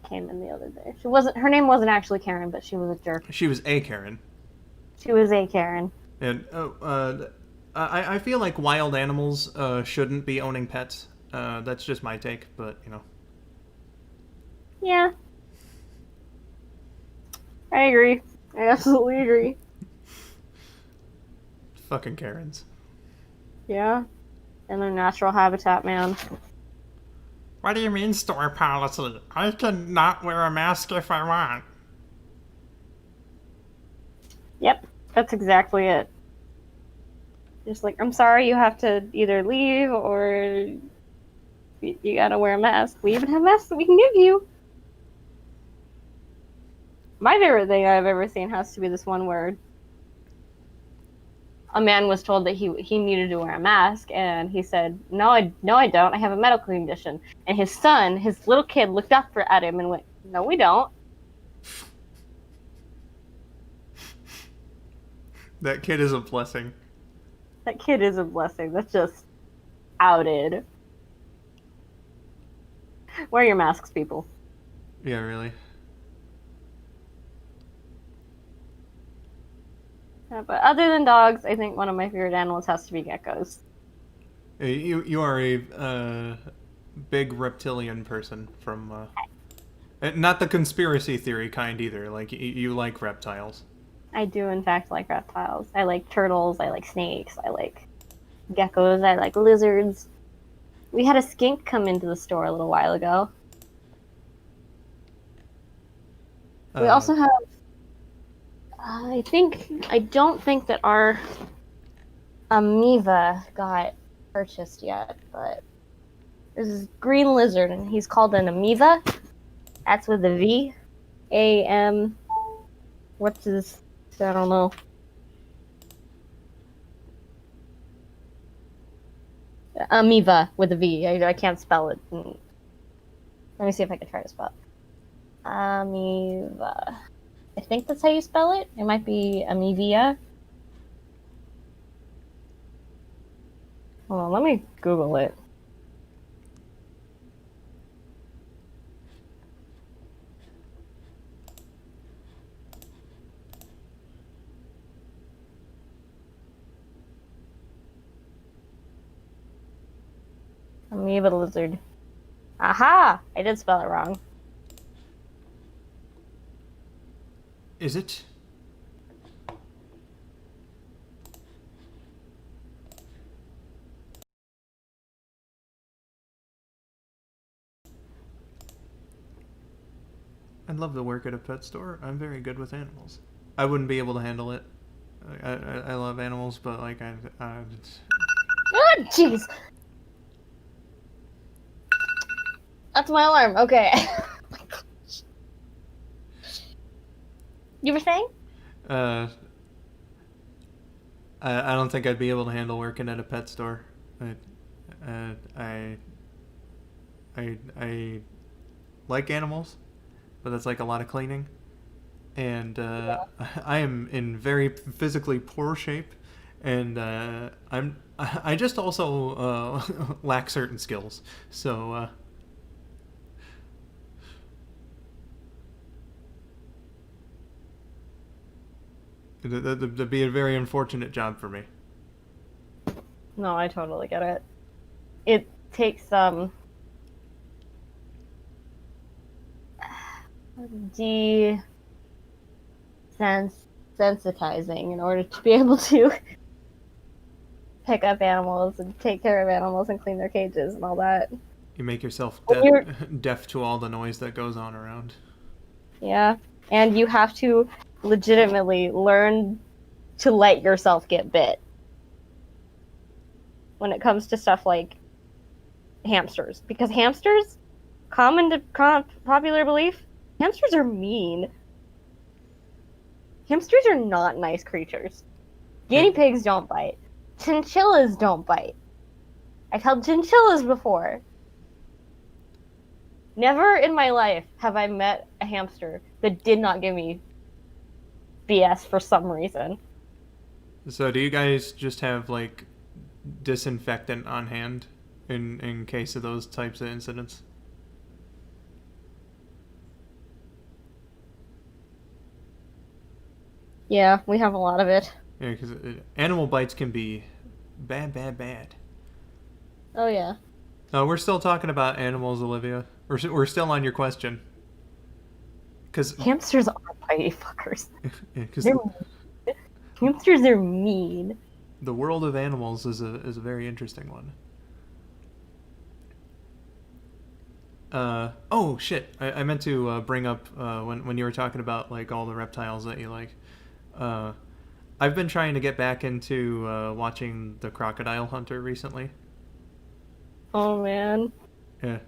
Speaker 2: came in the other day. Her name wasn't actually Karen, but she was a jerk.
Speaker 1: She was a Karen.
Speaker 2: She was a Karen.
Speaker 1: And I feel like wild animals shouldn't be owning pets. That's just my take, but you know.
Speaker 2: Yeah. I agree. I absolutely agree.
Speaker 1: Fucking Karens.
Speaker 2: Yeah. In their natural habitat, man.
Speaker 1: What do you mean store policy? I can not wear a mask if I want.
Speaker 2: Yep. That's exactly it. Just like, I'm sorry, you have to either leave or you gotta wear a mask. We even have masks that we can give you. My favorite thing I've ever seen has to be this one word. A man was told that he needed to wear a mask, and he said, no, I don't. I have a medical condition. And his son, his little kid, looked up at him and went, no, we don't.
Speaker 1: That kid is a blessing.
Speaker 2: That kid is a blessing. That's just outed. Wear your masks, people.
Speaker 1: Yeah, really.
Speaker 2: Yeah, but other than dogs, I think one of my favorite animals has to be geckos.
Speaker 1: You are a big reptilian person from not the conspiracy theory kind either. Like you like reptiles.
Speaker 2: I do, in fact, like reptiles. I like turtles. I like snakes. I like geckos. I like lizards. We had a skink come into the store a little while ago. We also have. I don't think that our Amoeba got purchased yet, but there's this green lizard, and he's called an Amoeba. That's with a V. A-M. What's his? I don't know. Amoeba with a V. I can't spell it. Let me see if I can try to spell it. Amoeba. I think that's how you spell it. It might be Amevia. Hold on, let me Google it. Amoeba lizard. Aha! I did spell it wrong.
Speaker 1: Is it? I'd love to work at a pet store. I'm very good with animals. I wouldn't be able to handle it. I love animals, but like
Speaker 2: Oh, jeez. That's my alarm. Okay. You were saying?
Speaker 1: I don't think I'd be able to handle working at a pet store. I like animals, but that's like a lot of cleaning, and I am in very physically poor shape, and I just also lack certain skills. So that'd be a very unfortunate job for me.
Speaker 2: No, I totally get it. It takes desensitizing in order to be able to pick up animals and take care of animals and clean their cages and all that.
Speaker 1: You make yourself
Speaker 2: Well,
Speaker 1: deaf to all the noise that goes on around.
Speaker 2: Yeah, and you have to legitimately learn to let yourself get bit when it comes to stuff like hamsters, because hamsters, popular belief, hamsters are mean. Hamsters are not nice creatures. Guinea pigs don't bite. Chinchillas don't bite. I've held chinchillas before. Never in my life have I met a hamster that did not give me BS for some reason.
Speaker 1: So do you guys just have like disinfectant on hand in case of those types of incidents?
Speaker 2: Yeah, we have a lot of it.
Speaker 1: Yeah, because animal bites can be bad.
Speaker 2: Oh yeah.
Speaker 1: We're still talking about animals, Olivia. We're still on your question. Because
Speaker 2: Hamsters are bitey fuckers.
Speaker 1: yeah,
Speaker 2: Hamsters are mean.
Speaker 1: the world of animals is a very interesting one. Oh shit! I meant to bring up when you were talking about like all the reptiles that you like. I've been trying to get back into watching The Crocodile Hunter recently.
Speaker 2: Oh man.
Speaker 1: Yeah.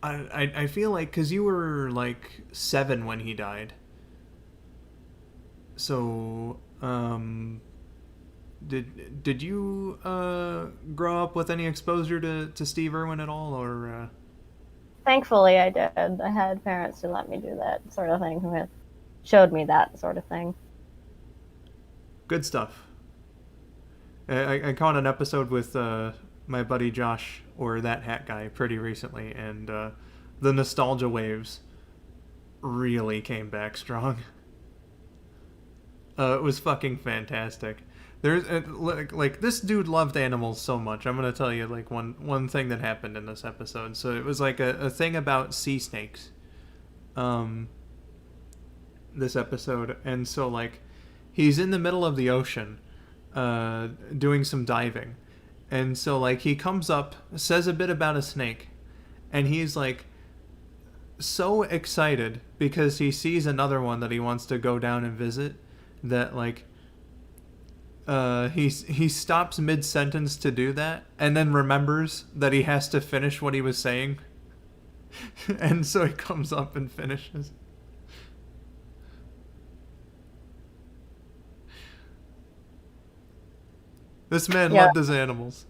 Speaker 1: I feel like because you were like 7 when he died. So did you grow up with any exposure to Steve Irwin at all, or?
Speaker 2: Thankfully, I did. I had parents who let me do that sort of thing, who showed me that sort of thing.
Speaker 1: Good stuff. I caught an episode with my buddy Josh, or That Hat Guy, pretty recently, and the nostalgia waves really came back strong. It was fucking fantastic. There's like this dude loved animals so much. I'm gonna tell you like one thing that happened in this episode. So it was like a thing about sea snakes. This episode, and so like he's in the middle of the ocean, doing some diving, and so like he comes up, says a bit about a snake, and he's like so excited because he sees another one that he wants to go down and visit, that like he stops mid-sentence to do that, and then remembers that he has to finish what he was saying. And so he comes up and finishes. This man loved his animals.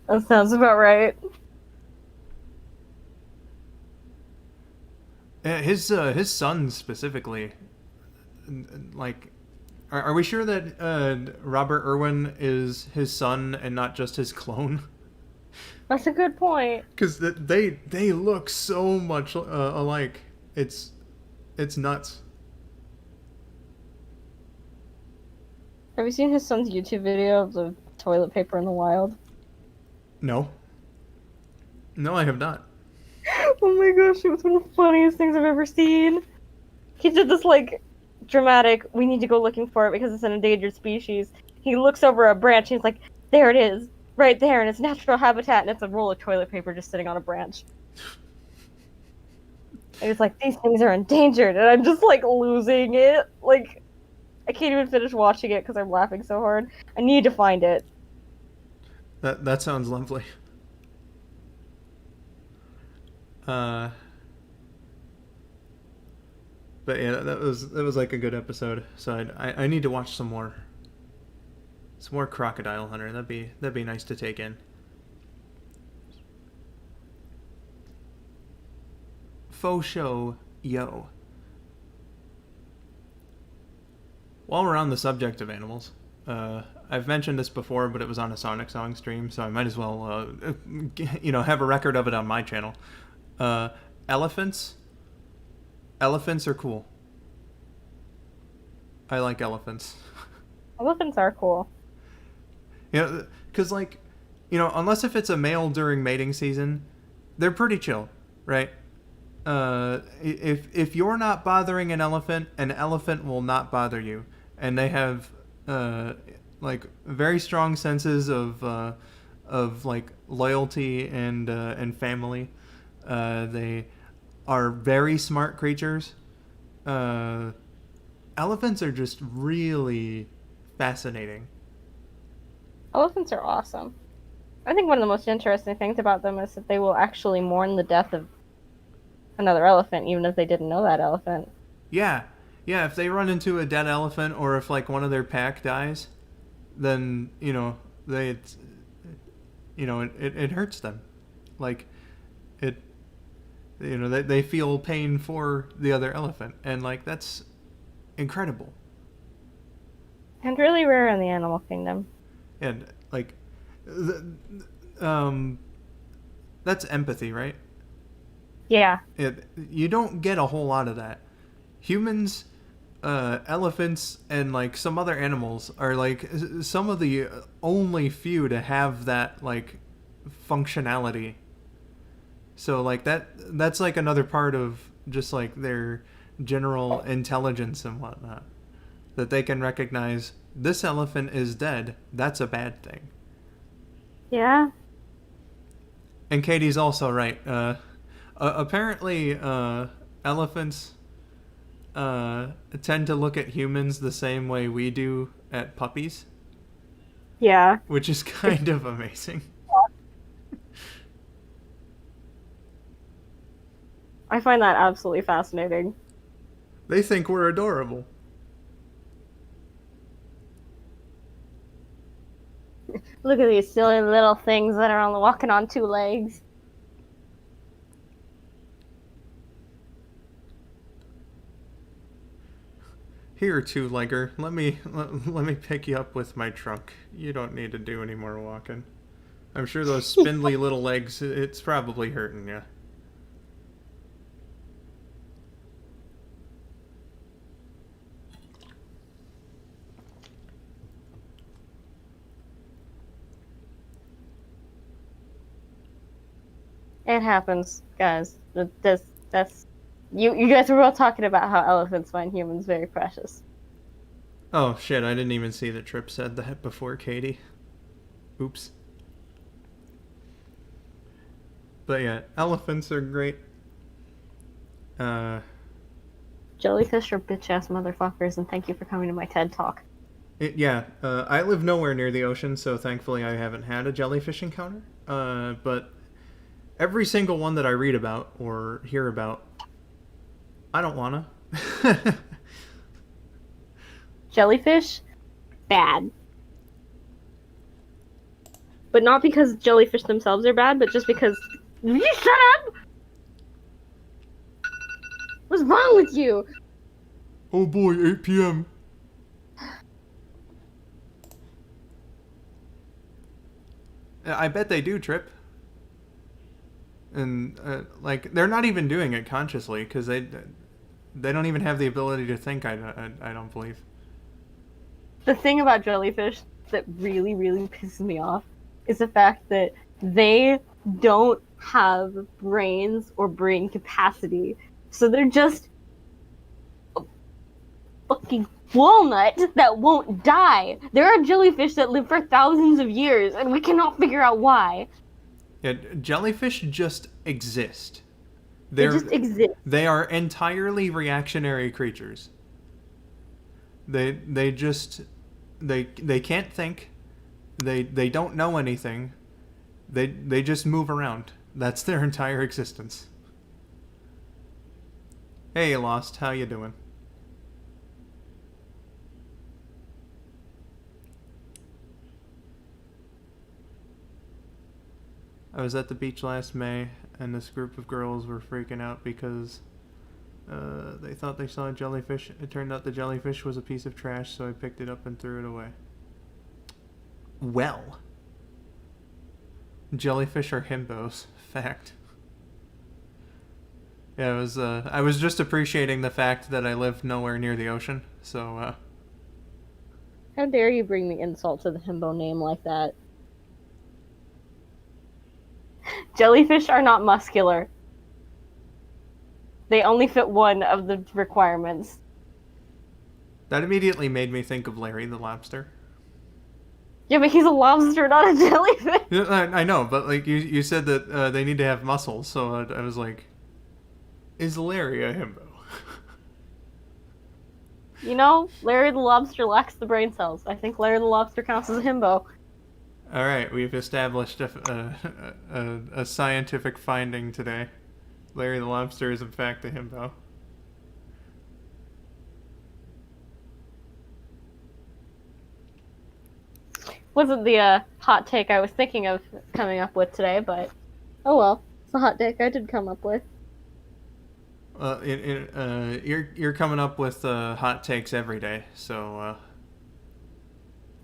Speaker 2: That sounds about right.
Speaker 1: His son specifically, like, are we sure that Robert Irwin is his son and not just his clone?
Speaker 2: That's a good point.
Speaker 1: Because they look so much alike. It's nuts.
Speaker 2: Have you seen his son's YouTube video of the toilet paper in the wild?
Speaker 1: No, I have not.
Speaker 2: Oh my gosh, it was one of the funniest things I've ever seen. He did this, like, dramatic, we need to go looking for it because it's an endangered species. He looks over a branch and he's like, there it is, right there in its natural habitat, and it's a roll of toilet paper just sitting on a branch. And it's like, these things are endangered, and I'm just like losing it. Like, I can't even finish watching it because I'm laughing so hard. I need to find it.
Speaker 1: That sounds lovely. But yeah, that was like a good episode. So I need to watch some more. Some more Crocodile Hunter. That'd be nice to take in. Faux show, yo. While we're on the subject of animals, I've mentioned this before, but it was on a Sonic Song stream, so I might as well, have a record of it on my channel. Elephants. Elephants are cool. I like elephants.
Speaker 2: Elephants are cool.
Speaker 1: Because, unless if it's a male during mating season, they're pretty chill, right? If you're not bothering an elephant will not bother you. And they have, very strong senses of loyalty and family. They are very smart creatures. Elephants are just really fascinating.
Speaker 2: Elephants are awesome. I think one of the most interesting things about them is that they will actually mourn the death of another elephant, even if they didn't know that elephant.
Speaker 1: Yeah, if they run into a dead elephant, or if one of their pack dies, then it hurts them. They feel pain for the other elephant, and that's incredible.
Speaker 2: And really rare in the animal kingdom.
Speaker 1: And that's empathy, right?
Speaker 2: Yeah.
Speaker 1: You don't get a whole lot of that. Humans, elephants, and some other animals are some of the only few to have that functionality. So that's another part of just their general intelligence and whatnot, that they can recognize this elephant is dead. That's a bad thing.
Speaker 2: Yeah.
Speaker 1: And Katie's also right. Apparently, elephants tend to look at humans the same way we do at puppies.
Speaker 2: Yeah.
Speaker 1: Which is kind of amazing.
Speaker 2: I find that absolutely fascinating.
Speaker 1: They think we're adorable.
Speaker 2: Look at these silly little things that are walking on two legs.
Speaker 1: Here, two-legger, let me pick you up with my trunk. You don't need to do any more walking. I'm sure those spindly little legs, it's probably hurting you.
Speaker 2: It happens, guys. That's you guys were all talking about how elephants find humans very precious.
Speaker 1: Oh shit, I didn't even see that Trip said that before Katie. Oops. But yeah, elephants are great.
Speaker 2: Jellyfish are bitch-ass motherfuckers, and thank you for coming to my TED Talk.
Speaker 1: I live nowhere near the ocean, so thankfully I haven't had a jellyfish encounter. But every single one that I read about or hear about, I don't wanna.
Speaker 2: Jellyfish? Bad. But not because jellyfish themselves are bad, but just because... Will you shut up? What's wrong with you?
Speaker 1: Oh boy, 8 p.m. I bet they do, Trip. And, they're not even doing it consciously, because they don't even have the ability to think, I don't believe.
Speaker 2: The thing about jellyfish that really, really pisses me off is the fact that they don't have brains or brain capacity. So they're just a fucking walnut that won't die. There are jellyfish that live for thousands of years, and we cannot figure out why.
Speaker 1: Yeah, jellyfish just exist.
Speaker 2: They just exist.
Speaker 1: They are entirely reactionary creatures. They can't think. They don't know anything. They just move around. That's their entire existence. Hey, Lost, how you doing? I was at the beach last May, and this group of girls were freaking out because they thought they saw a jellyfish. It turned out the jellyfish was a piece of trash, so I picked it up and threw it away. Well. Jellyfish are himbos. Fact. Yeah, I was just appreciating the fact that I live nowhere near the ocean, so,
Speaker 2: How dare you bring the insult to the himbo name like that? Jellyfish are not muscular. They only fit one of the requirements.
Speaker 1: That immediately made me think of Larry the lobster.
Speaker 2: Yeah, but he's a lobster, not a jellyfish.
Speaker 1: Yeah, I know, but like you said that they need to have muscles, so I was like, is Larry a himbo?
Speaker 2: You know, Larry the lobster lacks the brain cells. I think Larry the lobster counts as a himbo.
Speaker 1: All right, we've established a scientific finding today. Larry the lobster is in fact a himbo.
Speaker 2: Wasn't the hot take I was thinking of coming up with today, but oh well, it's a hot take I did come up with.
Speaker 1: You're coming up with hot takes every day, so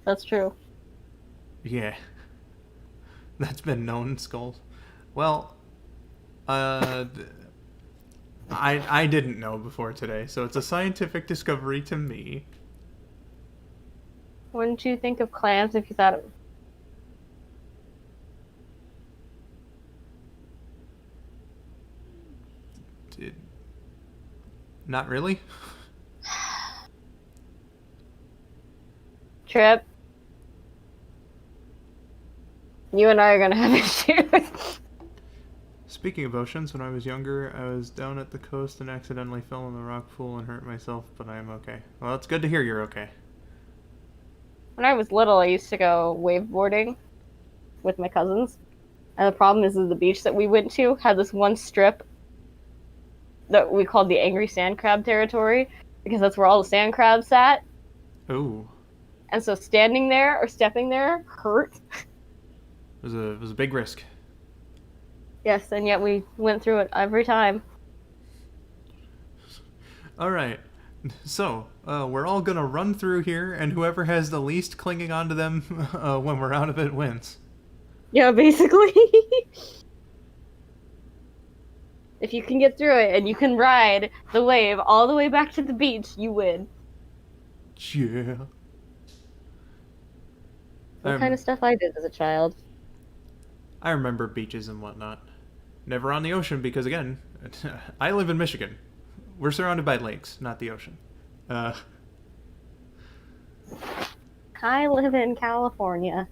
Speaker 2: That's true.
Speaker 1: yeah, that's been known, Skulls. Well, I didn't know before today, so it's a scientific discovery to me.
Speaker 2: Wouldn't you think of clams if you thought it?
Speaker 1: Not really.
Speaker 2: Trip. You and I are gonna have issues.
Speaker 1: Speaking of oceans, when I was younger, I was down at the coast and accidentally fell in the rock pool and hurt myself, but I am okay. Well, it's good to hear you're okay.
Speaker 2: When I was little, I used to go waveboarding with my cousins. And the problem is the beach that we went to had this one strip that we called the Angry Sand Crab territory, because that's where all the sand crabs sat.
Speaker 1: Ooh.
Speaker 2: And so standing there or stepping there hurt.
Speaker 1: It was a big risk.
Speaker 2: Yes, and yet we went through it every time.
Speaker 1: All right. So, we're all gonna run through here, and whoever has the least clinging onto them when we're out of it wins.
Speaker 2: Yeah, basically. If you can get through it and you can ride the wave all the way back to the beach, you win.
Speaker 1: Yeah.
Speaker 2: What kind of stuff I did as a child.
Speaker 1: I remember beaches and whatnot. Never on the ocean because, again, I live in Michigan. We're surrounded by lakes, not the ocean.
Speaker 2: I live in California,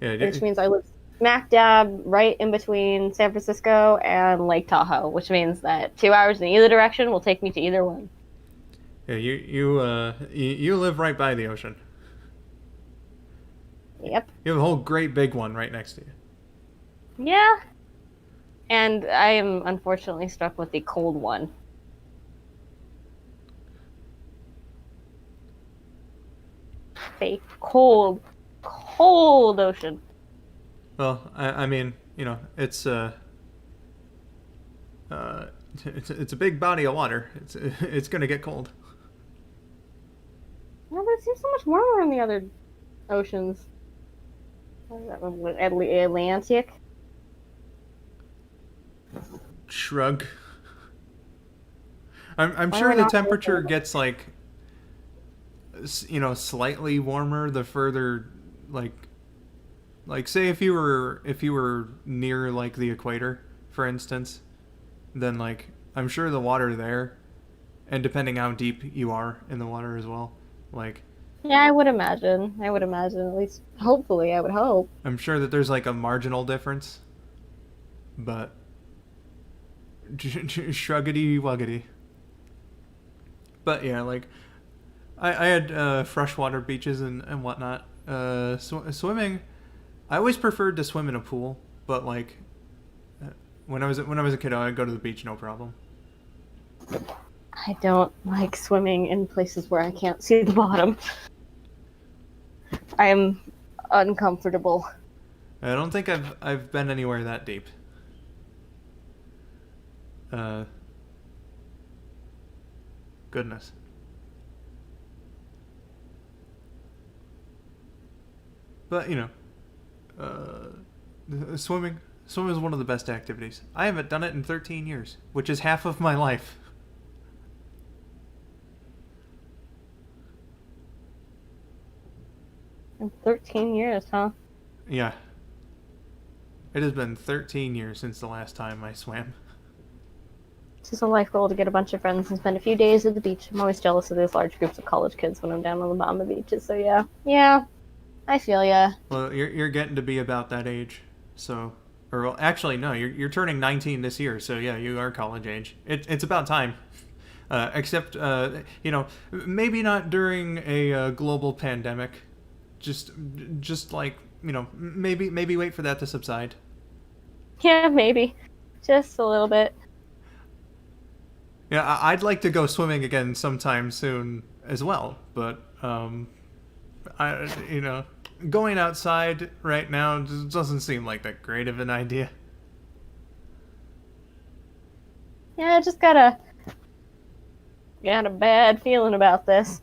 Speaker 1: Yeah,
Speaker 2: which means I live smack dab right in between San Francisco and Lake Tahoe, which means that 2 hours in either direction will take me to either one.
Speaker 1: yeah, you live right by the ocean.
Speaker 2: Yep.
Speaker 1: You have a whole great big one right next to you.
Speaker 2: Yeah. And I am unfortunately stuck with the cold one. Fake cold ocean.
Speaker 1: Well, I mean, you know, it's a big body of water. It's gonna get cold.
Speaker 2: No, but it seems so much warmer in the other oceans. What is that one? Atlantic?
Speaker 1: Shrug. I'm
Speaker 2: Why
Speaker 1: sure
Speaker 2: we're
Speaker 1: the
Speaker 2: not
Speaker 1: temperature
Speaker 2: open?
Speaker 1: gets like, you know, slightly warmer the further, like say if you were near like the equator, for instance, then like I'm sure the water there, and depending how deep you are in the water as well, like
Speaker 2: Yeah, I would imagine. At least, hopefully, I would hope.
Speaker 1: I'm sure that there's like a marginal difference, but shruggity wuggity. But yeah, like I had freshwater beaches and whatnot. Swimming, I always preferred to swim in a pool, but like when I was a kid, I'd go to the beach, no problem.
Speaker 2: I don't like swimming in places where I can't see the bottom. I am uncomfortable.
Speaker 1: I don't think I've been anywhere that deep. Goodness. But you know, swimming is one of the best activities. I haven't done it in 13 years, which is half of my life.
Speaker 2: In 13 years, huh?
Speaker 1: Yeah. It has been 13 years since the last time I swam.
Speaker 2: It's just a life goal to get a bunch of friends and spend a few days at the beach. I'm always jealous of those large groups of college kids when I'm down on the bottom of beaches, so yeah. Yeah, I feel ya.
Speaker 1: Well, you're getting to be about that age, so... Or, well, actually, no, you're turning 19 this year, so yeah, you are college age. It's about time. Except, you know, maybe not during a global pandemic. Just like, you know, maybe wait for that to subside.
Speaker 2: Yeah, maybe. Just a little bit.
Speaker 1: Yeah, I'd like to go swimming again sometime soon as well, but you know, going outside right now just doesn't seem like that great of an idea.
Speaker 2: Yeah, I just got a bad feeling about this.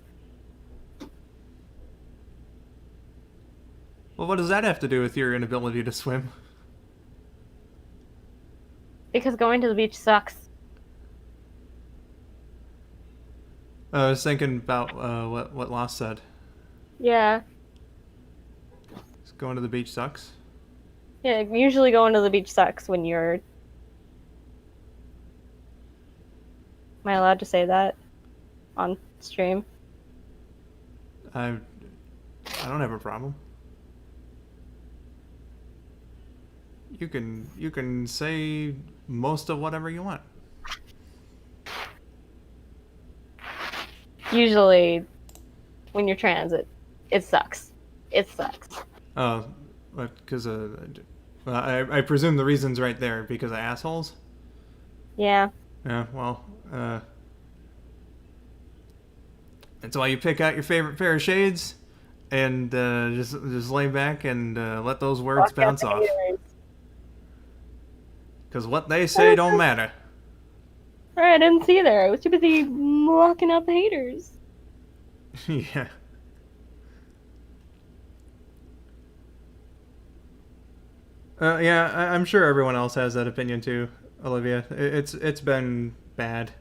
Speaker 1: Well, what does that have to do with your inability to swim?
Speaker 2: Because going to the beach sucks.
Speaker 1: I was thinking about what Lost said.
Speaker 2: Yeah.
Speaker 1: Going to the beach sucks.
Speaker 2: Yeah, usually going to the beach sucks when you're... Am I allowed to say that on stream?
Speaker 1: I don't have a problem. You can say most of whatever you want.
Speaker 2: Usually, when you're trans, it sucks. It sucks.
Speaker 1: Oh, because I presume the reason's right there because of assholes.
Speaker 2: Yeah.
Speaker 1: Yeah. Well, that's why you pick out your favorite pair of shades, and just lay back and let those words bounce off. Because what they say don't matter.
Speaker 2: Alright, I didn't see you there. I was too busy blocking out the haters.
Speaker 1: Yeah. Yeah, I'm sure everyone else has that opinion too, Olivia. It's been bad.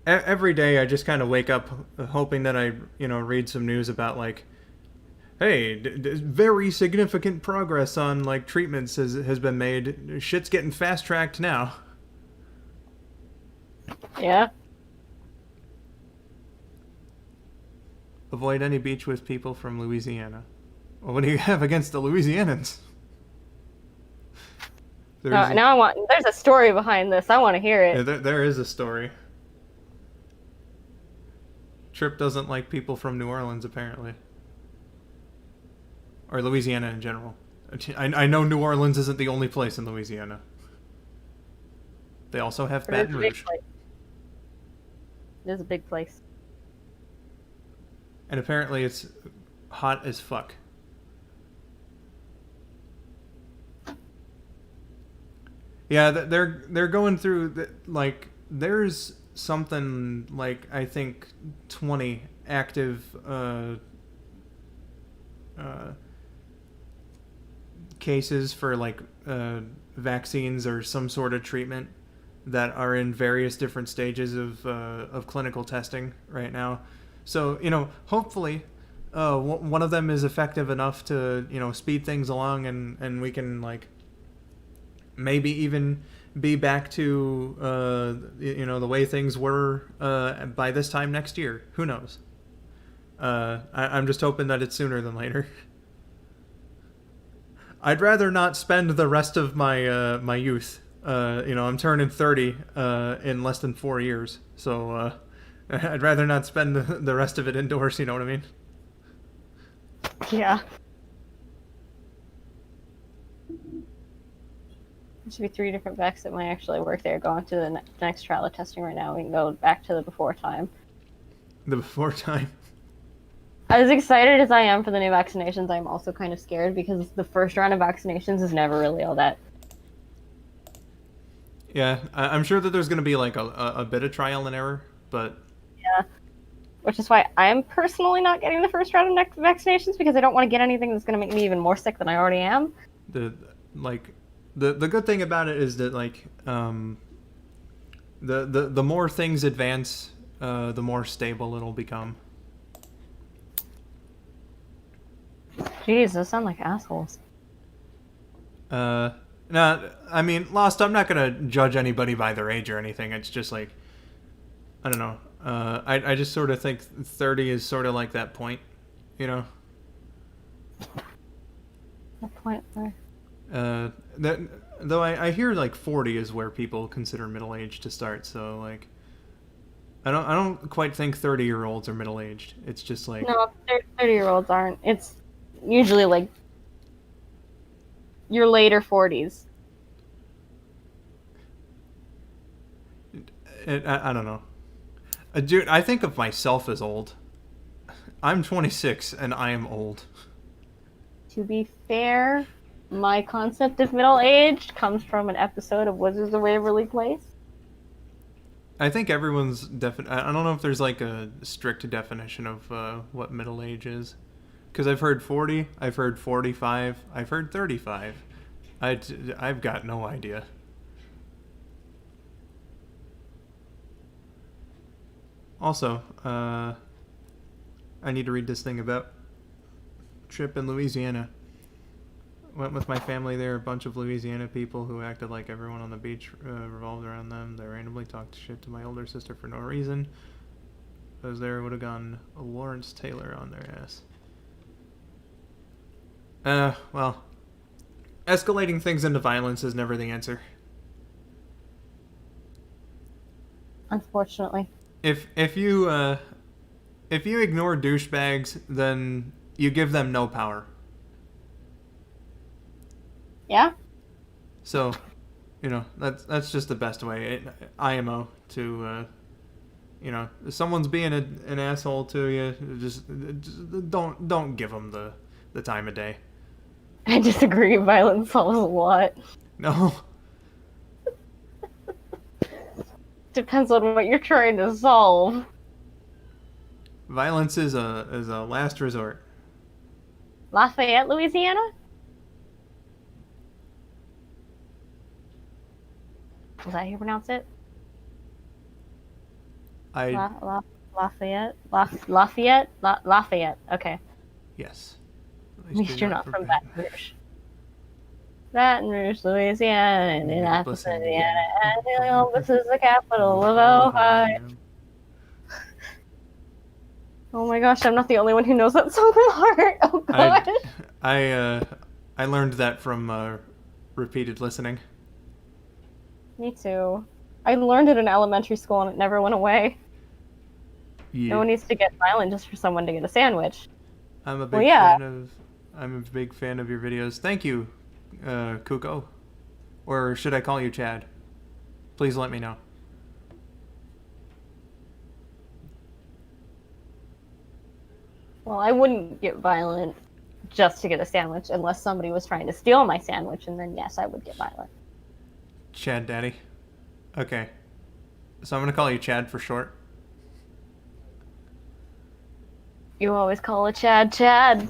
Speaker 1: Every day I just kind of wake up hoping that I, read some news about like, hey, very significant progress on like treatments has been made. Shit's getting fast tracked now.
Speaker 2: Yeah.
Speaker 1: Avoid any beach with people from Louisiana. Well, what do you have against the Louisianans?
Speaker 2: There's a story behind this. I want to hear it.
Speaker 1: Yeah, there is a story. Trip doesn't like people from New Orleans, apparently. Or Louisiana in general. I know New Orleans isn't the only place in Louisiana. They also have Baton Rouge.
Speaker 2: It is a big place.
Speaker 1: And apparently it's hot as fuck. Yeah, they're going through like there's something like I think 20 active cases for like vaccines or some sort of treatment that are in various different stages of clinical testing right now. So hopefully one of them is effective enough to speed things along and we can like maybe even be back to the way things were by this time next year. Who knows? I'm just hoping that it's sooner than later. I'd rather not spend the rest of my my youth. I'm turning 30 in less than 4 years, so I'd rather not spend the rest of it indoors. You know what I mean?
Speaker 2: Yeah. There should be 3 different Vex that might actually work there. Going through the next trial of testing right now. We can go back to the before time.
Speaker 1: The before time.
Speaker 2: As excited as I am for the new vaccinations, I'm also kind of scared because the first round of vaccinations is never really all that.
Speaker 1: Yeah, I'm sure that there's going to be like a bit of trial and error, but
Speaker 2: Yeah. Which is why I'm personally not getting the first round of vaccinations because I don't want to get anything that's going to make me even more sick than I already am.
Speaker 1: the good thing about it is that like the more things advance, the more stable it'll become.
Speaker 2: Jeez, those sound like assholes.
Speaker 1: No, I mean, Lost, I'm not gonna judge anybody by their age or anything. It's just like, I don't know. I just sort of think 30 is sort of like that point, you know?
Speaker 2: What point there?
Speaker 1: That though I hear like 40 is where people consider middle age to start. So like, I don't quite think 30-year-olds are middle aged. It's just like
Speaker 2: No, 30-year-olds aren't. It's usually like your later 40s.
Speaker 1: I don't know. Dude, I think of myself as old. I'm 26 and I am old.
Speaker 2: To be fair, my concept of middle age comes from an episode of Wizards of Waverly Place.
Speaker 1: I think everyone's I don't know if there's like a strict definition of what middle age is. Because I've heard 40, I've heard 45, I've heard 35. I've got no idea. Also, I need to read this thing about trip in Louisiana. Went with my family there. A bunch of Louisiana people who acted like everyone on the beach revolved around them. They randomly talked shit to my older sister for no reason. If I was there, would have gone Lawrence Taylor on their ass. Well, escalating things into violence is never the answer.
Speaker 2: Unfortunately.
Speaker 1: If you ignore douchebags, then you give them no power.
Speaker 2: Yeah?
Speaker 1: So, that's just the best way. IMO to, if someone's being an asshole to you, just don't give them the time of day.
Speaker 2: I disagree. Violence solves a lot.
Speaker 1: No.
Speaker 2: Depends on what you're trying to solve.
Speaker 1: Violence is a last resort.
Speaker 2: Lafayette, Louisiana? Is that how you pronounce it? Lafayette? Lafayette. Okay.
Speaker 1: Yes.
Speaker 2: At least you're not from Baton Rouge. Baton Rouge, Louisiana, and Indianapolis, Indiana, and Columbus is the capital of Ohio. Oh my gosh, I'm not the only one who knows that song from heart. Oh gosh.
Speaker 1: I learned that from repeated listening.
Speaker 2: Me too. I learned it in elementary school and it never went away.
Speaker 1: Yeah.
Speaker 2: No one needs to get violent just for someone to get a sandwich.
Speaker 1: I'm a big fan of your videos. Thank you, Kuko. Or should I call you Chad? Please let me know.
Speaker 2: Well, I wouldn't get violent just to get a sandwich unless somebody was trying to steal my sandwich, and then yes, I would get violent.
Speaker 1: Chad Daddy. Okay. So I'm gonna call you Chad for short.
Speaker 2: You always call a Chad Chad.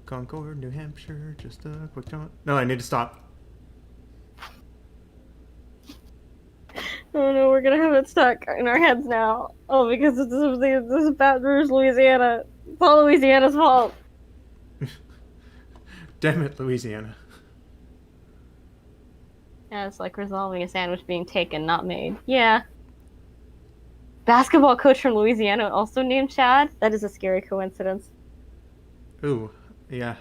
Speaker 1: Concord, New Hampshire, just a quick jaunt. No, I need to stop.
Speaker 2: Oh no, we're gonna have it stuck in our heads now. Oh, because this is Baton Rouge, Louisiana. It's all Louisiana's fault.
Speaker 1: Damn it, Louisiana.
Speaker 2: Yeah, it's like resolving a sandwich being taken, not made. Yeah. basketball coach from Louisiana also named Chad. That is a scary coincidence.
Speaker 1: Ooh, yeah.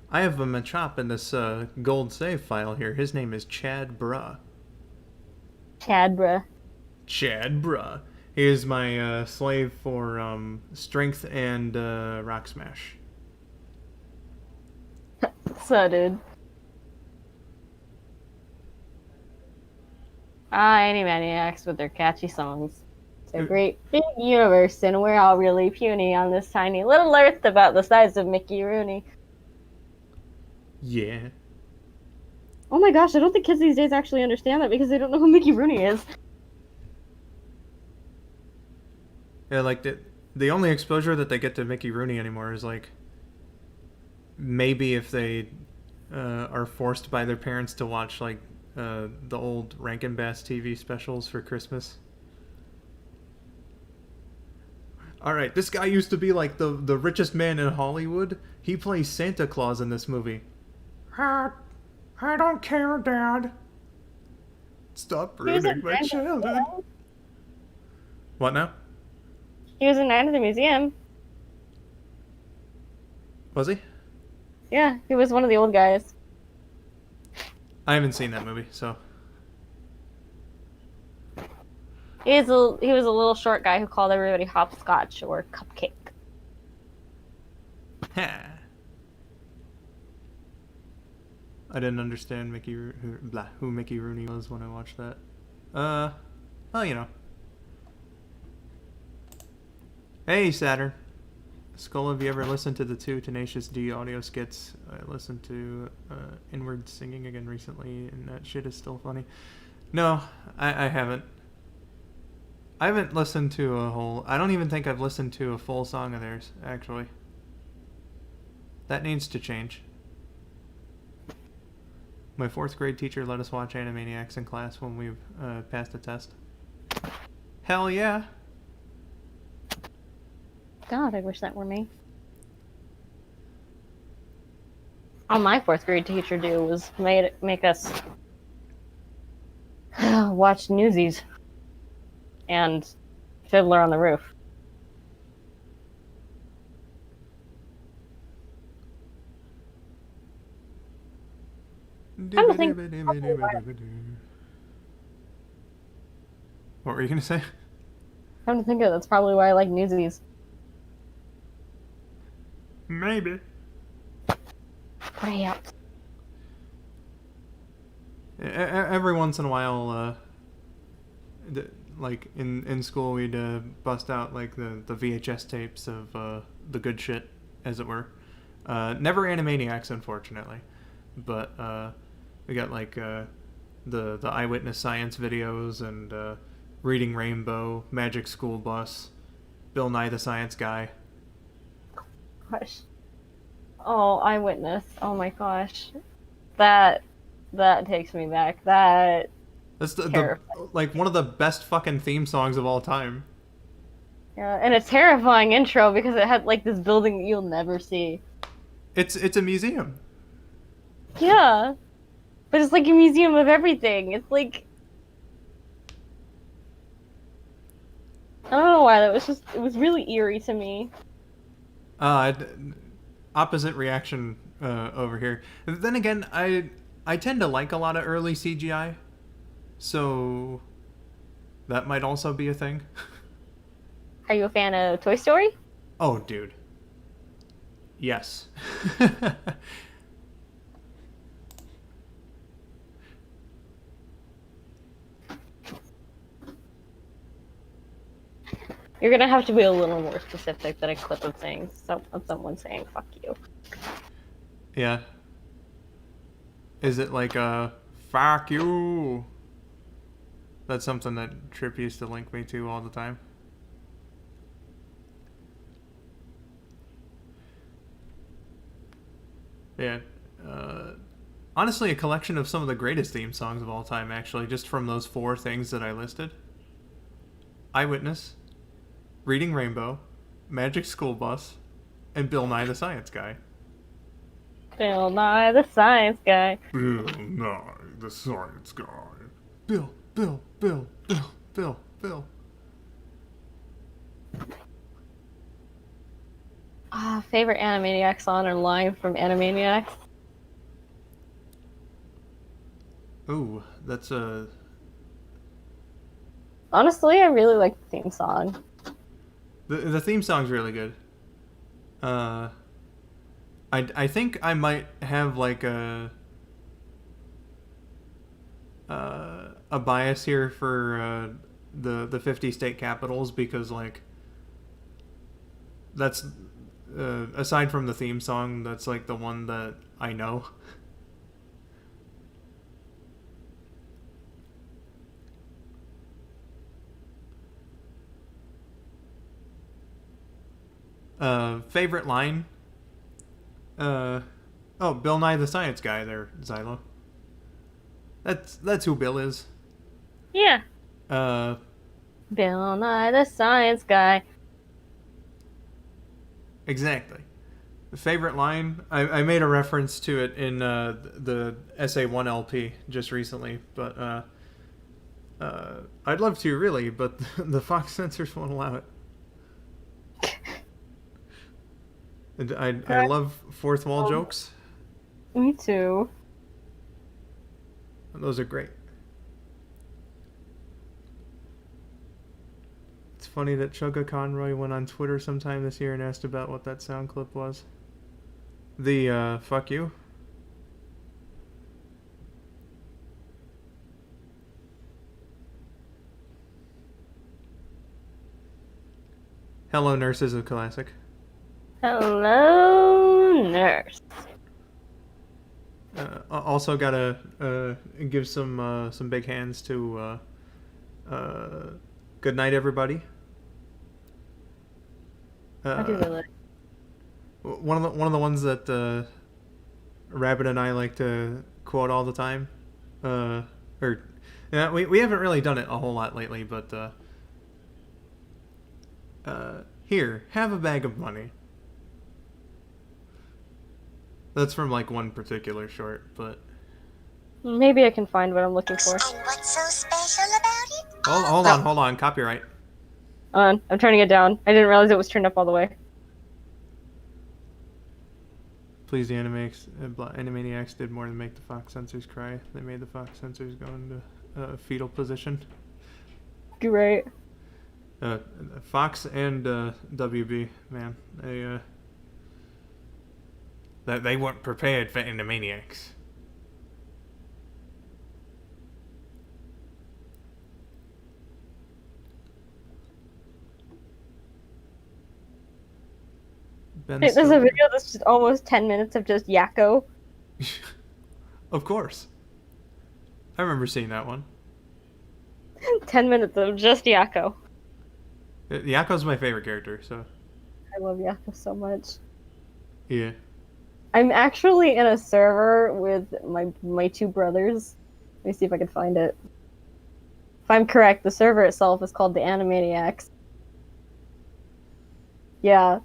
Speaker 1: I have a Machop in this gold save file here. His name is Chad Bruh.
Speaker 2: Chad, bruh.
Speaker 1: Chad Bruh. He is my slave for strength and rock smash.
Speaker 2: So, dude. Animaniacs with their catchy songs. It's a great big universe, and we're all really puny on this tiny little earth about the size of Mickey Rooney.
Speaker 1: Yeah.
Speaker 2: Oh my gosh, I don't think kids these days actually understand that because they don't know who Mickey Rooney is.
Speaker 1: Yeah, like the only exposure that they get to Mickey Rooney anymore is like maybe if they are forced by their parents to watch like the old Rankin Bass TV specials for Christmas. All right, this guy used to be like the richest man in Hollywood. He plays Santa Claus in this movie. I don't care, Dad. Stop ruining my childhood. What now?
Speaker 2: He was in Night at the Museum.
Speaker 1: Was he?
Speaker 2: Yeah, he was one of the old guys.
Speaker 1: I haven't seen that movie, so.
Speaker 2: He was a little short guy who called everybody hopscotch or cupcake.
Speaker 1: Ha. I didn't understand who Mickey Rooney was when I watched that. Well, you know. Hey, Saturn. Skull, have you ever listened to the 2 Tenacious D audio skits? I listened to Inward Singing again recently, and that shit is still funny. No, I haven't. I haven't listened to a whole... I don't even think I've listened to a full song of theirs, actually. That needs to change. My 4th grade teacher let us watch Animaniacs in class when we passed a test. Hell yeah!
Speaker 2: God, I wish that were me. All my 4th grade teacher do was make us watch Newsies and Fiddler on the Roof. What
Speaker 1: were you gonna say?
Speaker 2: Come to think of it, that's probably why I like Newsies.
Speaker 1: Maybe.
Speaker 2: Yeah.
Speaker 1: Every once in a while, like in school, we'd bust out like the VHS tapes of the good shit, as it were. Never Animaniacs, unfortunately, but we got like the Eyewitness Science videos and Reading Rainbow, Magic School Bus, Bill Nye the Science Guy.
Speaker 2: Gosh. Oh, Eyewitness. Oh my gosh. That takes me back. That's
Speaker 1: the like one of the best fucking theme songs of all time.
Speaker 2: Yeah, and a terrifying intro because it had like this building that you'll never see.
Speaker 1: It's a museum.
Speaker 2: Yeah. But it's like a museum of everything. It's like I don't know why, it was really eerie to me.
Speaker 1: Opposite reaction over here. Then again, I tend to like a lot of early CGI, so that might also be a thing.
Speaker 2: Are you a fan of Toy Story?
Speaker 1: Oh, dude. Yes.
Speaker 2: You're gonna have to be a little more specific than a clip of someone saying "fuck you."
Speaker 1: Yeah. Is it like a "fuck you"? That's something that Trip used to link me to all the time. Yeah. Honestly, a collection of some of the greatest theme songs of all time, actually, just from those 4 things that I listed. Eyewitness, Reading Rainbow, Magic School Bus, and Bill Nye the Science Guy.
Speaker 2: Bill Nye the Science Guy.
Speaker 1: Bill Nye, the science guy. Bill, Bill, Bill, Bill, Bill, Bill.
Speaker 2: Favorite Animaniacs song or line from Animaniacs?
Speaker 1: Ooh, that's a...
Speaker 2: Honestly, I really like the theme song.
Speaker 1: The theme song's really good. I think I might have like a bias here for the 50 state capitals because like that's aside from the theme song, that's like the one that I know. Favorite line? Oh, Bill Nye the Science Guy there, Xylo. That's who Bill is.
Speaker 2: Yeah.
Speaker 1: Uh,
Speaker 2: Bill Nye the Science Guy.
Speaker 1: exactly. Favorite line? I made a reference to it in the SA1 LP just recently, but I'd love to really, but the Fox censors won't allow it. And I love fourth wall jokes.
Speaker 2: Me too.
Speaker 1: Those are great. It's funny that Chugga Conroy went on Twitter sometime this year and asked about what that sound clip was. The, fuck you. Hello Nurse is a classic.
Speaker 2: Hello, nurse.
Speaker 1: Also gotta give some big hands to good night everybody.
Speaker 2: I do really.
Speaker 1: One of the ones that Rabbit and I like to quote all the time. We haven't really done it a whole lot lately, but here, have a bag of money. That's from like one particular short, but
Speaker 2: Maybe I can find what I'm looking for.
Speaker 5: And what's so special about it?
Speaker 1: hold on, copyright.
Speaker 2: I'm turning it down. I didn't realize it was turned up all the way.
Speaker 1: Please, the Animaniacs did more than make the Fox censors cry. They made the Fox censors go into fetal position.
Speaker 2: Great.
Speaker 1: Fox and WB, man, they weren't prepared for Animaniacs.
Speaker 2: Hey, there's a video that's just almost 10 minutes of just Yakko.
Speaker 1: Of course. I remember seeing that one.
Speaker 2: 10 minutes of just Yakko.
Speaker 1: Yakko's my favorite character, so.
Speaker 2: I love Yakko so much.
Speaker 1: Yeah.
Speaker 2: I'm actually in a server with my two brothers. Let me see if I can find it. If I'm correct, the server itself is called the Animaniacs. Yeah.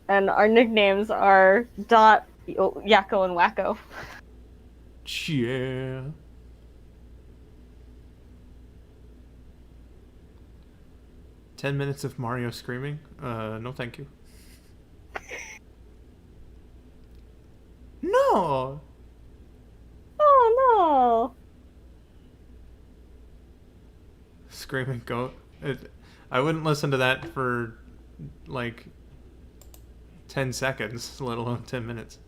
Speaker 2: And our nicknames are Dot, Yakko, and Wacko.
Speaker 1: Yeah. "10 minutes of Mario screaming? No thank you." No!
Speaker 2: Oh no!
Speaker 1: Screaming goat. I wouldn't listen to that for, like, 10 seconds, let alone 10 minutes.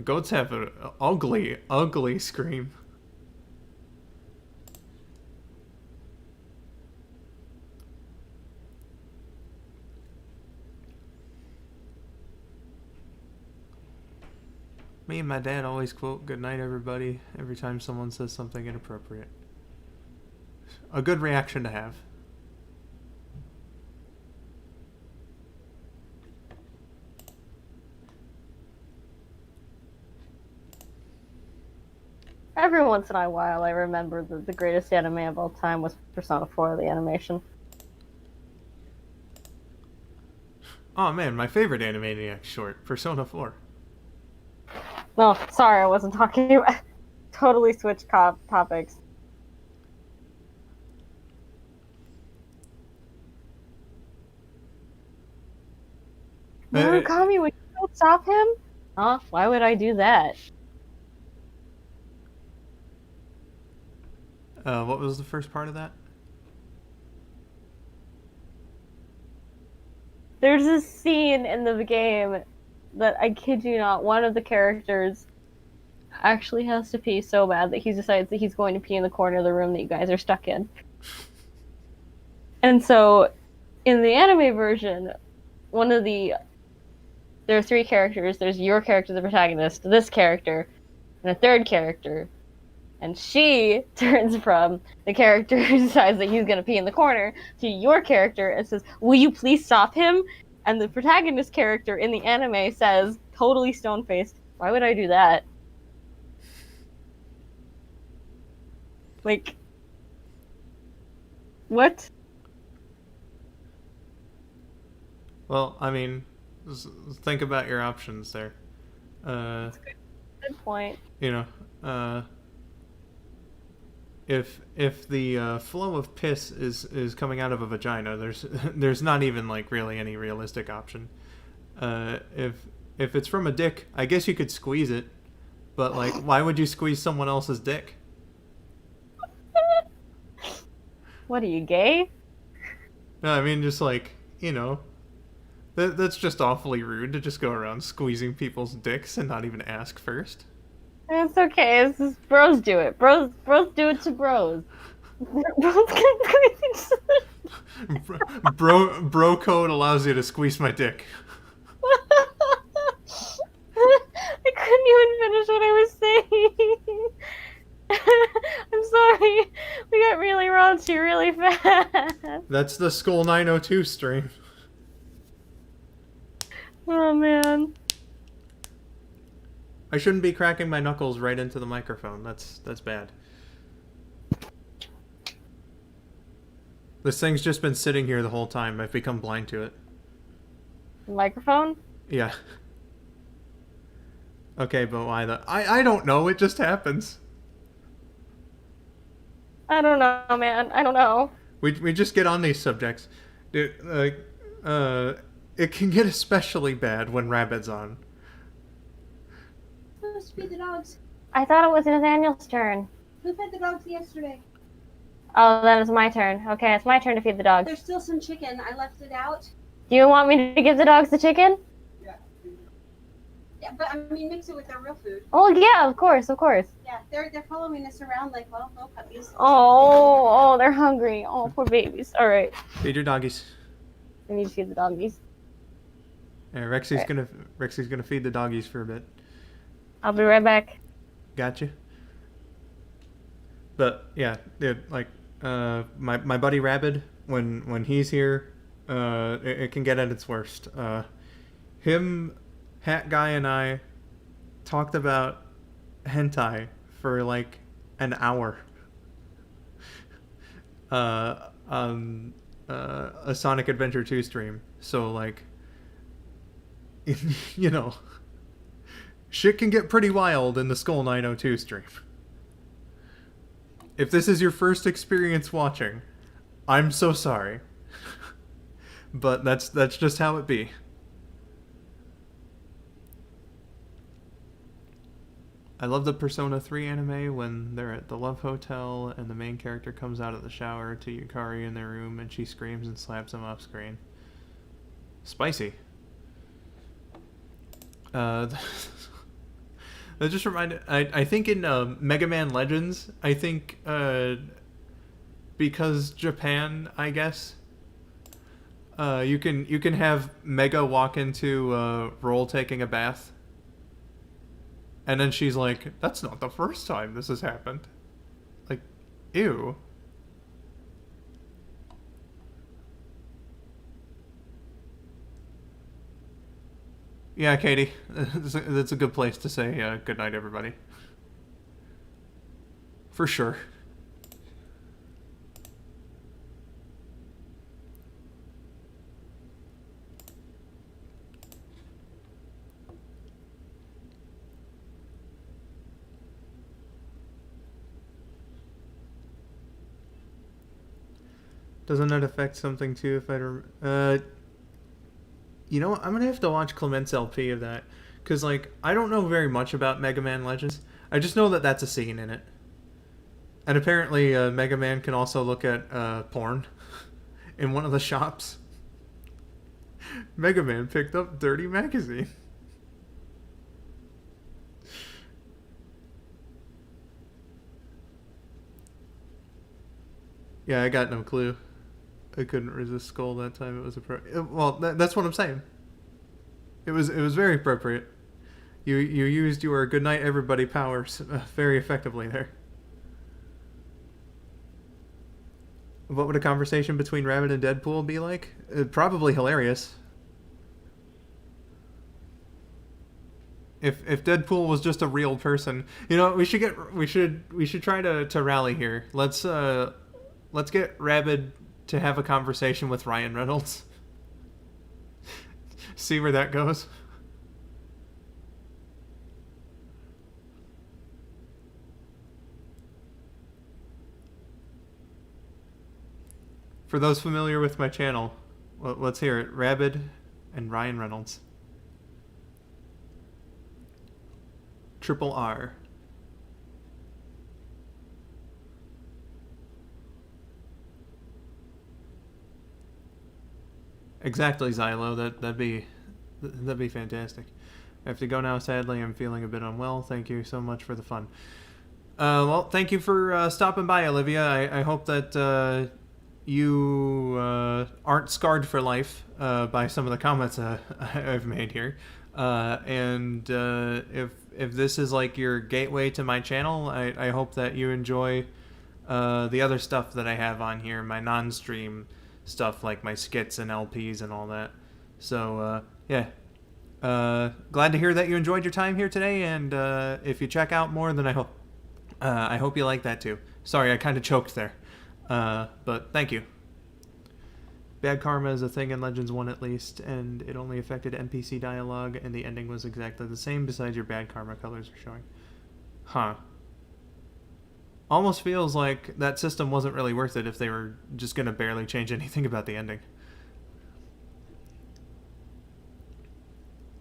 Speaker 1: Goats have an ugly, ugly scream. Me and my dad always quote "Good night, everybody" every time someone says something inappropriate. A good reaction to have.
Speaker 2: Every once in a while, I remember that the greatest anime of all time was Persona 4, the animation.
Speaker 1: Oh man, my favorite Animaniacs short, Persona 4.
Speaker 2: No, sorry, I wasn't talking about. Totally switched topics. Murakami, would you stop him? Huh? Why would I do that?
Speaker 1: What was the first part of that?
Speaker 2: There's this scene in the game that, I kid you not, one of the characters actually has to pee so bad that he decides that he's going to pee in the corner of the room that you guys are stuck in. And so, in the anime version, there are three characters. There's your character, the protagonist, this character, and a third character. And she turns from the character who decides that he's going to pee in the corner to your character and says, "Will you please stop him?" And the protagonist character in the anime says, totally stone-faced, "Why would I do that?" Like, what?
Speaker 1: Well, I mean, think about your options there.
Speaker 2: Good point.
Speaker 1: You know, if the flow of piss is coming out of a vagina, there's not even like really any realistic option. If it's from a dick, I guess you could squeeze it, but like, why would you squeeze someone else's dick?
Speaker 2: What are you, gay?
Speaker 1: No, I mean just like, you know, that's just awfully rude to just go around squeezing people's dicks and not even ask first.
Speaker 2: It's okay. It's just bros do it. Bros do it to bros. Bros can
Speaker 1: Bro code allows you to squeeze my dick.
Speaker 2: I couldn't even finish what I was saying. I'm sorry. We got really raunchy really fast.
Speaker 1: That's the skull902 stream.
Speaker 2: Oh man.
Speaker 1: I shouldn't be cracking my knuckles right into the microphone. That's bad. This thing's just been sitting here the whole time. I've become blind to it.
Speaker 2: Microphone?
Speaker 1: Yeah. Okay, but why the... I don't know. It just happens.
Speaker 2: I don't know, man. I don't know.
Speaker 1: We just get on these subjects. Dude, like, it can get especially bad when Rabbit's on.
Speaker 6: Supposed to feed the dogs.
Speaker 2: I thought it was Nathaniel's turn.
Speaker 6: Who fed the dogs yesterday?
Speaker 2: Oh, then it's my turn. Okay, it's my turn to feed the dogs.
Speaker 6: There's still some chicken. I left it out.
Speaker 2: Do you want me to give the dogs the chicken?
Speaker 6: Yeah, but I mean, mix it with their real food.
Speaker 2: Oh, yeah, of course, of course.
Speaker 6: Yeah, they're following us around like little puppies.
Speaker 2: Oh, they're hungry. Oh, poor babies. All right.
Speaker 1: Feed your doggies.
Speaker 2: I need to feed the doggies.
Speaker 1: Yeah, Rexie's gonna feed the doggies for a bit.
Speaker 2: I'll be right back.
Speaker 1: Gotcha. But yeah, dude, like my buddy Rabid, when he's here, it can get at its worst. Him, Hat Guy, and I talked about hentai for like an hour. On a Sonic Adventure 2 stream. So like, you know, shit can get pretty wild in the skull902 stream. If this is your first experience watching, I'm so sorry. But that's just how it be. I love the Persona 3 anime when they're at the Love Hotel and the main character comes out of the shower to Yukari in their room and she screams and slaps him off screen. Spicy. That just reminded... I think in Mega Man Legends, I think because Japan, I guess, you can have Mega walk into Roll taking a bath. And then she's like, that's not the first time this has happened. Like, ew. Yeah, Katie, that's a good place to say good night, everybody. For sure. Doesn't that affect something too if I you know what? I'm gonna have to watch Clement's LP of that. Because, like, I don't know very much about Mega Man Legends. I just know that that's a scene in it. And apparently, Mega Man can also look at porn in one of the shops. Mega Man picked up Dirty Magazine. Yeah, I got no clue. I couldn't resist Skull that time. It was well, that's what I'm saying. It was very appropriate. You used your good night everybody powers very effectively there. What would a conversation between Rabbit and Deadpool be like? Probably hilarious. If Deadpool was just a real person, you know, we should try to rally here. Let's get Rabbit to have a conversation with Ryan Reynolds. See where that goes. For those familiar with my channel, let's hear it. Rabbit and Ryan Reynolds. Triple R. Exactly, Xylo. That'd be fantastic. I have to go now. Sadly, I'm feeling a bit unwell. Thank you so much for the fun. Well, thank you for stopping by, Olivia. I hope that you aren't scarred for life by some of the comments I've made here. And if this is like your gateway to my channel, I hope that you enjoy the other stuff that I have on here, my non-stream stuff like my skits and LPs and all that. So yeah, glad to hear that you enjoyed your time here today, and if you check out more, then I hope you like that too. Sorry, I kind of choked there, but thank you. Bad karma is a thing in Legends 1 at least, and it only affected NPC dialogue, and the ending was exactly the same besides your bad karma colors are showing. Huh. Almost feels like that system wasn't really worth it if they were just going to barely change anything about the ending.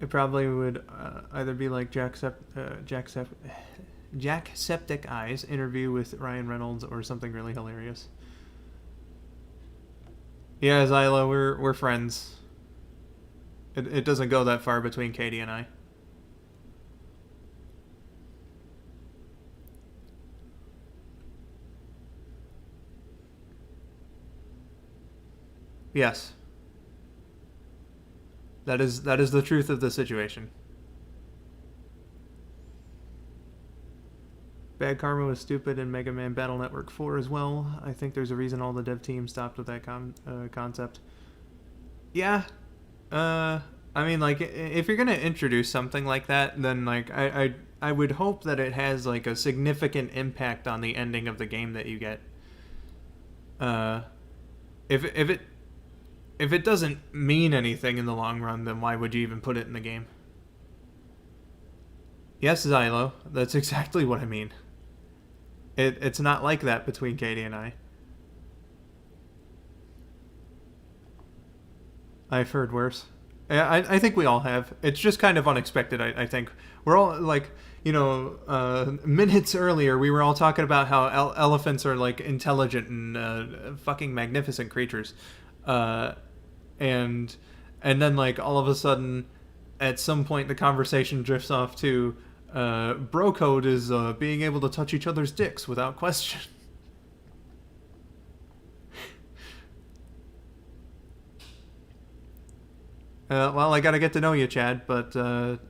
Speaker 1: It probably would either be like Jacksepticeye interview with Ryan Reynolds or something really hilarious. Yeah, Xylo, we're friends. It doesn't go that far between Katie and I. Yes. That is the truth of the situation. Bad Karma was stupid in Mega Man Battle Network 4 as well. I think there's a reason all the dev team stopped with that concept. Yeah. I mean, like, if you're gonna introduce something like that, then like I would hope that it has like a significant impact on the ending of the game that you get. If it doesn't mean anything in the long run, then why would you even put it in the game? Yes, Xylo, that's exactly what I mean. It's not like that between Katie and I. I've heard worse. I think we all have. It's just kind of unexpected, I think. We're all, like, you know, minutes earlier, we were all talking about how elephants are, like, intelligent and fucking magnificent creatures. And then, like, all of a sudden, at some point, the conversation drifts off to, bro code is being able to touch each other's dicks without question. Well, I gotta get to know you, Chad, but,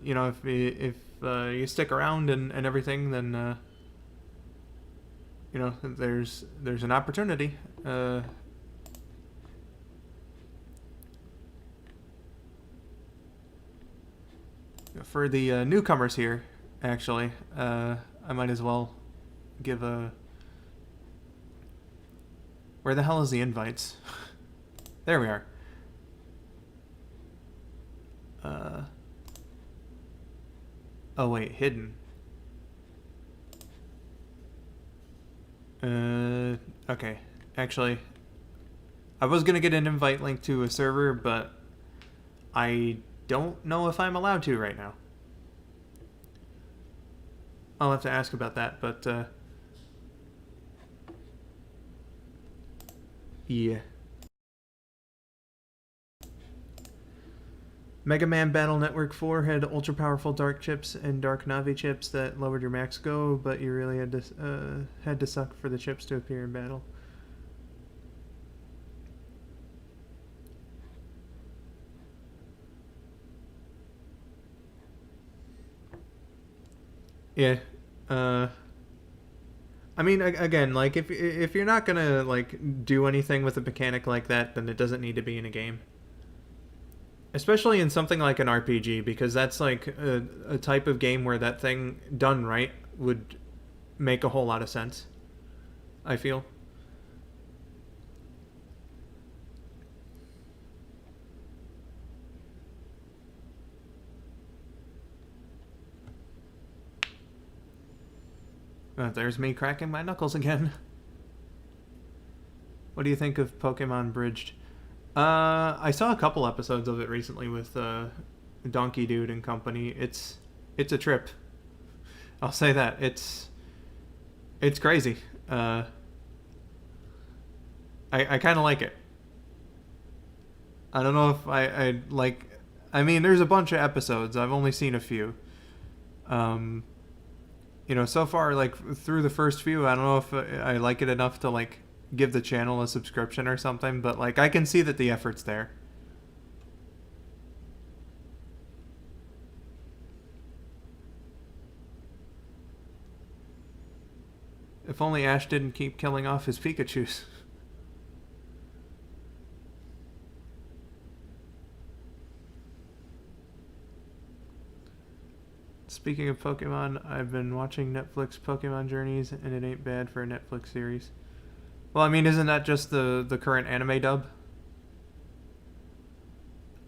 Speaker 1: you know, if you stick around and everything, then, you know, there's an opportunity. For the newcomers here, actually, I might as well give a... Where the hell is the invites? There we are. Oh wait, hidden. Okay, actually, I was gonna get an invite link to a server, but I don't know if I'm allowed to right now. I'll have to ask about that, but yeah. Mega Man Battle Network 4 had ultra powerful dark chips and dark Navi chips that lowered your max go, but you really had to suck for the chips to appear in battle. Yeah. I mean, again, like if you're not gonna like do anything with a mechanic like that, then it doesn't need to be in a game. Especially in something like an RPG, because that's like a type of game where that thing done right would make a whole lot of sense, I feel. There's me cracking my knuckles again. What do you think of Pokemon Bridged? I saw a couple episodes of it recently with Donkey Dude and company. It's a trip. I'll say that. It's crazy. I kind of like it. I don't know if I like. I mean, there's a bunch of episodes. I've only seen a few. You know, so far, like through the first few, I don't know if I like it enough to like give the channel a subscription or something, but like I can see that the effort's there. If only Ash didn't keep killing off his Pikachus. Speaking of Pokemon, I've been watching Netflix Pokemon Journeys, and it ain't bad for a Netflix series. Well, I mean, isn't that just the current anime dub?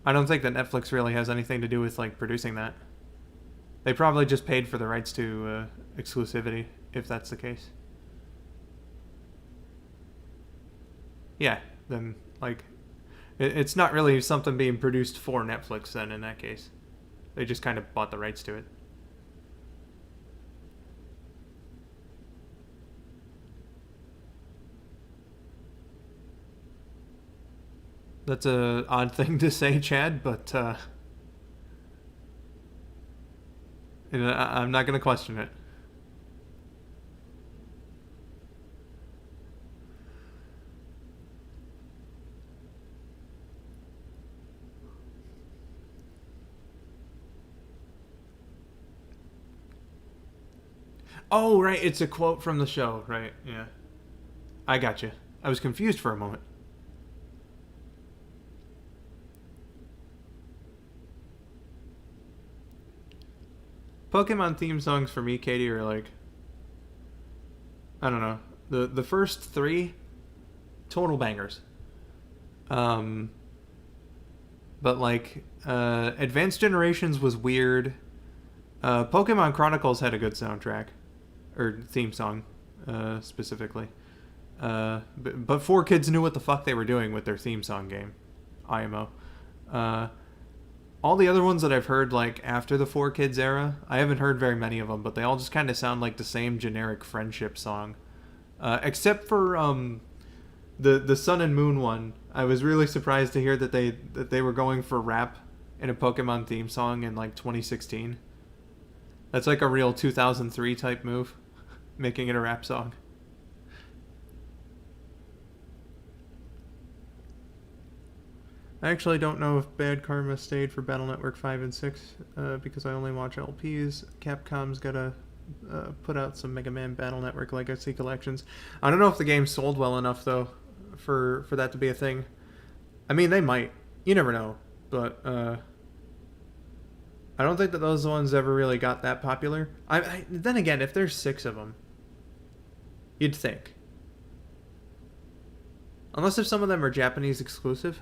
Speaker 1: I don't think that Netflix really has anything to do with like producing that. They probably just paid for the rights to exclusivity, if that's the case. Yeah, then like it's not really something being produced for Netflix then in that case. They just kind of bought the rights to it. That's a odd thing to say, Chad, but I'm not going to question it. Oh, right, it's a quote from the show, right? Yeah. I got you. I was confused for a moment. Pokemon theme songs for me, Katie, are like, I don't know, the first three total bangers. But like Advanced Generations was weird. Pokemon Chronicles had a good soundtrack or theme song specifically. But 4Kids knew what the fuck they were doing with their theme song game, IMO. All the other ones that I've heard, like, after the 4Kids era, I haven't heard very many of them, but they all just kind of sound like the same generic friendship song. Except for the Sun and Moon one. I was really surprised to hear that they were going for rap in a Pokemon theme song in, like, 2016. That's like a real 2003 type move, making it a rap song. I actually don't know if Bad Karma stayed for Battle Network 5 and 6 because I only watch LPs. Capcom's gotta put out some Mega Man Battle Network Legacy collections. I don't know if the game sold well enough though for that to be a thing. I mean, they might. You never know. But I don't think that those ones ever really got that popular. Then again, if there's 6 of them, you'd think. Unless if some of them are Japanese exclusive.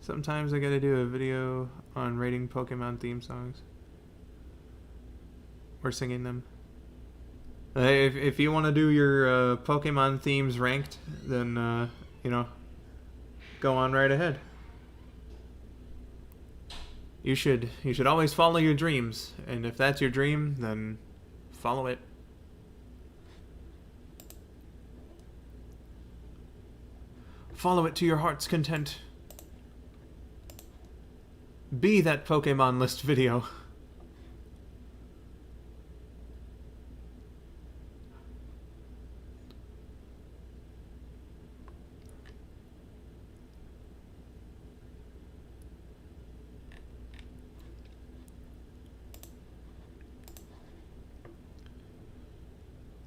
Speaker 1: Sometimes I gotta do a video on rating Pokemon theme songs. Or singing them. If you want to do your Pokemon themes ranked, then, you know, go on right ahead. You should always follow your dreams, and if that's your dream, then follow it. Follow it to your heart's content. Be that Pokemon list video.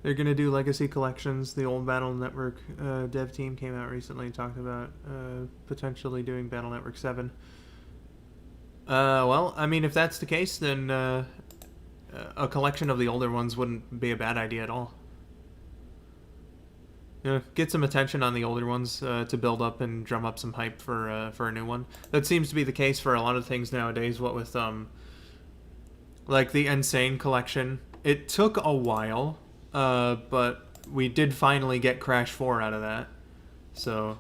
Speaker 1: They're gonna do legacy collections. The old Battle Network dev team came out recently and talked about potentially doing Battle Network 7. Well, I mean, if that's the case, then a collection of the older ones wouldn't be a bad idea at all. You know, get some attention on the older ones to build up and drum up some hype for a new one. That seems to be the case for a lot of things nowadays. What with like the Insane collection, it took a while. But we did finally get Crash 4 out of that. So,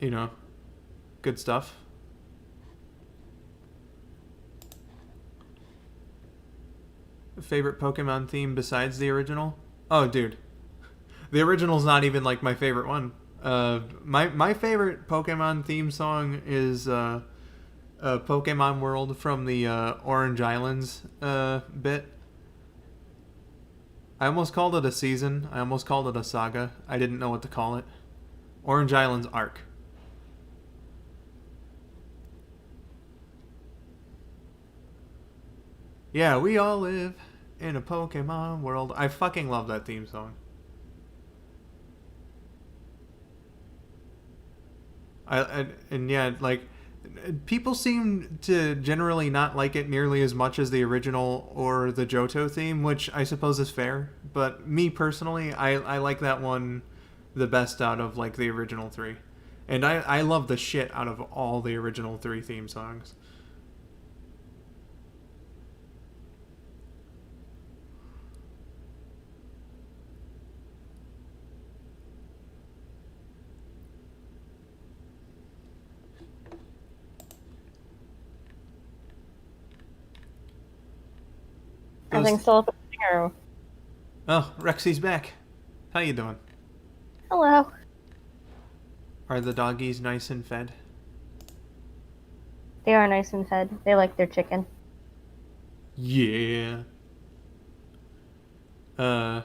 Speaker 1: you know, good stuff. Favorite Pokemon theme besides the original? Oh, dude. The original's not even, like, my favorite one. My favorite Pokemon theme song is, Pokemon World from the, Orange Islands, bit. I almost called it a season. I almost called it a saga. I didn't know what to call it. Orange Islands Arc. Yeah, we all live in a Pokemon world. I fucking love that theme song. And yeah, like, people seem to generally not like it nearly as much as the original or the Johto theme, which I suppose is fair. But me personally, I like that one the best out of, like, the original three. And I love the shit out of all the original three theme songs.
Speaker 2: Everything's still up there.
Speaker 1: Oh, Rexi's back. How you doing?
Speaker 2: Hello.
Speaker 1: Are the doggies nice and fed?
Speaker 2: They are nice and fed. They like their chicken.
Speaker 1: Yeah. Well,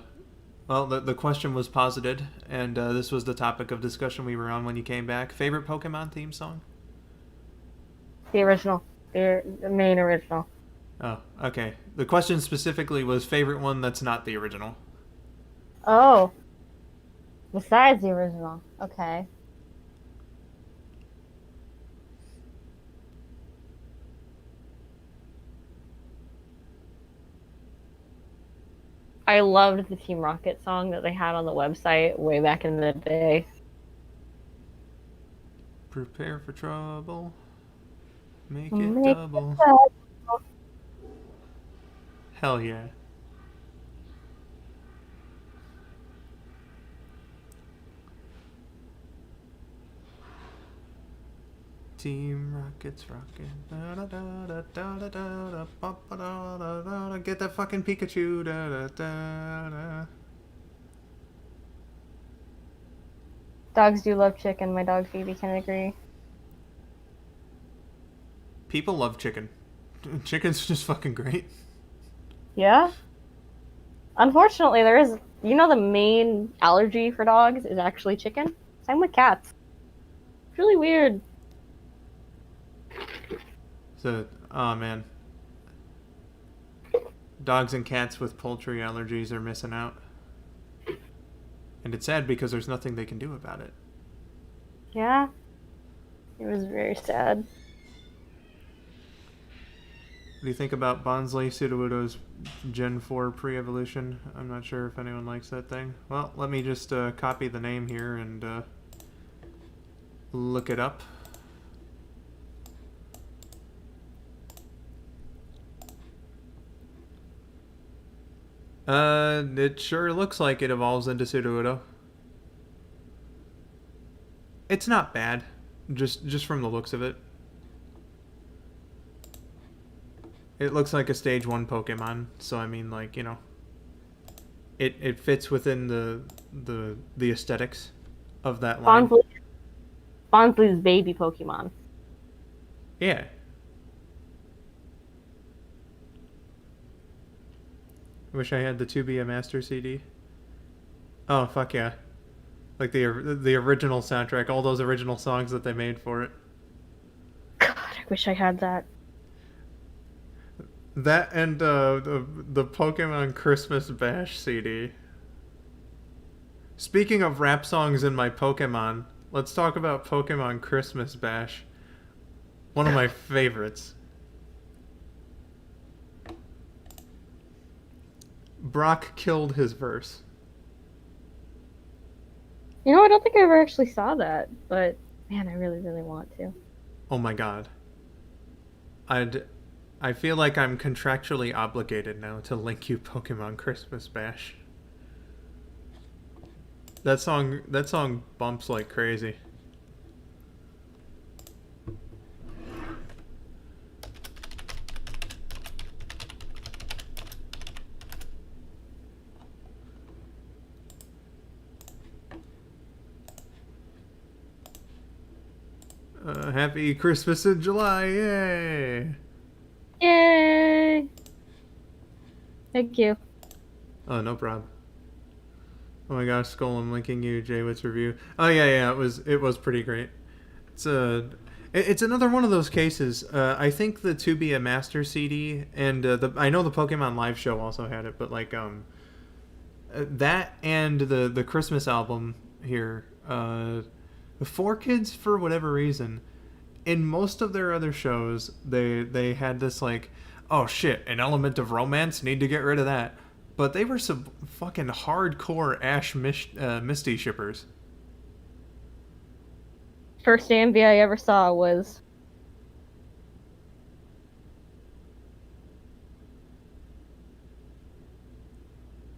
Speaker 1: the question was posited, and this was the topic of discussion we were on when you came back. Favorite Pokemon theme song?
Speaker 2: The original. The main original.
Speaker 1: Oh, okay. The question specifically was favorite one that's not the original.
Speaker 2: Oh. Besides the original. Okay. I loved the Team Rocket song that they had on the website way back in the day.
Speaker 1: Prepare for trouble. Make it
Speaker 2: Make
Speaker 1: double. Hell yeah. Team Rockets rockin'. Da da da da da da da da da da da. Get that fucking Pikachu. Da da da da.
Speaker 2: Dogs do love chicken. My dog Phoebe can agree.
Speaker 1: People love chicken. Chicken's just fucking great.
Speaker 2: Yeah? Unfortunately, there is... You know the main allergy for dogs is actually chicken? Same with cats. It's really weird.
Speaker 1: So, oh man. Dogs and cats with poultry allergies are missing out. And it's sad because there's nothing they can do about it.
Speaker 2: Yeah. It was very sad.
Speaker 1: What do you think about Bonsley Sudowoodo's Gen 4 pre-evolution? I'm not sure if anyone likes that thing. Well, let me just copy the name here and look it up. It sure looks like it evolves into Sudowoodo. It's not bad, just from the looks of it. It looks like a stage 1 Pokemon, so I mean, like, you know, it fits within the aesthetics of that line.
Speaker 2: Bonsly's baby Pokemon.
Speaker 1: Yeah. Wish I had the To Be a Master CD. Oh, fuck yeah. Like the original soundtrack, all those original songs that they made for it.
Speaker 2: God, I wish I had that.
Speaker 1: That and the Pokemon Christmas Bash CD. Speaking of rap songs in my Pokemon, let's talk about Pokemon Christmas Bash. One of my favorites. Brock killed his verse.
Speaker 2: You know, I don't think I ever actually saw that, but man, I really, really want to.
Speaker 1: Oh my god. I feel like I'm contractually obligated now to link you Pokemon Christmas Bash. That song bumps like crazy. Happy Christmas in July, yay!
Speaker 2: Yay! Thank you.
Speaker 1: Oh, no problem. Oh my gosh, Skull, I'm linking you Jaywitt's review. Oh yeah, it was pretty great. It's another one of those cases. I think the To Be a Master CD and I know the Pokemon Live show also had it, but like that and the Christmas album here. 4Kids, for whatever reason, in most of their other shows, they had this like, oh shit, an element of romance, need to get rid of that. But they were some fucking hardcore Misty shippers.
Speaker 2: First AMV I ever saw was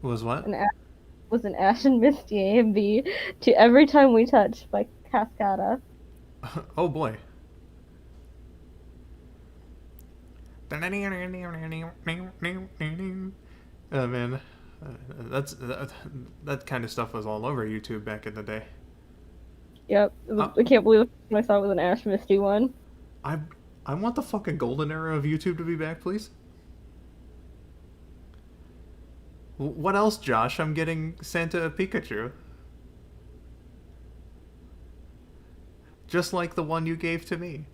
Speaker 1: Was what?
Speaker 2: an Ash and Misty AMV to Every Time We Touch by Cascada.
Speaker 1: Oh boy. Oh man, that kind of stuff was all over YouTube back in the day.
Speaker 2: Yep, I can't believe I saw it was an Ash Misty one.
Speaker 1: I want the fucking golden era of YouTube to be back, please. What else, Josh? I'm getting Santa Pikachu. Just like the one you gave to me.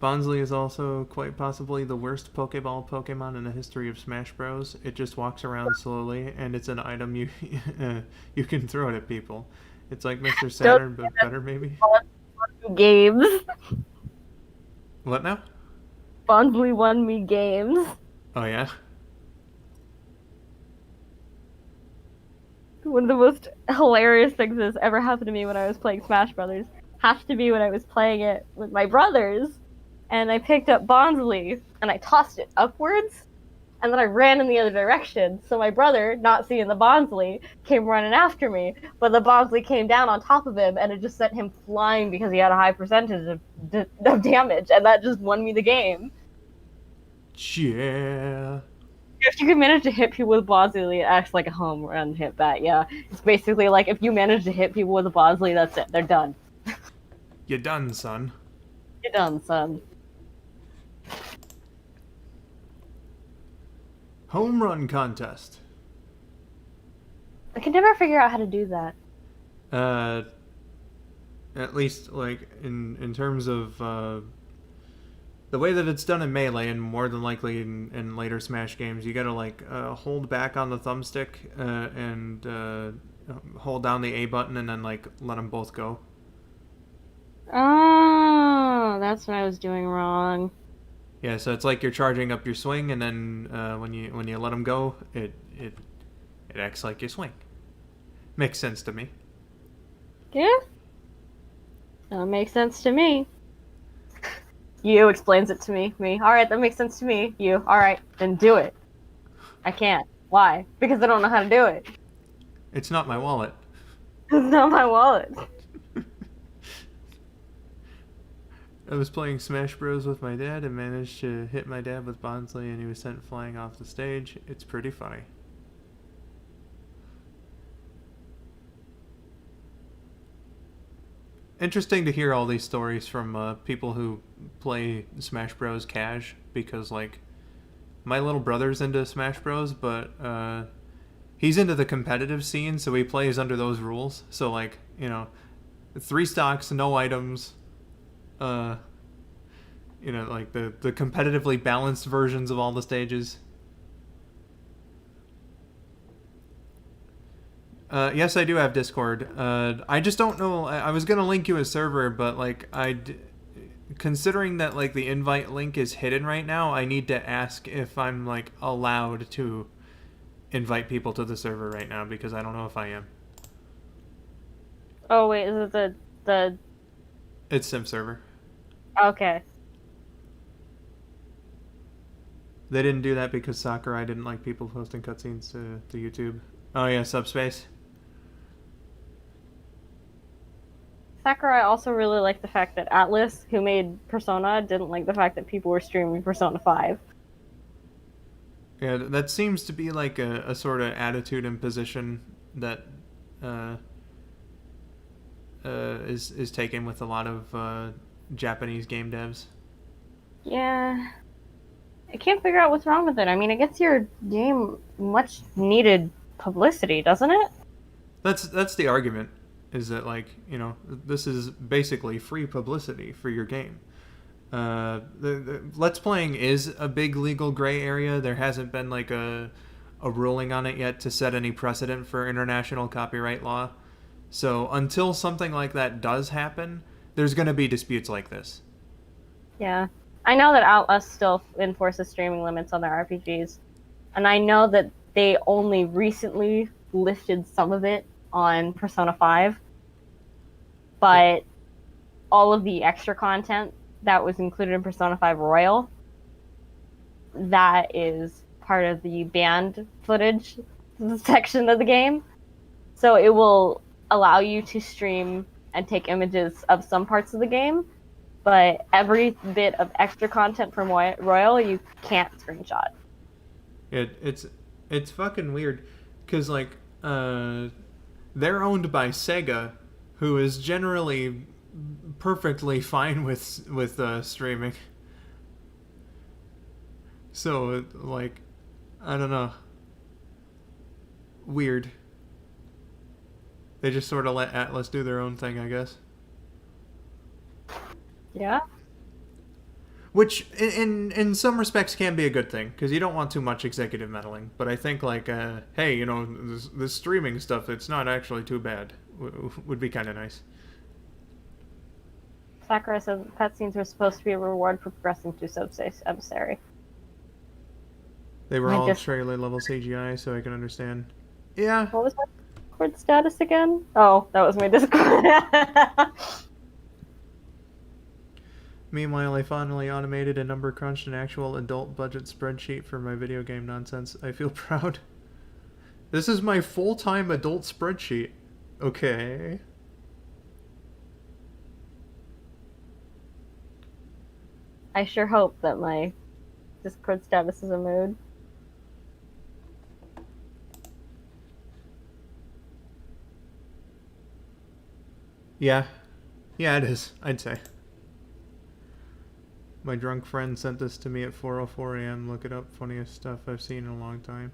Speaker 1: Bonsly is also quite possibly the worst Pokeball Pokemon in the history of Smash Bros. It just walks around slowly, and it's an item you you can throw it at people. It's like Mr. Saturn, but better, maybe?
Speaker 2: Games.
Speaker 1: What now?
Speaker 2: Bonsly won me games.
Speaker 1: Oh, yeah?
Speaker 2: One of the most hilarious things that's ever happened to me when I was playing Smash Brothers has to be when I was playing it with my brothers, and I picked up Bonsly, and I tossed it upwards, and then I ran in the other direction, so my brother, not seeing the Bonsly, came running after me, but the Bonsly came down on top of him, and it just sent him flying because he had a high percentage of damage, and that just won me the game.
Speaker 1: Yeah.
Speaker 2: If you can manage to hit people with Bonsly, it acts like a home run hit bat, yeah. It's basically like, if you manage to hit people with a Bonsly, that's it, they're done.
Speaker 1: You're done, son.
Speaker 2: You're done, son.
Speaker 1: Home run contest.
Speaker 2: I can never figure out how to do that.
Speaker 1: At least, like, in terms of, the way that it's done in Melee, and more than likely in later Smash games, you gotta, like, hold back on the thumbstick, and, hold down the A button, and then, like, let them both go.
Speaker 2: Oh, that's what I was doing wrong.
Speaker 1: Yeah, so it's like you're charging up your swing, and then when you let them go, it it acts like you swing. Makes sense to me.
Speaker 2: Yeah. That makes sense to me. You explains it to me. Me. All right, that makes sense to me. You. All right, then do it. I can't. Why? Because I don't know how to do it.
Speaker 1: It's not my wallet.
Speaker 2: It's not my wallet.
Speaker 1: I was playing Smash Bros with my dad and managed to hit my dad with Bonsly and he was sent flying off the stage. It's pretty funny. Interesting to hear all these stories from people who play Smash Bros cash, because like my little brother's into Smash Bros, but he's into the competitive scene, so he plays under those rules. So like, 3 stocks, no items, like the competitively balanced versions of all the stages. Yes, I do have Discord. I just don't know. I was gonna link you a server, but like considering that like the invite link is hidden right now, I need to ask if I'm like allowed to invite people to the server right now, because I don't know if I am.
Speaker 2: Oh wait, is it the?
Speaker 1: It's Sim server.
Speaker 2: Okay.
Speaker 1: They didn't do that because Sakurai didn't like people posting cutscenes to YouTube. Oh yeah, Subspace.
Speaker 2: Sakurai also really liked the fact that Atlas, who made Persona, didn't like the fact that people were streaming Persona 5.
Speaker 1: Yeah, that seems to be like a sort of attitude and position that is taken with a lot of Japanese game devs.
Speaker 2: Yeah. I can't figure out what's wrong with it. I mean, it gets your game much needed publicity, doesn't it?
Speaker 1: That's the argument, is that like, this is basically free publicity for your game. The Let's Playing is a big legal gray area. There hasn't been like a ruling on it yet to set any precedent for international copyright law. So until something like that does happen, there's going to be disputes like this.
Speaker 2: Yeah. I know that Outlast still enforces streaming limits on their RPGs. And I know that they only recently lifted some of it on Persona 5. But all of the extra content that was included in Persona 5 Royal, that is part of the banned footage section of the game. So it will allow you to stream and take images of some parts of the game, but every bit of extra content from Royal you can't screenshot.
Speaker 1: It's fucking weird, because like they're owned by Sega, who is generally perfectly fine with streaming. So like, I don't know, weird. They just sort of let Atlas do their own thing, I guess.
Speaker 2: Yeah.
Speaker 1: Which, in some respects, can be a good thing, because you don't want too much executive meddling. But I think, like, hey, this streaming stuff, it's not actually too bad. Would be kind of nice.
Speaker 2: Sakura says cutscenes were supposed to be a reward for progressing through Subspace Emissary.
Speaker 1: They were all trailer level CGI, so I can understand. Yeah.
Speaker 2: What was my Discord status again? Oh, that was my Discord.
Speaker 1: Meanwhile, I finally automated a number crunched an actual adult budget spreadsheet for my video game nonsense. I feel proud. This is my full-time adult spreadsheet. Okay.
Speaker 2: I sure hope that my Discord status is a mood.
Speaker 1: Yeah. Yeah, it is, I'd say. My drunk friend sent this to me at 4:04 a.m. Look it up. Funniest stuff I've seen in a long time.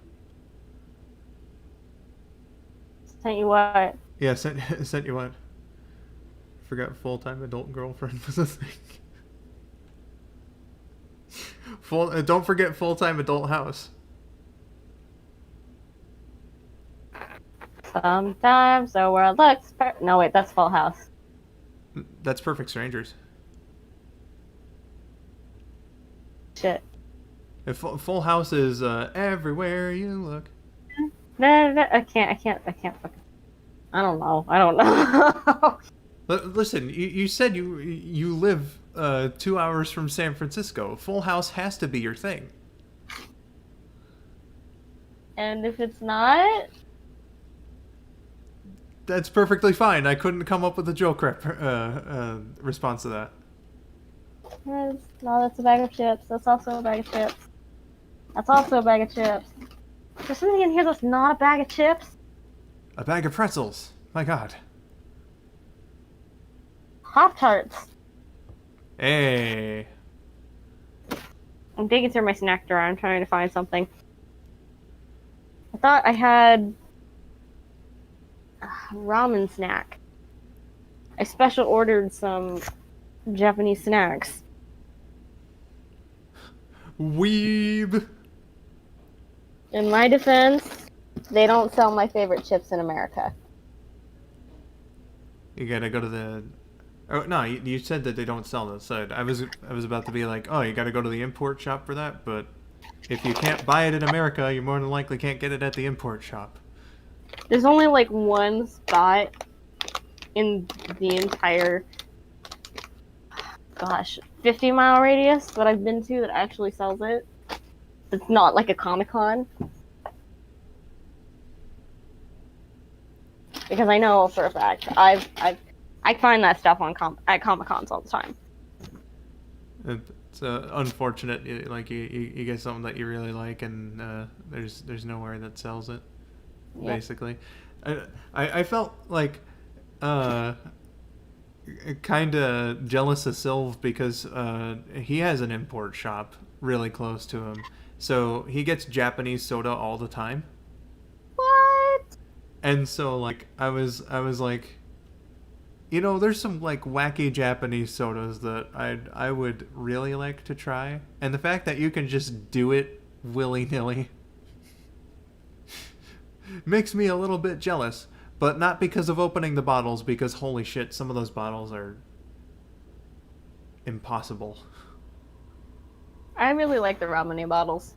Speaker 2: Sent you what?
Speaker 1: Yeah, sent you what? Forgot full-time adult girlfriend was a thing. Don't forget full-time adult house.
Speaker 2: Sometimes the world looks no, wait, that's Full House.
Speaker 1: That's Perfect Strangers.
Speaker 2: Shit.
Speaker 1: If Full House is everywhere you look.
Speaker 2: No, I can't fucking. I don't know.
Speaker 1: Listen, you said you live 2 hours from San Francisco. Full House has to be your thing.
Speaker 2: And if it's not,
Speaker 1: That's perfectly fine. I couldn't come up with a joke response to that.
Speaker 2: no, that's a bag of chips. That's also a bag of chips. That's also a bag of chips. There's something in here that's not a bag of chips.
Speaker 1: A bag of pretzels. My God.
Speaker 2: Pop Tarts.
Speaker 1: Hey.
Speaker 2: I'm digging through my snack drawer. I'm trying to find something. I thought I had a ramen snack. I special ordered some Japanese snacks.
Speaker 1: Weeb.
Speaker 2: In my defense, they don't sell my favorite chips in America.
Speaker 1: You gotta go to the. Oh no! You said that they don't sell this. So I was about to be like, oh, you gotta go to the import shop for that. But if you can't buy it in America, you more than likely can't get it at the import shop.
Speaker 2: There's only like one spot in the entire, 50-mile radius that I've been to that actually sells it. It's not like a Comic-Con. Because I know for a fact I find that stuff at Comic-Cons all the time.
Speaker 1: It's unfortunate. Like you get something that you really like, and there's nowhere that sells it.
Speaker 2: Yeah.
Speaker 1: Basically, I felt like kind of jealous of Sylv because he has an import shop really close to him, so he gets Japanese soda all the time.
Speaker 2: What?
Speaker 1: And so like I was like, you know, there's some like wacky Japanese sodas that I would really like to try, and the fact that you can just do it willy-nilly makes me a little bit jealous, but not because of opening the bottles, because holy shit, some of those bottles are impossible.
Speaker 2: I really like the ramen bottles.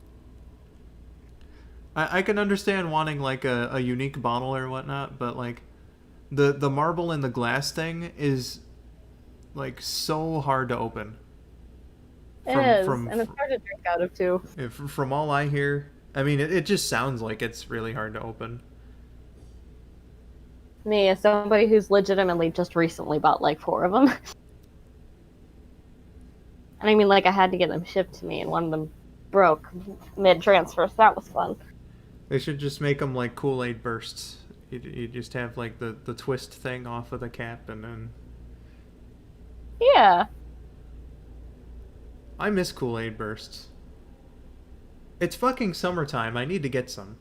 Speaker 1: I can understand wanting like a unique bottle or whatnot, but like the marble in the glass thing is like so hard to open.
Speaker 2: It is, and it's hard to drink out of too.
Speaker 1: From all I hear, I mean, it just sounds like it's really hard to open.
Speaker 2: Me, as somebody who's legitimately just recently bought like 4 of them. And I mean, like, I had to get them shipped to me, and one of them broke mid-transfer, so that was fun.
Speaker 1: They should just make them like Kool-Aid bursts. You just have like the twist thing off of the cap, and then...
Speaker 2: Yeah.
Speaker 1: I miss Kool-Aid bursts. It's fucking summertime. I need to get some.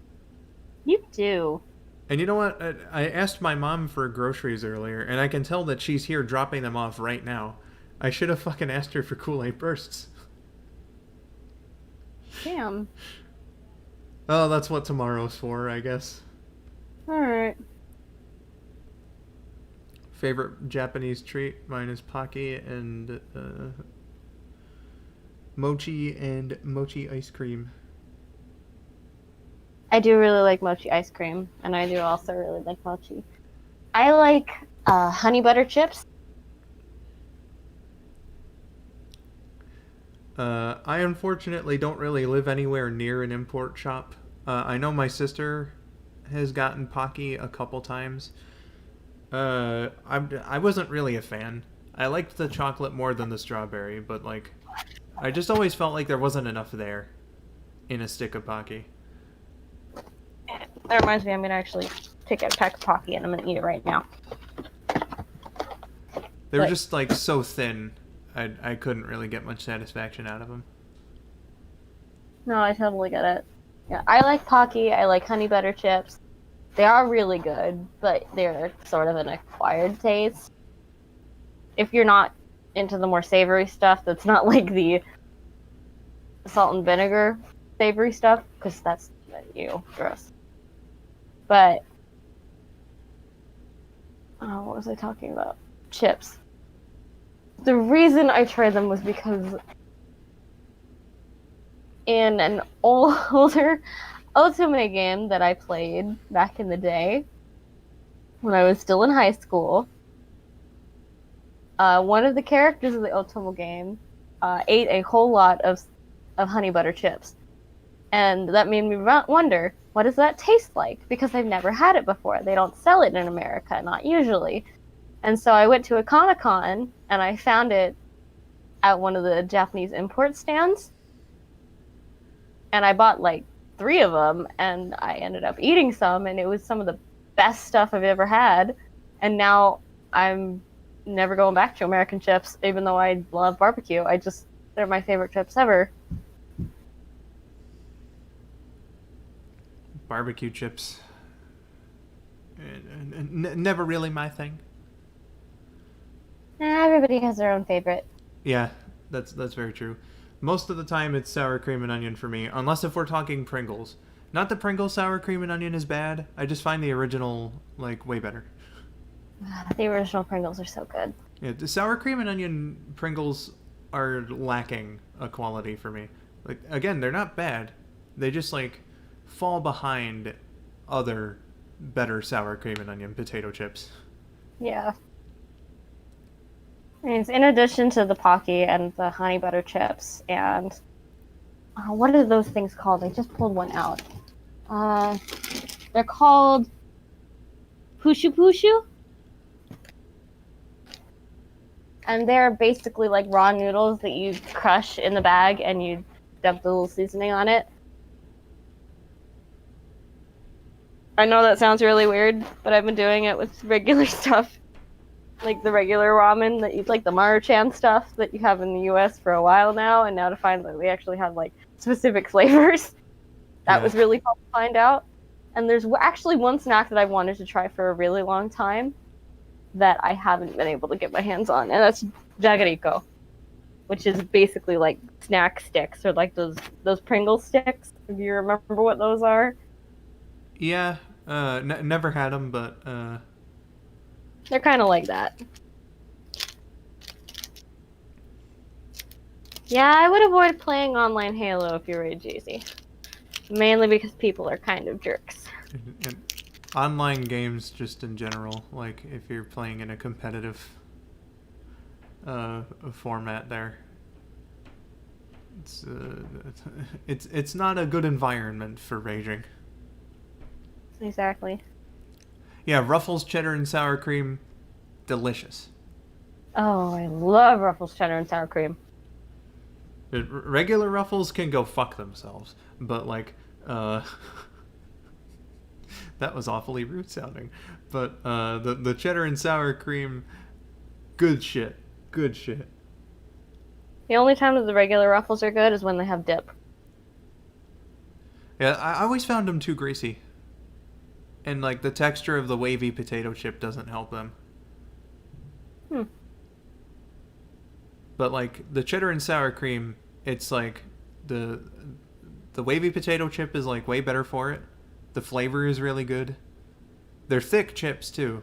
Speaker 2: You do.
Speaker 1: And you know what? I asked my mom for groceries earlier, and I can tell that she's here dropping them off right now. I should have fucking asked her for Kool-Aid bursts.
Speaker 2: Damn.
Speaker 1: Oh, that's what tomorrow's for, I guess.
Speaker 2: Alright.
Speaker 1: Favorite Japanese treat? Mine is Pocky and mochi and mochi ice cream.
Speaker 2: I do really like mochi ice cream, and I do also really like mochi. I like honey butter chips.
Speaker 1: I unfortunately don't really live anywhere near an import shop. I know my sister has gotten Pocky a couple times. I wasn't really a fan. I liked the chocolate more than the strawberry, but like, I just always felt like there wasn't enough there in a stick of Pocky.
Speaker 2: That reminds me, I'm gonna actually take a pack of Pocky and I'm gonna eat it right now.
Speaker 1: They were just like so thin. I couldn't really get much satisfaction out of them.
Speaker 2: No, I totally get it. Yeah, I like Pocky. I like honey butter chips. They are really good, but they're sort of an acquired taste. If you're not into the more savory stuff, that's not like the salt and vinegar savory stuff, because that's gross. But what was I talking about? Chips. The reason I tried them was because in an older ultimate game that I played back in the day when I was still in high school. One of the characters of the ultimate game ate a whole lot of honey butter chips, and that made me wonder, what does that taste like? Because I've never had it before. They don't sell it in America, not usually. And so I went to a Comic-Con and I found it at one of the Japanese import stands. And I bought like 3 of them, and I ended up eating some, and it was some of the best stuff I've ever had. And now I'm never going back to American chips, even though I love barbecue. They're my favorite chips ever.
Speaker 1: Barbecue chips. Never really my thing.
Speaker 2: Everybody has their own favorite.
Speaker 1: Yeah, that's very true. Most of the time it's sour cream and onion for me, unless if we're talking Pringles. Not that Pringles sour cream and onion is bad, I just find the original, like, way better.
Speaker 2: The original Pringles are so good.
Speaker 1: Yeah, the sour cream and onion Pringles are lacking a quality for me. Like, again, they're not bad. They just, like, fall behind other better sour cream and onion potato chips.
Speaker 2: Yeah. And in addition to the Pocky and the honey butter chips, and what are those things called? I just pulled one out. They're called Pushu Pushu, and they're basically like raw noodles that you crush in the bag and you dump the little seasoning on it. I know that sounds really weird, but I've been doing it with regular stuff. Like the regular ramen that you like, the Maruchan stuff that you have in the US for a while now, and now to find that they actually have like specific flavors. That was really fun to find out. And there's actually one snack that I've wanted to try for a really long time that I haven't been able to get my hands on, and that's Jagariko, which is basically like snack sticks, or like those Pringle sticks, if you remember what those are.
Speaker 1: Yeah, never had them, but
Speaker 2: They're kind of like that. Yeah, I would avoid playing online Halo if you're a Jay-Z. Mainly because people are kind of jerks.
Speaker 1: and online games just in general, like if you're playing in a competitive format there, it's not a good environment for raging.
Speaker 2: Exactly.
Speaker 1: Yeah, Ruffles cheddar and sour cream, delicious.
Speaker 2: Oh, I love Ruffles cheddar and sour cream.
Speaker 1: Regular Ruffles can go fuck themselves, but like, that was awfully rude sounding. But the cheddar and sour cream, good shit. Good shit.
Speaker 2: The only time that the regular Ruffles are good is when they have dip.
Speaker 1: Yeah, I always found them too greasy. And like the texture of the wavy potato chip doesn't help them. But like the cheddar and sour cream, it's like the wavy potato chip is like way better for it. The flavor is really good. They're thick chips too.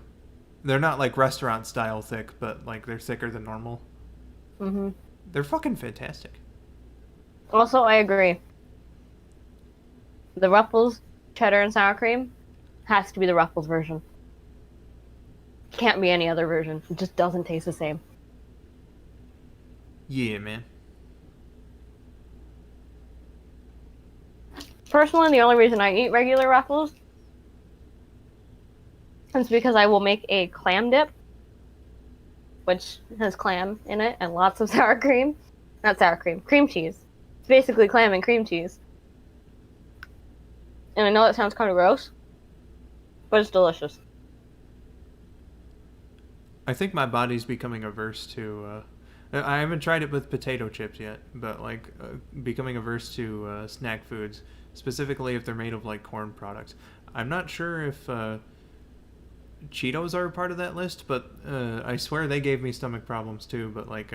Speaker 1: They're not like restaurant style thick, but like they're thicker than normal.
Speaker 2: Mm-hmm.
Speaker 1: They're fucking fantastic.
Speaker 2: Also, I agree. The Ruffles cheddar and sour cream has to be the Ruffles version. Can't be any other version. It just doesn't taste the same.
Speaker 1: Yeah, man.
Speaker 2: Personally, the only reason I eat regular Ruffles is because I will make a clam dip, which has clam in it and lots of sour cream. Not sour cream, cream cheese. It's basically clam and cream cheese. And I know that sounds kind of gross, but it's delicious.
Speaker 1: I think my body's becoming averse to... I haven't tried it with potato chips yet, but like becoming averse to snack foods, specifically if they're made of like corn products. I'm not sure if Cheetos are a part of that list, but I swear they gave me stomach problems too. But like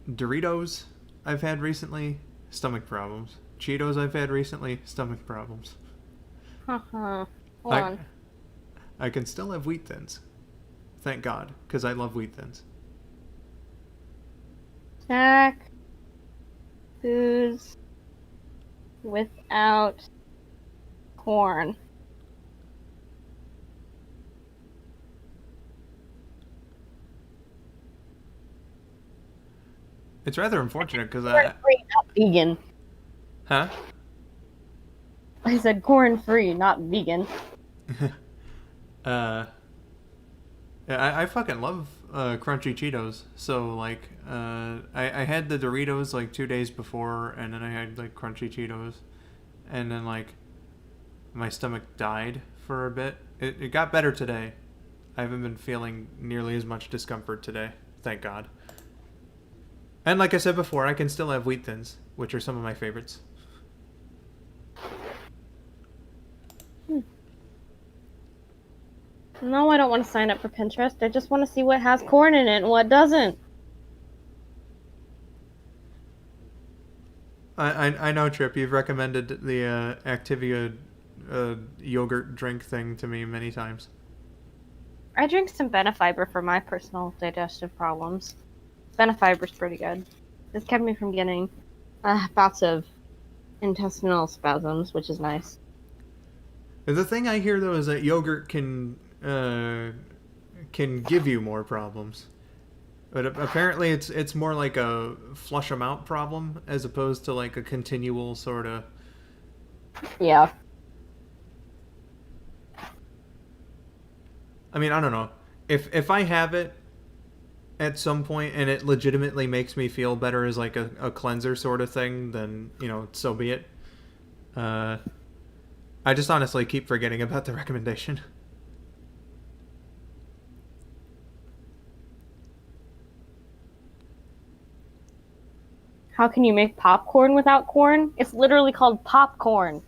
Speaker 1: Doritos I've had recently, stomach problems. Cheetos I've had recently, stomach problems.
Speaker 2: Hold on.
Speaker 1: I can still have Wheat Thins. Thank God, because I love Wheat Thins.
Speaker 2: Snack foods without corn.
Speaker 1: It's rather unfortunate because
Speaker 2: Corn free, not vegan.
Speaker 1: Huh?
Speaker 2: I said corn free, not vegan.
Speaker 1: Yeah, I fucking love crunchy Cheetos. So like, I had the Doritos like 2 days before, and then I had like crunchy Cheetos, and then like, my stomach died for a bit. It got better today. I haven't been feeling nearly as much discomfort today. Thank God. And like I said before, I can still have Wheat Thins, which are some of my favorites.
Speaker 2: No, I don't want to sign up for Pinterest. I just want to see what has corn in it and what doesn't.
Speaker 1: I know, Trip. You've recommended the Activia yogurt drink thing to me many times.
Speaker 2: I drink some Benefiber for my personal digestive problems. Benefiber's pretty good. It's kept me from getting bouts of intestinal spasms, which is nice.
Speaker 1: The thing I hear though is that yogurt can give you more problems, but apparently it's more like a flush them out problem as opposed to like a continual sort of.
Speaker 2: Yeah.
Speaker 1: I mean, I don't know. If I have it at some point and it legitimately makes me feel better as like a cleanser sort of thing, then, you know, so be it. I just honestly keep forgetting about the recommendation.
Speaker 2: How can you make popcorn without corn? It's literally called popcorn.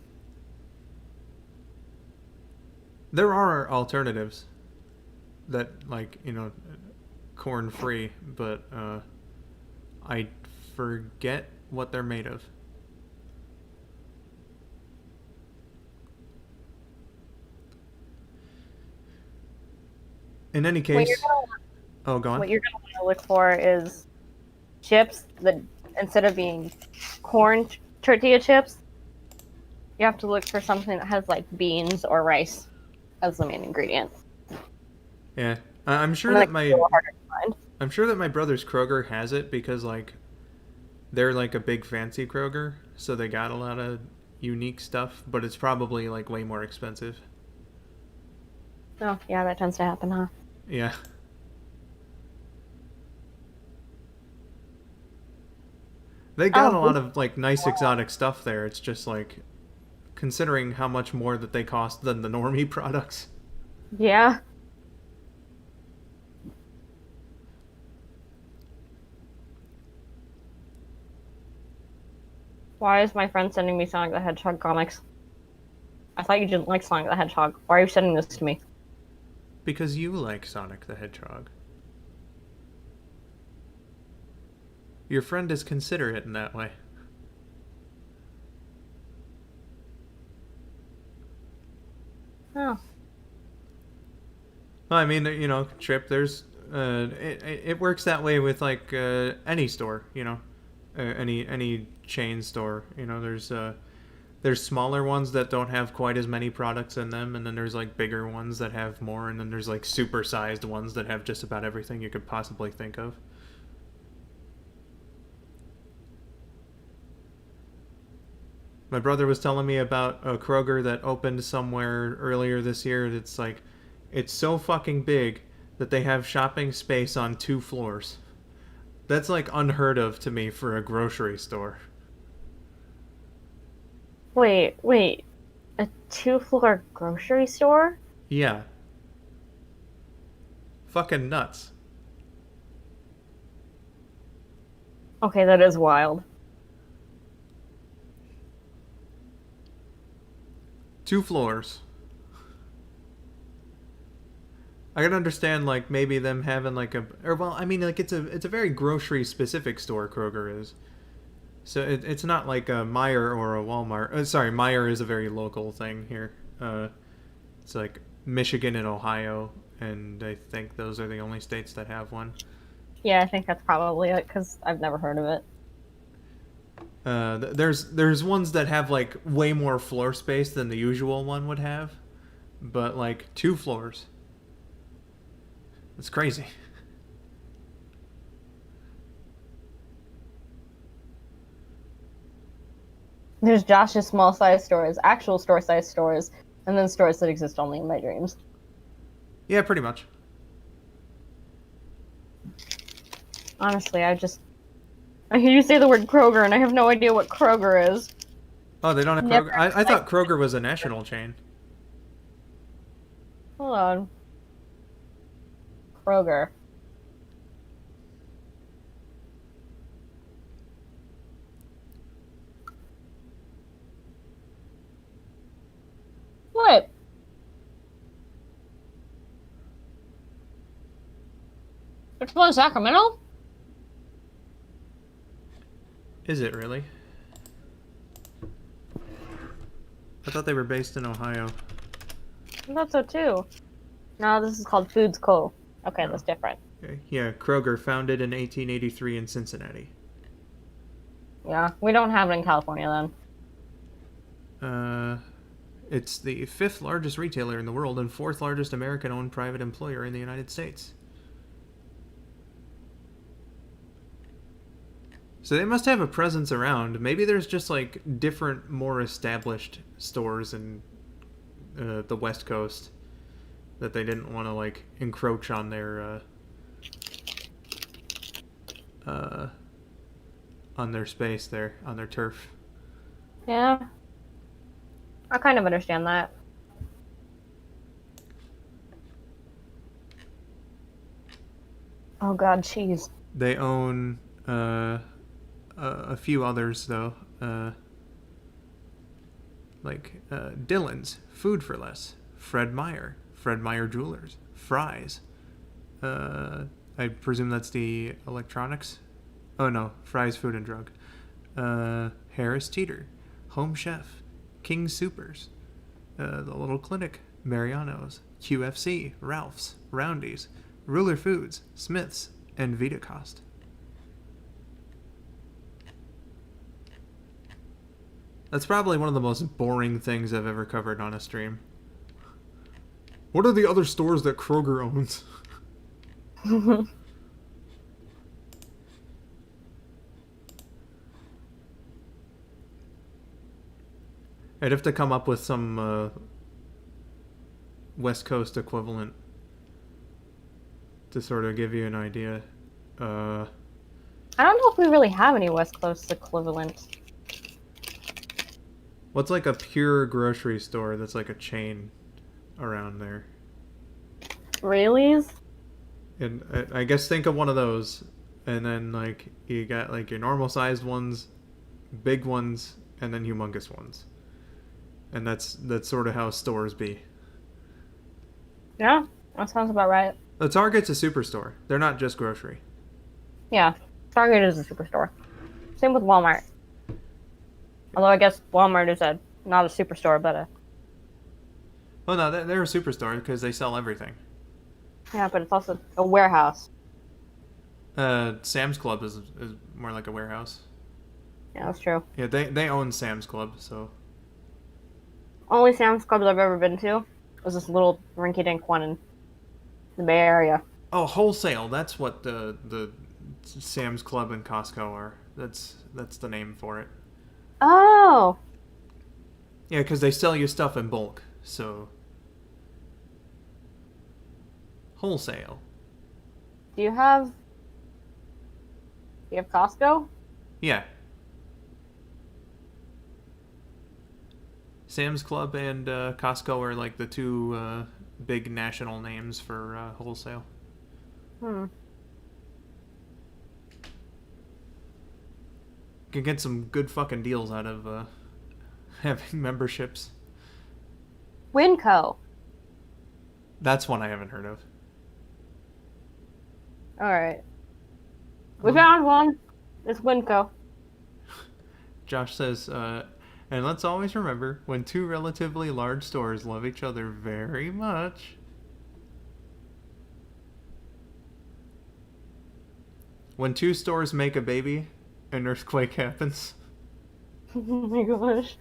Speaker 1: There are alternatives that, like, you know, corn free, but I forget what they're made of. In any case, oh, go on.
Speaker 2: What you're gonna want to look for is chips that, instead of being corn tortilla chips, you have to look for something that has like beans or rice as the main ingredient.
Speaker 1: Yeah, I'm sure
Speaker 2: And
Speaker 1: that
Speaker 2: then
Speaker 1: my
Speaker 2: it's a little harder to find.
Speaker 1: I'm sure that my brother's Kroger has it because like they're like a big fancy Kroger, so they got a lot of unique stuff, but it's probably like way more expensive.
Speaker 2: Oh, yeah, that tends to happen, huh?
Speaker 1: Yeah. They got a lot of like nice exotic stuff there. It's just like considering how much more that they cost than the normie products.
Speaker 2: Yeah. Why is my friend sending me Sonic the Hedgehog comics? I thought you didn't like Sonic the Hedgehog. Why are you sending this to me?
Speaker 1: Because you like Sonic the Hedgehog. Your friend is considerate in that way.
Speaker 2: Oh.
Speaker 1: Well, I mean, you know, Trip, there's it works that way with like any store, you know, any chain store. You know, there's smaller ones that don't have quite as many products in them, and then there's like bigger ones that have more, and then there's like super sized ones that have just about everything you could possibly think of. My brother was telling me about a Kroger that opened somewhere earlier this year that's like, it's so fucking big that they have shopping space on 2 floors. That's like unheard of to me for a grocery store.
Speaker 2: Wait. A 2-floor grocery store?
Speaker 1: Yeah. Fucking nuts.
Speaker 2: Okay, that is wild.
Speaker 1: 2 floors. I can understand like maybe them having like I mean like it's a very grocery specific store, Kroger is. So it's not like a Meijer or a Walmart. Sorry, Meijer is a very local thing here. It's like Michigan and Ohio, and I think those are the only states that have one.
Speaker 2: Yeah, I think that's probably it, because I've never heard of it.
Speaker 1: There's ones that have like way more floor space than the usual one would have, but like 2 floors. It's crazy.
Speaker 2: There's Josh's small size stores, actual store size stores, and then stores that exist only in my dreams.
Speaker 1: Yeah, pretty much.
Speaker 2: Honestly, I hear you say the word Kroger, and I have no idea what Kroger is.
Speaker 1: Oh, they don't have
Speaker 2: Never-
Speaker 1: Kroger? I thought Kroger was a national chain.
Speaker 2: Hold on. Kroger. What? Which one, Sacramento?
Speaker 1: Is it really? I thought they were based in Ohio.
Speaker 2: I thought so too. No, this is called Foods Co. Okay,
Speaker 1: Oh.
Speaker 2: that's different.
Speaker 1: Okay. Yeah, Kroger, founded in 1883 in Cincinnati.
Speaker 2: Yeah, we don't have it in California then.
Speaker 1: It's the 5th largest retailer in the world and 4th largest American-owned private employer in the United States. So they must have a presence around. Maybe there's just like different, more established stores in the West Coast that they didn't want to like encroach on their space there, on their turf.
Speaker 2: Yeah. I kind of understand that. Oh god, cheese.
Speaker 1: They own a few others though, like Dillon's, Food for Less, Fred Meyer Jewelers, Fry's. I presume that's the electronics. Oh no, Fry's Food and Drug. Harris Teeter, Home Chef, King Supers, The Little Clinic, Mariano's, QFC, Ralph's, Roundy's, Ruler Foods, Smith's, and Vitacost. That's probably one of the most boring things I've ever covered on a stream. What are the other stores that Kroger owns? I'd have to come up with some West Coast equivalent to sort of give you an idea.
Speaker 2: I don't know if we really have any West Coast equivalents.
Speaker 1: What's like a pure grocery store that's like a chain around there?
Speaker 2: Rayleigh's?
Speaker 1: And I guess think of one of those, and then like you got like your normal sized ones, big ones, and then humongous ones. And that's sort of how stores be.
Speaker 2: Yeah, that sounds about right.
Speaker 1: The Target's a superstore. They're not just grocery.
Speaker 2: Yeah, Target is a superstore. Same with Walmart. Although I guess Walmart is not a superstore, but a...
Speaker 1: Well, no, they're a superstore because they sell everything.
Speaker 2: Yeah, but it's also a warehouse.
Speaker 1: Sam's Club is more like a warehouse.
Speaker 2: Yeah, that's true.
Speaker 1: Yeah, they own Sam's Club, so...
Speaker 2: Only Sam's Clubs I've ever been to was this little rinky-dink one in the Bay Area.
Speaker 1: Oh, wholesale. That's what the Sam's Club and Costco are. That's the name for it.
Speaker 2: Oh!
Speaker 1: Yeah, because they sell you stuff in bulk, so... Wholesale.
Speaker 2: Do you have Costco?
Speaker 1: Yeah. Sam's Club and Costco are like the two big national names for wholesale. You can get some good fucking deals out of having memberships.
Speaker 2: Winco.
Speaker 1: That's one I haven't heard of.
Speaker 2: Alright. We found one. It's Winco.
Speaker 1: Josh says, and let's always remember, when two relatively large stores love each other very much, when two stores make a baby, an earthquake happens.
Speaker 2: Oh my gosh.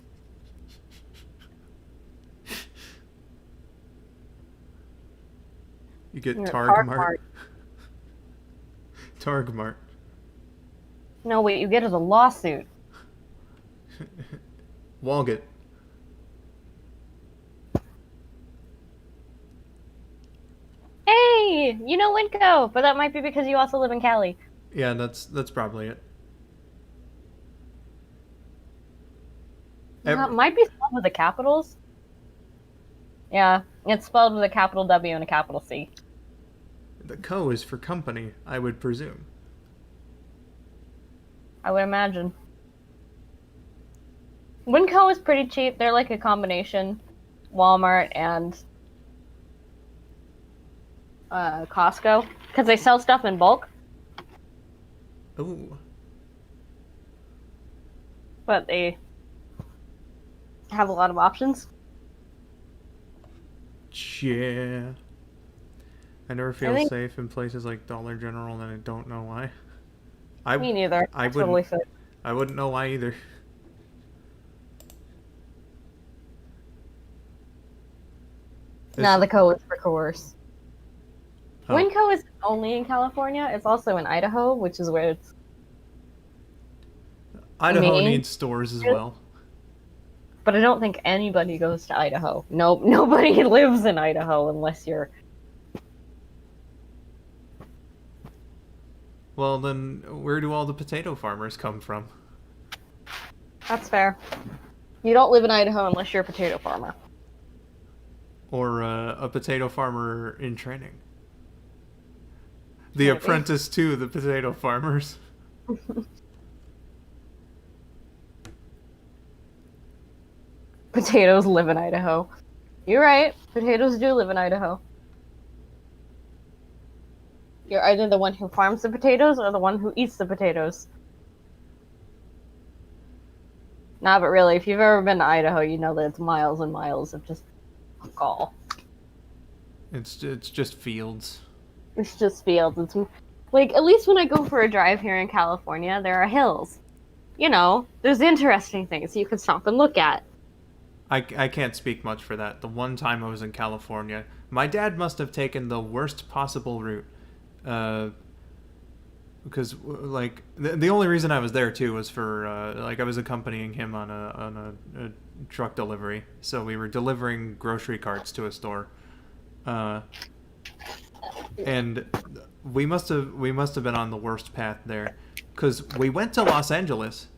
Speaker 1: You get
Speaker 2: You're at
Speaker 1: Targmart. Targmart.
Speaker 2: No, wait, you get as a lawsuit.
Speaker 1: Walgett.
Speaker 2: Hey, you know Winco, but that might be because you also live in Cali.
Speaker 1: Yeah, that's probably it.
Speaker 2: It might be spelled with the capitals. Yeah, it's spelled with a capital W and a capital C.
Speaker 1: The Co is for company, I would presume.
Speaker 2: I would imagine. Winco is pretty cheap. They're like a combination Walmart and Costco because they sell stuff in bulk,
Speaker 1: Ooh.
Speaker 2: but they have a lot of options.
Speaker 1: Yeah. I never feel
Speaker 2: think-
Speaker 1: safe in places like Dollar General, and I don't know why.
Speaker 2: Me neither.
Speaker 1: I
Speaker 2: Totally
Speaker 1: wouldn't.
Speaker 2: fit.
Speaker 1: I wouldn't know why either.
Speaker 2: Nah, the Co is for coerce.
Speaker 1: Oh.
Speaker 2: Winco is only in California. It's also in Idaho, which is where it's.
Speaker 1: Idaho
Speaker 2: Maine?
Speaker 1: needs stores as well.
Speaker 2: But I don't think anybody goes to Idaho. Nope, nobody lives in Idaho unless you're.
Speaker 1: Well, then where do all the potato farmers come from?
Speaker 2: That's fair. You don't live in Idaho unless you're a potato farmer.
Speaker 1: Or a potato farmer in training? The
Speaker 2: Maybe.
Speaker 1: apprentice to the potato farmers.
Speaker 2: Potatoes live in Idaho. You're right. Potatoes do live in Idaho. You're either the one who farms the potatoes or the one who eats the potatoes. Nah, but really, if you've ever been to Idaho, you know that it's miles and miles of just gall.
Speaker 1: It's just fields.
Speaker 2: It's just fields. It's like, at least when I go for a drive here in California, there are hills. You know, there's interesting things you can stop and look at.
Speaker 1: I can't speak much for that. The one time I was in California, my dad must have taken the worst possible route. Because like the only reason I was there too was for like I was accompanying him on a truck delivery, so we were delivering grocery carts to a store, and we must have been on the worst path there, because we went to Los Angeles.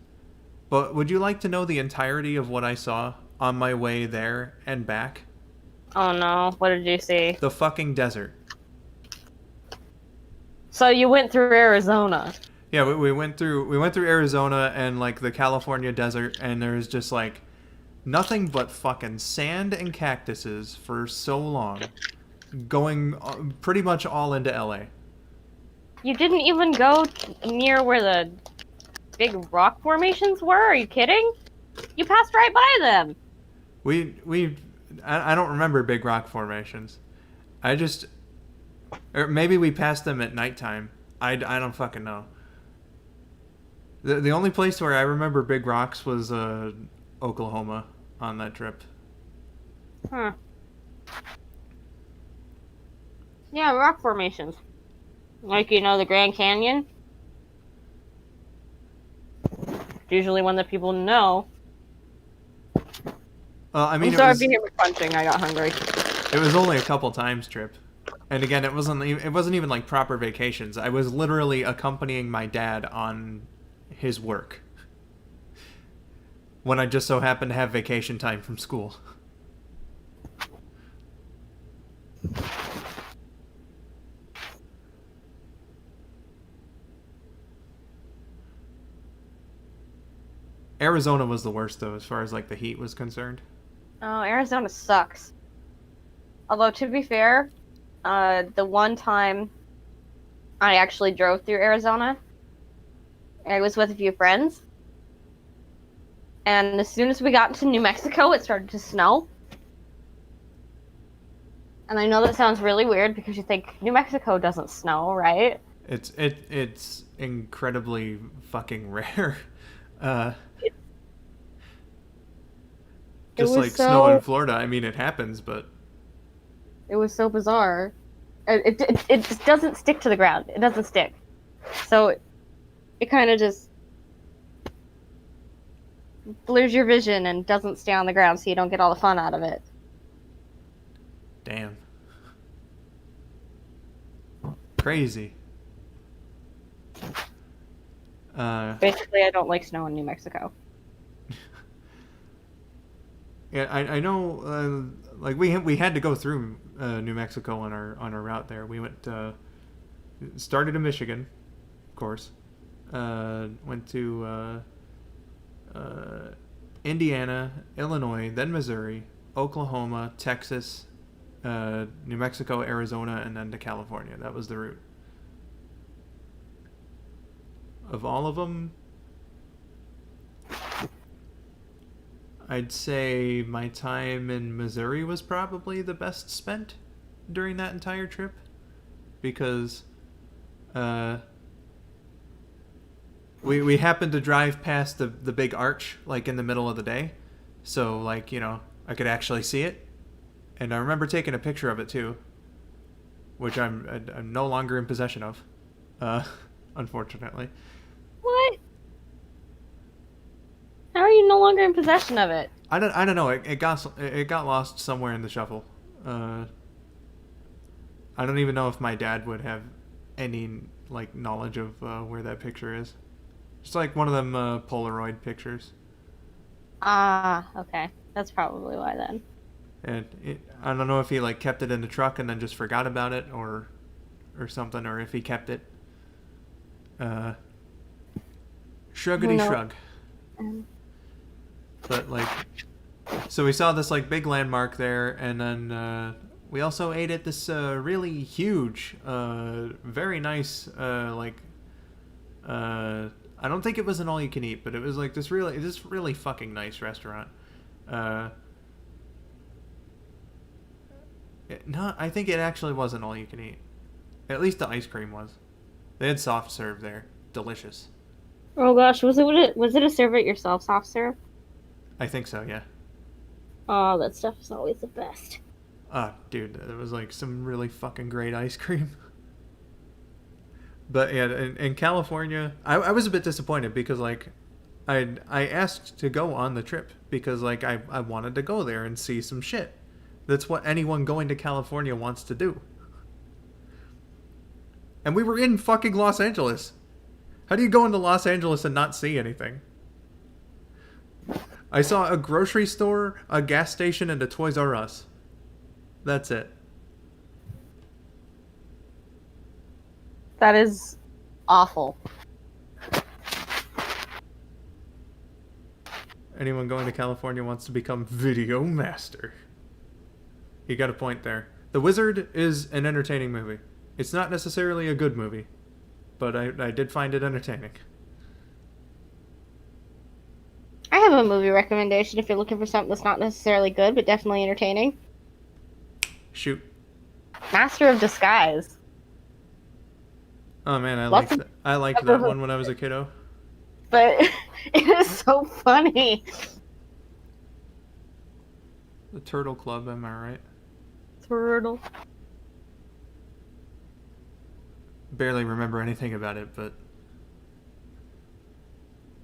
Speaker 1: But would you like to know the entirety of what I saw on my way there and back?
Speaker 2: Oh no, what did you see?
Speaker 1: The fucking desert.
Speaker 2: So you went through Arizona.
Speaker 1: Yeah, we went through Arizona and like the California desert, and there's just like nothing but fucking sand and cactuses for so long, going pretty much all into LA.
Speaker 2: You didn't even go near where the big rock formations were? Are you kidding? You passed right by them.
Speaker 1: I don't remember big rock formations. Or maybe we passed them at nighttime. I don't fucking know. The only place where I remember big rocks was Oklahoma on that trip.
Speaker 2: Huh. Yeah, rock formations. Like, you know, the Grand Canyon. It's usually one that people know.
Speaker 1: I mean,
Speaker 2: I'm sorry if you hear me crunching. I got hungry.
Speaker 1: It was only a couple times trip. And again, it wasn't even like proper vacations. I was literally accompanying my dad on his work when I just so happened to have vacation time from school. Arizona was the worst though, as far as like the heat was concerned.
Speaker 2: Oh, Arizona sucks. Although, to be fair, the one time I actually drove through Arizona, I was with a few friends. And as soon as we got into New Mexico, it started to snow. And I know that sounds really weird because you think New Mexico doesn't snow, right?
Speaker 1: It's incredibly fucking rare. Just
Speaker 2: was
Speaker 1: like snow in
Speaker 2: so-
Speaker 1: Florida. I mean, it happens, but
Speaker 2: It was so bizarre. It just doesn't stick to the ground. It doesn't stick. So it kind of just blurs your vision and doesn't stay on the ground, so you don't get all the fun out of it.
Speaker 1: damn. Crazy.
Speaker 2: Basically, I don't like snow in New Mexico.
Speaker 1: Yeah, I know. Like we had to go through New Mexico on our route there. We went started in Michigan, of course. Went to Indiana, Illinois, then Missouri, Oklahoma, Texas, New Mexico, Arizona, and then to California. That was the route. Of all of them, I'd say my time in Missouri was probably the best spent during that entire trip, because we happened to drive past the big arch like in the middle of the day, so like, you know, I could actually see it, and I remember taking a picture of it too, which I'm no longer in possession of, unfortunately.
Speaker 2: What? How are you no longer in possession of it?
Speaker 1: I don't know. It got lost somewhere in the shuffle. I don't even know if my dad would have any like knowledge of where that picture is. It's like one of them Polaroid pictures.
Speaker 2: Ah, okay. That's probably why then.
Speaker 1: And I don't know if he like kept it in the truck and then just forgot about it, or something, or if he kept it. Shruggity
Speaker 2: No.
Speaker 1: shrug. But like, so we saw this like big landmark there, and then we also ate at this really huge, very nice I don't think it was an all you can eat, but it was like this really fucking nice restaurant. I think it actually wasn't all you can eat. At least the ice cream was. They had soft serve there, delicious.
Speaker 2: Oh gosh, was it a serve it yourself soft serve?
Speaker 1: I think so, yeah.
Speaker 2: Oh, that stuff is always the best.
Speaker 1: Dude, it was like some really fucking great ice cream. But yeah, in California, I was a bit disappointed because like I asked to go on the trip because like I wanted to go there and see some shit. That's what anyone going to California wants to do. And we were in fucking Los Angeles. How do you go into Los Angeles and not see anything? I saw a grocery store, a gas station, and a Toys R Us. That's it.
Speaker 2: That is awful.
Speaker 1: Anyone going to California wants to become video master. You got a point there. The Wizard is an entertaining movie. It's not necessarily a good movie, but I did find it entertaining.
Speaker 2: I have a movie recommendation if you're looking for something that's not necessarily good, but definitely entertaining.
Speaker 1: Shoot.
Speaker 2: Master of Disguise.
Speaker 1: Oh man, I
Speaker 2: Lots
Speaker 1: liked
Speaker 2: of-
Speaker 1: that one when I was a kiddo.
Speaker 2: But it is so funny.
Speaker 1: The Turtle Club, am I right?
Speaker 2: Turtle.
Speaker 1: Barely remember anything about it, but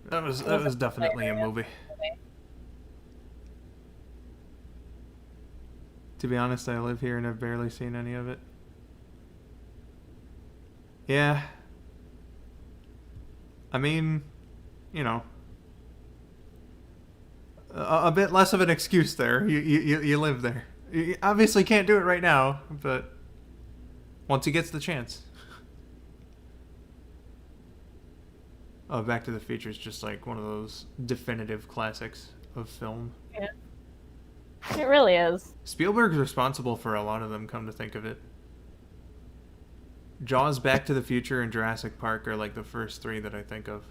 Speaker 1: that was definitely a movie. To be honest, I live here and I've barely seen any of it. Yeah. I mean, you know, a bit less of an excuse there. You live there. You obviously can't do it right now, but once he gets the chance. Oh, Back to the Future is just like one of those definitive classics of film.
Speaker 2: Yeah. It really is.
Speaker 1: Spielberg's responsible for a lot of them, come to think of it. Jaws, Back to the Future, and Jurassic Park are like the first three that I think of.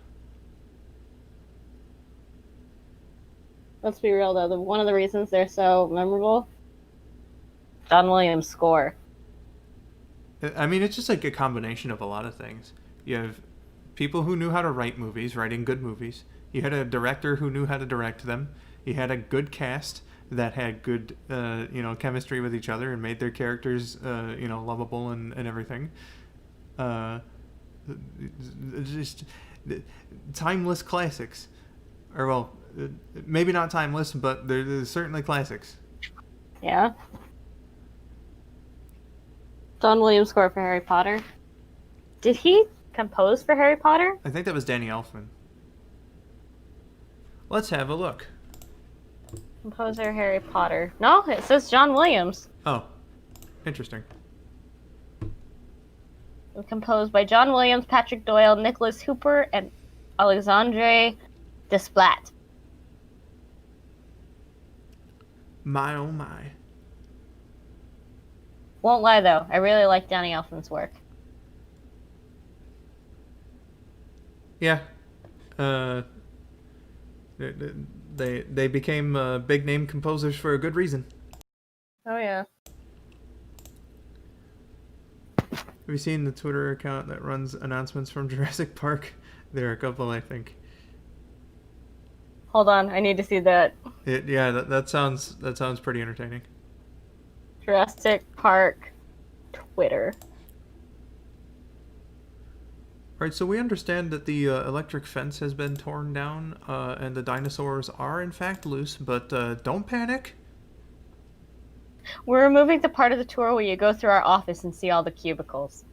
Speaker 2: Let's be real though. One of the reasons they're so memorable, John Williams' score.
Speaker 1: I mean, it's just like a combination of a lot of things. You have people who knew how to write movies, writing good movies. You had a director who knew how to direct them. You had a good cast, that had good, chemistry with each other and made their characters, lovable and everything. Just timeless classics. Or, well, maybe not timeless, but they're certainly classics.
Speaker 2: Yeah. John Williams score for Harry Potter. Did he compose for Harry Potter?
Speaker 1: I think that was Danny Elfman. Let's have a look.
Speaker 2: Composer Harry Potter. No, it says John Williams.
Speaker 1: Oh, interesting.
Speaker 2: Composed by John Williams, Patrick Doyle, Nicholas Hooper, and Alexandre Desplat.
Speaker 1: My oh my.
Speaker 2: Won't lie though, I really like Danny Elfman's work.
Speaker 1: Yeah. They became big name composers for a good reason.
Speaker 2: Oh yeah.
Speaker 1: Have you seen the Twitter account that runs announcements from Jurassic Park? There are a couple, I think.
Speaker 2: Hold on, I need to see that.
Speaker 1: That sounds pretty entertaining.
Speaker 2: Jurassic Park Twitter.
Speaker 1: Alright, so we understand that the electric fence has been torn down, and the dinosaurs are in fact loose, but don't panic.
Speaker 2: We're removing the part of the tour where you go through our office and see all the cubicles.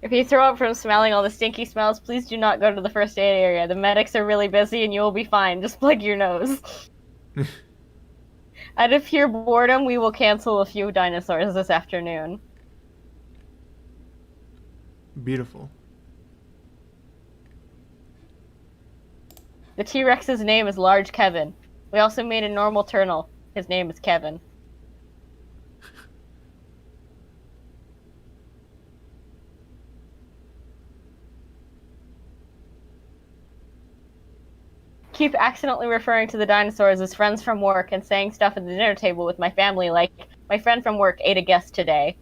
Speaker 2: If you throw up from smelling all the stinky smells, please do not go to the first aid area. The medics are really busy and you will be fine. Just plug your nose. Out of pure boredom, we will cancel a few dinosaurs this afternoon.
Speaker 1: Beautiful.
Speaker 2: The T-Rex's name is Large Kevin. We also made a normal turtle. His name is Kevin. Keep accidentally referring to the dinosaurs as friends from work and saying stuff at the dinner table with my family like, my friend from work ate a guest today.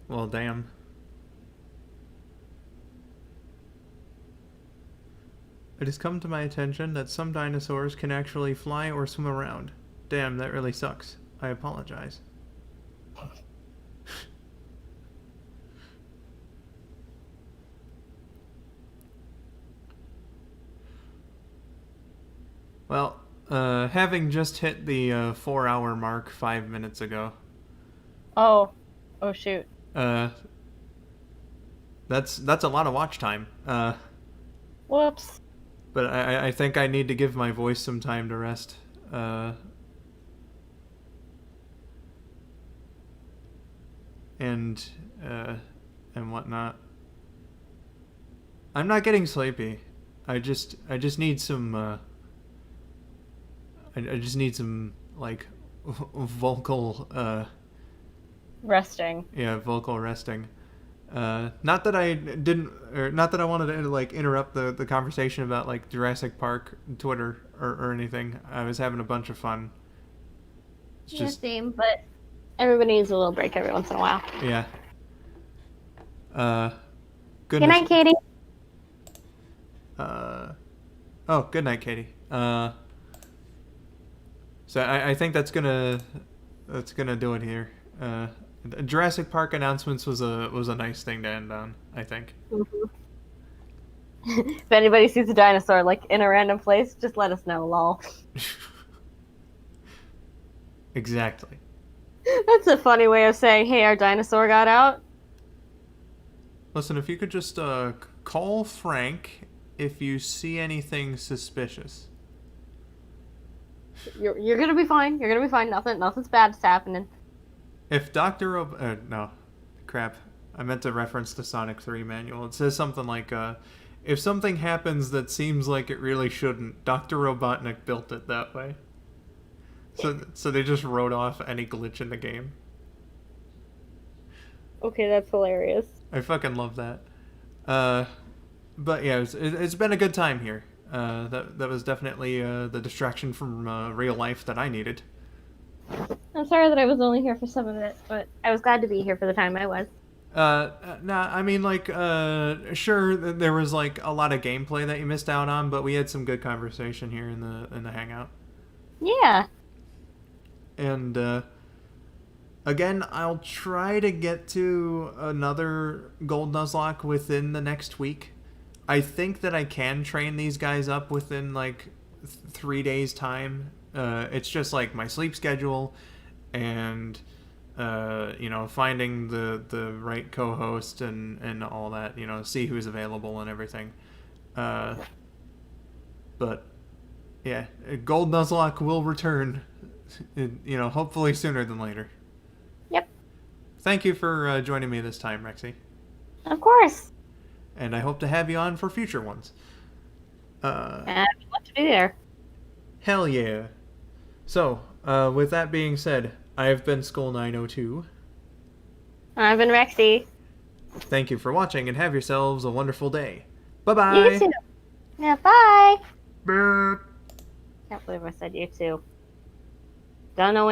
Speaker 1: Well, damn. It has come to my attention that some dinosaurs can actually fly or swim around. Damn, that really sucks. I apologize. Well, having just hit the 4-hour mark 5 minutes ago.
Speaker 2: Oh shoot.
Speaker 1: That's a lot of watch time.
Speaker 2: Whoops.
Speaker 1: But I think I need to give my voice some time to rest. And whatnot. I'm not getting sleepy. I just need some I just need some like vocal
Speaker 2: Resting.
Speaker 1: yeah, vocal resting. Not that I wanted to like interrupt the conversation about like Jurassic Park Twitter or anything. I was having a bunch of fun. It's
Speaker 2: Yeah,
Speaker 1: just
Speaker 2: same, but everybody needs a little break every once in a while.
Speaker 1: yeah.
Speaker 2: Good night, Katie.
Speaker 1: Oh, good night, Katie. So I think that's gonna do it here. Jurassic Park announcements was a nice thing to end on, I think.
Speaker 2: Mm-hmm. If anybody sees a dinosaur like in a random place, just let us know, lol.
Speaker 1: Exactly.
Speaker 2: That's a funny way of saying, hey, our dinosaur got out.
Speaker 1: Listen, if you could just call Frank if you see anything suspicious.
Speaker 2: You're gonna be fine. You're gonna be fine. Nothing's bad's happening.
Speaker 1: If Dr. No. Crap. I meant to reference the Sonic 3 manual. It says something like, if something happens that seems like it really shouldn't, Dr. Robotnik built it that way. So they just wrote off any glitch in the game.
Speaker 2: Okay, that's hilarious.
Speaker 1: I fucking love that. But yeah, it's been a good time here. That was definitely the distraction from real life that I needed.
Speaker 2: I'm sorry that I was only here for some of it, but I was glad to be here for the time I was.
Speaker 1: Nah, I mean, like, sure, there was like a lot of gameplay that you missed out on, but we had some good conversation here in the hangout.
Speaker 2: Yeah.
Speaker 1: And again, I'll try to get to another Gold Nuzlocke within the next week. I think that I can train these guys up within like 3 days time. It's just like my sleep schedule and finding the right co-host and all that, see who's available and everything. But yeah, Gold Nuzlocke will return, hopefully sooner than later.
Speaker 2: Yep.
Speaker 1: Thank you for joining me this time, Rexii.
Speaker 2: Of course.
Speaker 1: And I hope to have you on for future ones.
Speaker 2: I'd love to be there.
Speaker 1: Hell yeah. So, with that being said, I have been skull902.
Speaker 2: I've been Rexii.
Speaker 1: Thank you for watching and have yourselves a wonderful day. Bye-bye.
Speaker 2: You too. Yeah, bye.
Speaker 1: Bye.
Speaker 2: Can't believe I said you too. Don't know